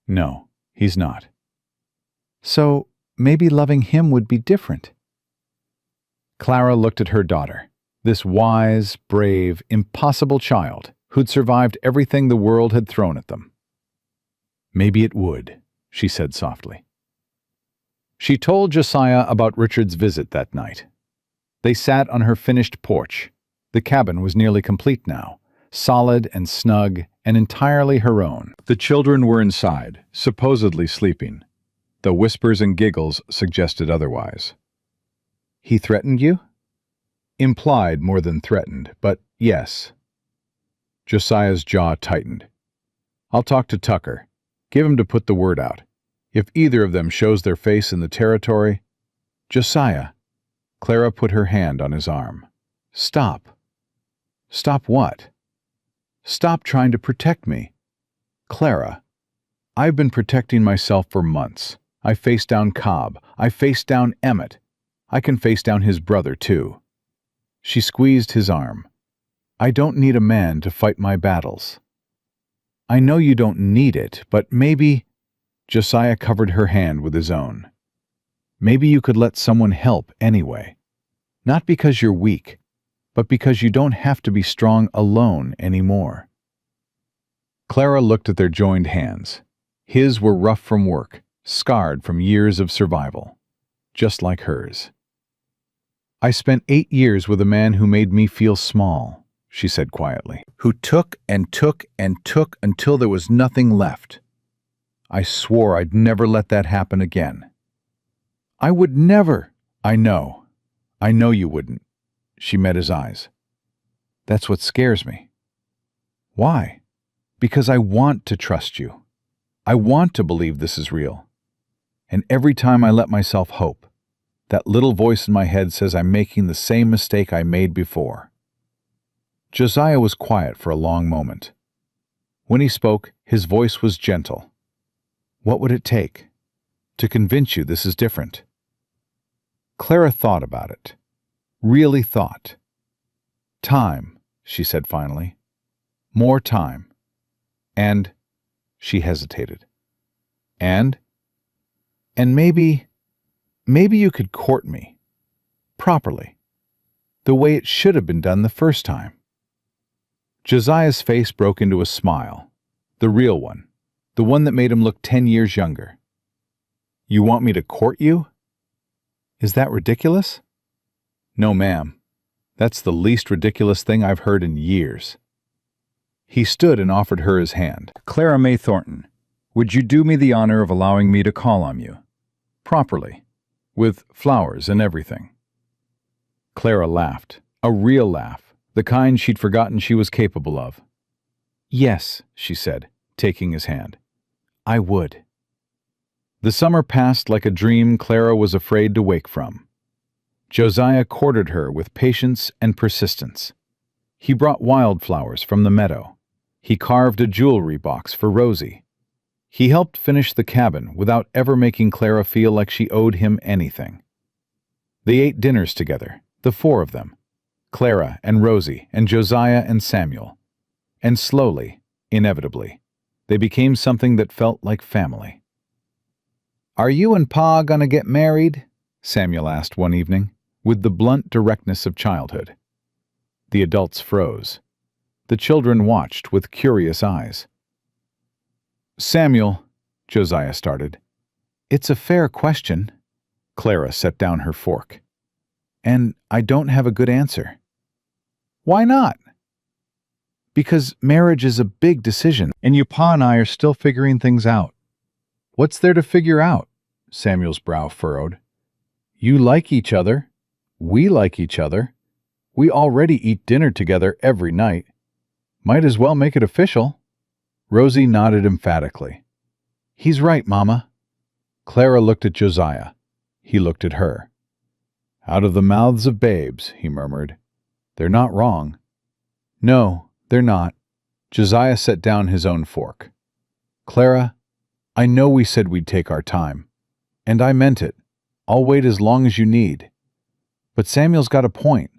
"No, he's not." "So maybe loving him would be different." Clara looked at her daughter, this wise, brave, impossible child who'd survived everything the world had thrown at them. "Maybe it would," she said softly. She told Josiah about Richard's visit that night. They sat on her finished porch. The cabin was nearly complete now, solid and snug and entirely her own. The children were inside, supposedly sleeping, though whispers and giggles suggested otherwise. "He threatened you?" "Implied more than threatened, but yes." Josiah's jaw tightened. "I'll talk to Tucker. Give him to put the word out. If either of them shows their face in the territory—" "Josiah." Clara put her hand on his arm. "Stop." "Stop what?" "Stop trying to protect me." "Clara, I've been protecting myself for months. I faced down Cobb. I faced down Emmett. I can face down his brother, too." She squeezed his arm. "I don't need a man to fight my battles." "I know you don't need it, but maybe—" Josiah covered her hand with his own. "Maybe you could let someone help anyway. Not because you're weak, but because you don't have to be strong alone anymore." Clara looked at their joined hands. His were rough from work, scarred from years of survival, just like hers. "I spent 8 years with a man who made me feel small," she said quietly, "who took and took and took until there was nothing left. I swore I'd never let that happen again." "I would never." "I know you wouldn't." She met his eyes. "That's what scares me." "Why?" "Because I want to trust you. I want to believe this is real. And every time I let myself hope, That little voice in my head says I'm making the same mistake I made before." Josiah was quiet for a long moment. When he spoke, his voice was gentle. "What would it take to convince you this is different?" Clara thought about it. Really thought. "Time," she said finally. "More time. And," she hesitated. "And maybe you could court me. Properly. The way it should have been done the first time." Josiah's face broke into a smile. The real one. The one that made him look 10 years younger. "You want me to court you? Is that ridiculous?" "No, ma'am. That's the least ridiculous thing I've heard in years." He stood and offered her his hand. "Clara May Thornton, would you do me the honor of allowing me to call on you? Properly. With flowers and everything." Clara laughed. A real laugh. The kind she'd forgotten she was capable of. "Yes," she said, taking his hand. "I would." The summer passed like a dream Clara was afraid to wake from. Josiah courted her with patience and persistence. He brought wildflowers from the meadow. He carved a jewelry box for Rosie. He helped finish the cabin without ever making Clara feel like she owed him anything. They ate dinners together, the four of them, Clara and Rosie and Josiah and Samuel. And slowly, inevitably, they became something that felt like family. "Are you and Pa gonna get married?" Samuel asked one evening, with the blunt directness of childhood. The adults froze. The children watched with curious eyes. "Samuel," Josiah started. "It's a fair question." Clara set down her fork. "And I don't have a good answer." "Why not?" "Because marriage is a big decision, And you Pa and I are still figuring things out." "What's there to figure out?" Samuel's brow furrowed. "You like each other. We like each other. We already eat dinner together every night. Might as well make it official." Rosie nodded emphatically. "He's right, Mama." Clara looked at Josiah. He looked at her. "Out of the mouths of babes," he murmured. "They're not wrong." "No, they're not." Josiah set down his own fork. "Clara, I know we said we'd take our time. And I meant it. I'll wait as long as you need. But Samuel's got a point.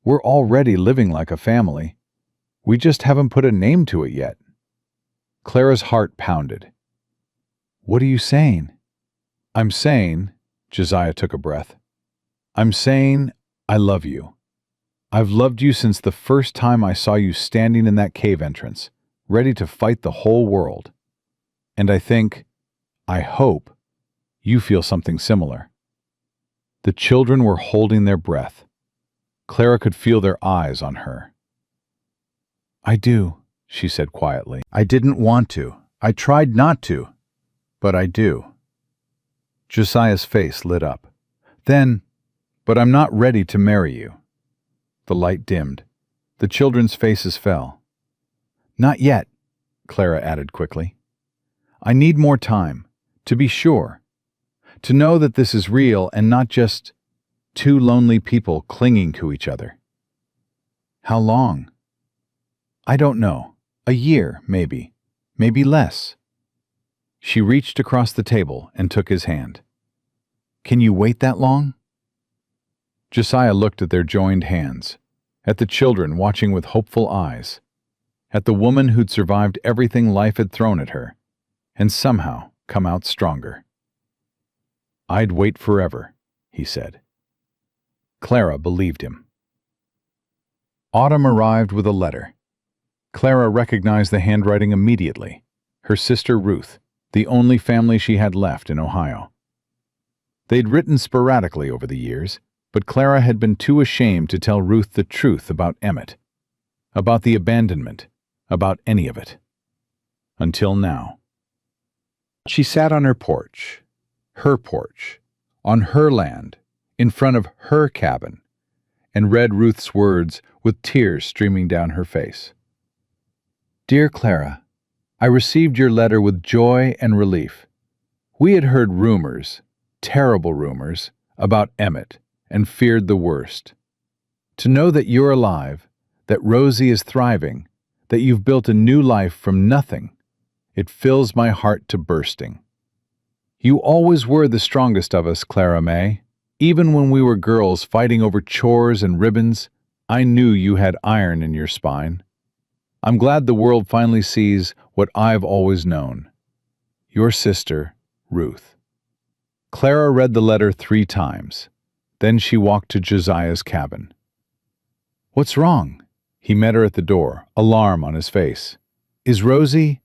We're already living like a family. We just haven't put a name to it yet." Clara's heart pounded. "What are you saying?" "I'm saying," Josiah took a breath, "I'm saying I love you. I've loved you since the first time I saw you standing in that cave entrance, ready to fight the whole world. And I hope, you feel something similar." The children were holding their breath. Clara could feel their eyes on her. "I do," she said quietly. "I didn't want to. I tried not to. But I do." Josiah's face lit up. But I'm not ready to marry you." The light dimmed. The children's faces fell. "Not yet," Clara added quickly. "I need more time, to be sure. To know that this is real and not just two lonely people clinging to each other." "How long?" "I don't know. A year, maybe. Maybe less." She reached across the table and took his hand. "Can you wait that long?" Josiah looked at their joined hands, at the children watching with hopeful eyes, at the woman who'd survived everything life had thrown at her, and somehow come out stronger. "I'd wait forever," he said. Clara believed him. Autumn arrived with a letter. Clara recognized the handwriting immediately. Her sister Ruth, the only family she had left in Ohio. They'd written sporadically over the years, but Clara had been too ashamed to tell Ruth the truth about Emmett, about the abandonment, about any of it. Until now. She sat on her porch, on her land, in front of her cabin, and read Ruth's words with tears streaming down her face. "Dear Clara, I received your letter with joy and relief. We had heard rumors, terrible rumors, about Emmett, and feared the worst. To know that you're alive, that Rosie is thriving, that you've built a new life from nothing, it fills my heart to bursting. You always were the strongest of us, Clara May. Even when we were girls fighting over chores and ribbons, I knew you had iron in your spine. I'm glad the world finally sees what I've always known. Your sister, Ruth. Clara read the letter 3 times. Then she walked to Josiah's cabin. What's wrong? He met her at the door, alarm on his face. Is Rosie?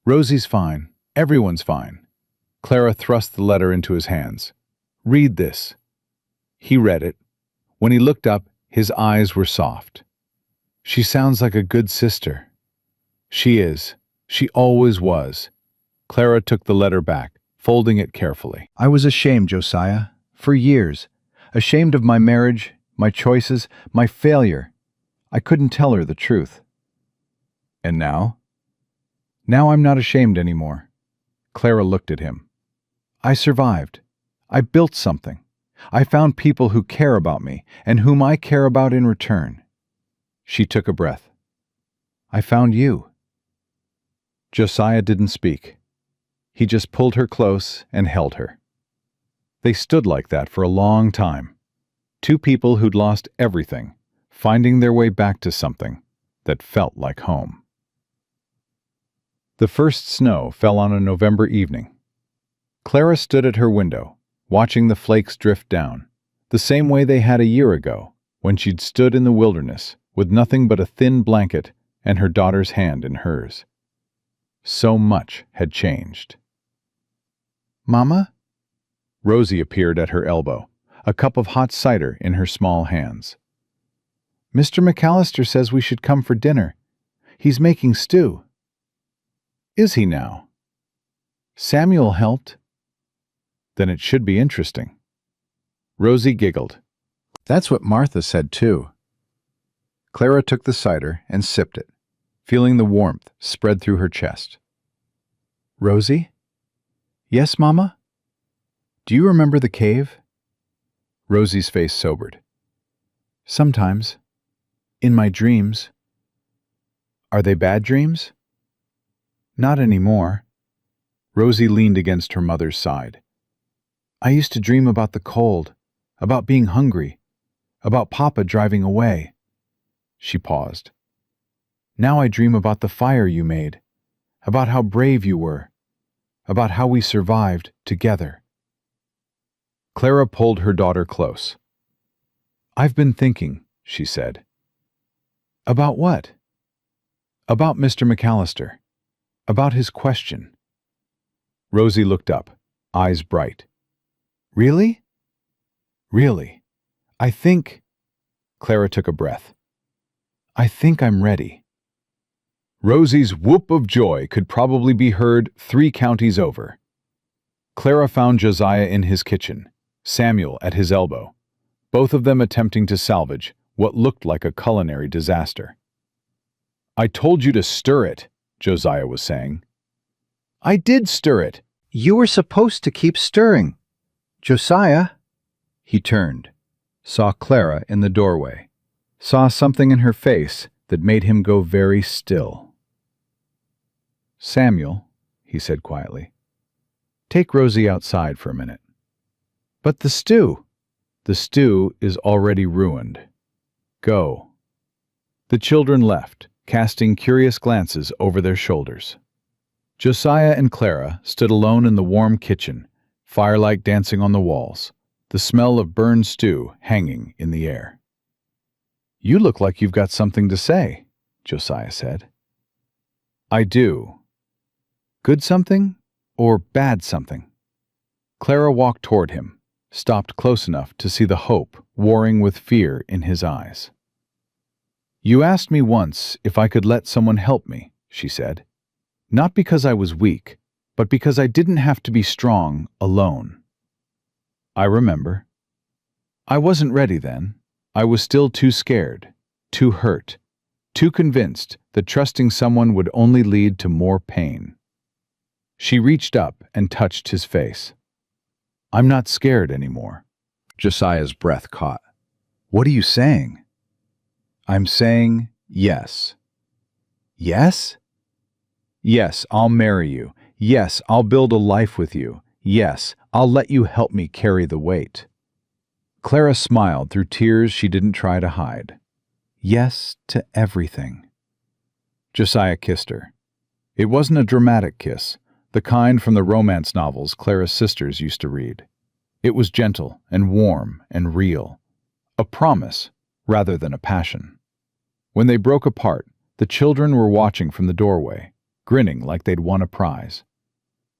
Rosie's fine. Everyone's fine. Clara thrust the letter into his hands. Read this. He read it. When he looked up, his eyes were soft. She sounds like a good sister. She is. She always was. Clara took the letter back, folding it carefully. I was ashamed, Josiah, for years. Ashamed of my marriage, my choices, my failure. I couldn't tell her the truth. And now? Now I'm not ashamed anymore. Clara looked at him. I survived. I built something. I found people who care about me and whom I care about in return. She took a breath. I found you. Josiah didn't speak. He just pulled her close and held her. They stood like that for a long time. 2 people who'd lost everything, finding their way back to something that felt like home. The first snow fell on a November evening. Clara stood at her window, watching the flakes drift down, the same way they had a year ago, when she'd stood in the wilderness with nothing but a thin blanket and her daughter's hand in hers. So much had changed. Mama? Rosie appeared at her elbow, a cup of hot cider in her small hands. Mr. McAllister says we should come for dinner. He's making stew. Is he now? Samuel helped. Then it should be interesting. Rosie giggled. That's what Martha said too. Clara took the cider and sipped it, feeling the warmth spread through her chest. Rosie? Yes, Mama? Do you remember the cave? Rosie's face sobered. Sometimes. In my dreams. Are they bad dreams? Not anymore. Rosie leaned against her mother's side. I used to dream about the cold, about being hungry, about Papa driving away. She paused. Now I dream about the fire you made, about how brave you were, about how we survived together. Clara pulled her daughter close. I've been thinking, she said. About what? About Mr. McAllister. About his question. Rosie looked up, eyes bright. Really? Really. I think... Clara took a breath. I think I'm ready. Rosie's whoop of joy could probably be heard 3 counties over. Clara found Josiah in his kitchen, Samuel at his elbow, both of them attempting to salvage what looked like a culinary disaster. I told you to stir it, Josiah was saying. I did stir it. You were supposed to keep stirring. Josiah. He turned, saw Clara in the doorway, saw something in her face that made him go very still. Samuel, he said quietly, take Rosie outside for a minute. But the stew. The stew is already ruined. Go. The children left, casting curious glances over their shoulders. Josiah and Clara stood alone in the warm kitchen, firelight dancing on the walls, the smell of burned stew hanging in the air. You look like you've got something to say, Josiah said. I do. Good something or bad something? Clara walked toward him, stopped close enough to see the hope warring with fear in his eyes. You asked me once if I could let someone help me, she said. Not because I was weak, but because I didn't have to be strong alone. I remember. I wasn't ready then. I was still too scared, too hurt, too convinced that trusting someone would only lead to more pain. She reached up and touched his face. I'm not scared anymore, Josiah's breath caught. What are you saying? I'm saying yes. Yes? Yes, I'll marry you. Yes, I'll build a life with you. Yes, I'll let you help me carry the weight. Clara smiled through tears she didn't try to hide. Yes to everything. Josiah kissed her. It wasn't a dramatic kiss, the kind from the romance novels Clara's sisters used to read. It was gentle and warm and real, a promise rather than a passion. When they broke apart, the children were watching from the doorway, grinning like they'd won a prize.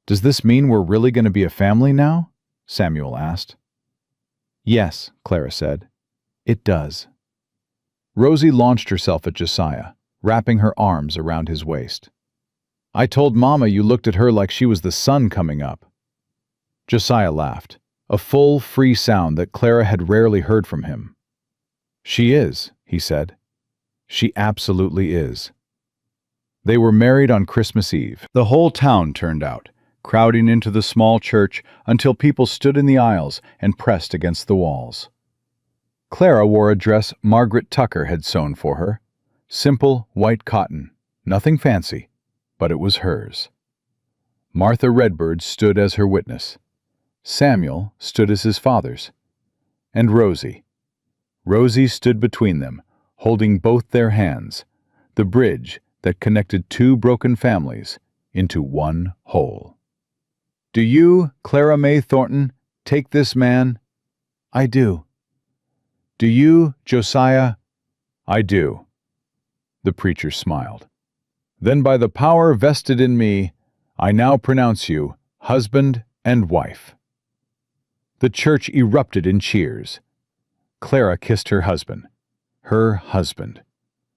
Does this mean we're really going to be a family now? Samuel asked. Yes, Clara said. It does. Rosie launched herself at Josiah, wrapping her arms around his waist. I told Mama you looked at her like she was the sun coming up. Josiah laughed, a full, free sound that Clara had rarely heard from him. She is, he said. She absolutely is. They were married on Christmas Eve. The whole town turned out, crowding into the small church until people stood in the aisles and pressed against the walls. Clara wore a dress Margaret Tucker had sewn for her. Simple, white cotton, nothing fancy, but it was hers. Martha Redbird stood as her witness. Samuel stood as his father's. And Rosie. Rosie stood between them, holding both their hands, the bridge that connected two broken families into one whole. Do you, Clara May Thornton, take this man? I do. Do you, Josiah? I do. The preacher smiled. Then by the power vested in me, I now pronounce you husband and wife. The church erupted in cheers. Clara kissed her husband,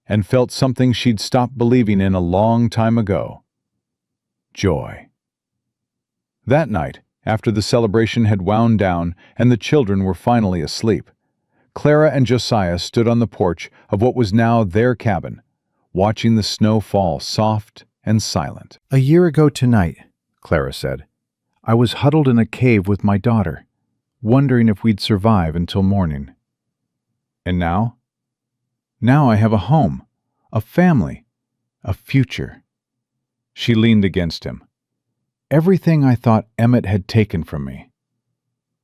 and felt something she'd stopped believing in a long time ago. Joy. That night, after the celebration had wound down and the children were finally asleep, Clara and Josiah stood on the porch of what was now their cabin, watching the snow fall soft and silent. A year ago tonight, Clara said, I was huddled in a cave with my daughter, wondering if we'd survive until morning. And now? Now I have a home, a family, a future. She leaned against him. Everything I thought Emmett had taken from me.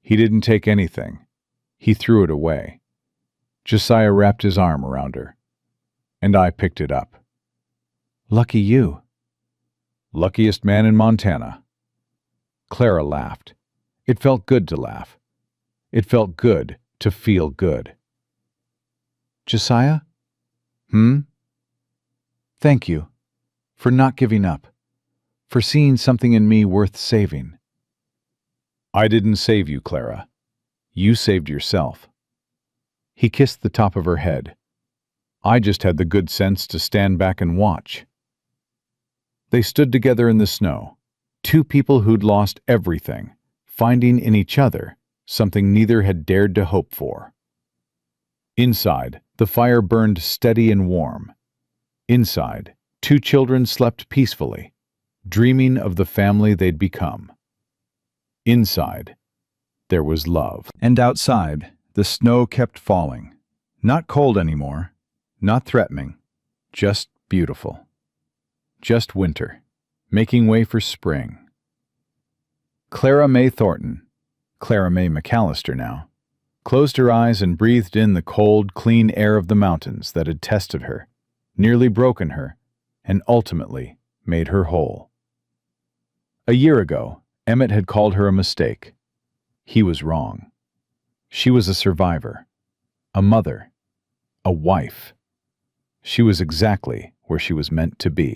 He didn't take anything. He threw it away. Josiah wrapped his arm around her. And I picked it up. Lucky you. Luckiest man in Montana. Clara laughed. It felt good to laugh. It felt good to feel good. Josiah? Thank you for not giving up, for seeing something in me worth saving. I didn't save you, Clara. You saved yourself. He kissed the top of her head. I just had the good sense to stand back and watch. They stood together in the snow, two people who'd lost everything, finding in each other something neither had dared to hope for. Inside, the fire burned steady and warm. Inside, two children slept peacefully, dreaming of the family they'd become. Inside, there was love. And outside, the snow kept falling. Not cold anymore, not threatening, just beautiful. Just winter, making way for spring. Clara May Thornton, Clara May McAllister now, closed her eyes and breathed in the cold, clean air of the mountains that had tested her, nearly broken her, and ultimately made her whole. A year ago, Emmett had called her a mistake. He was wrong. She was a survivor, a mother, a wife. She was exactly where she was meant to be.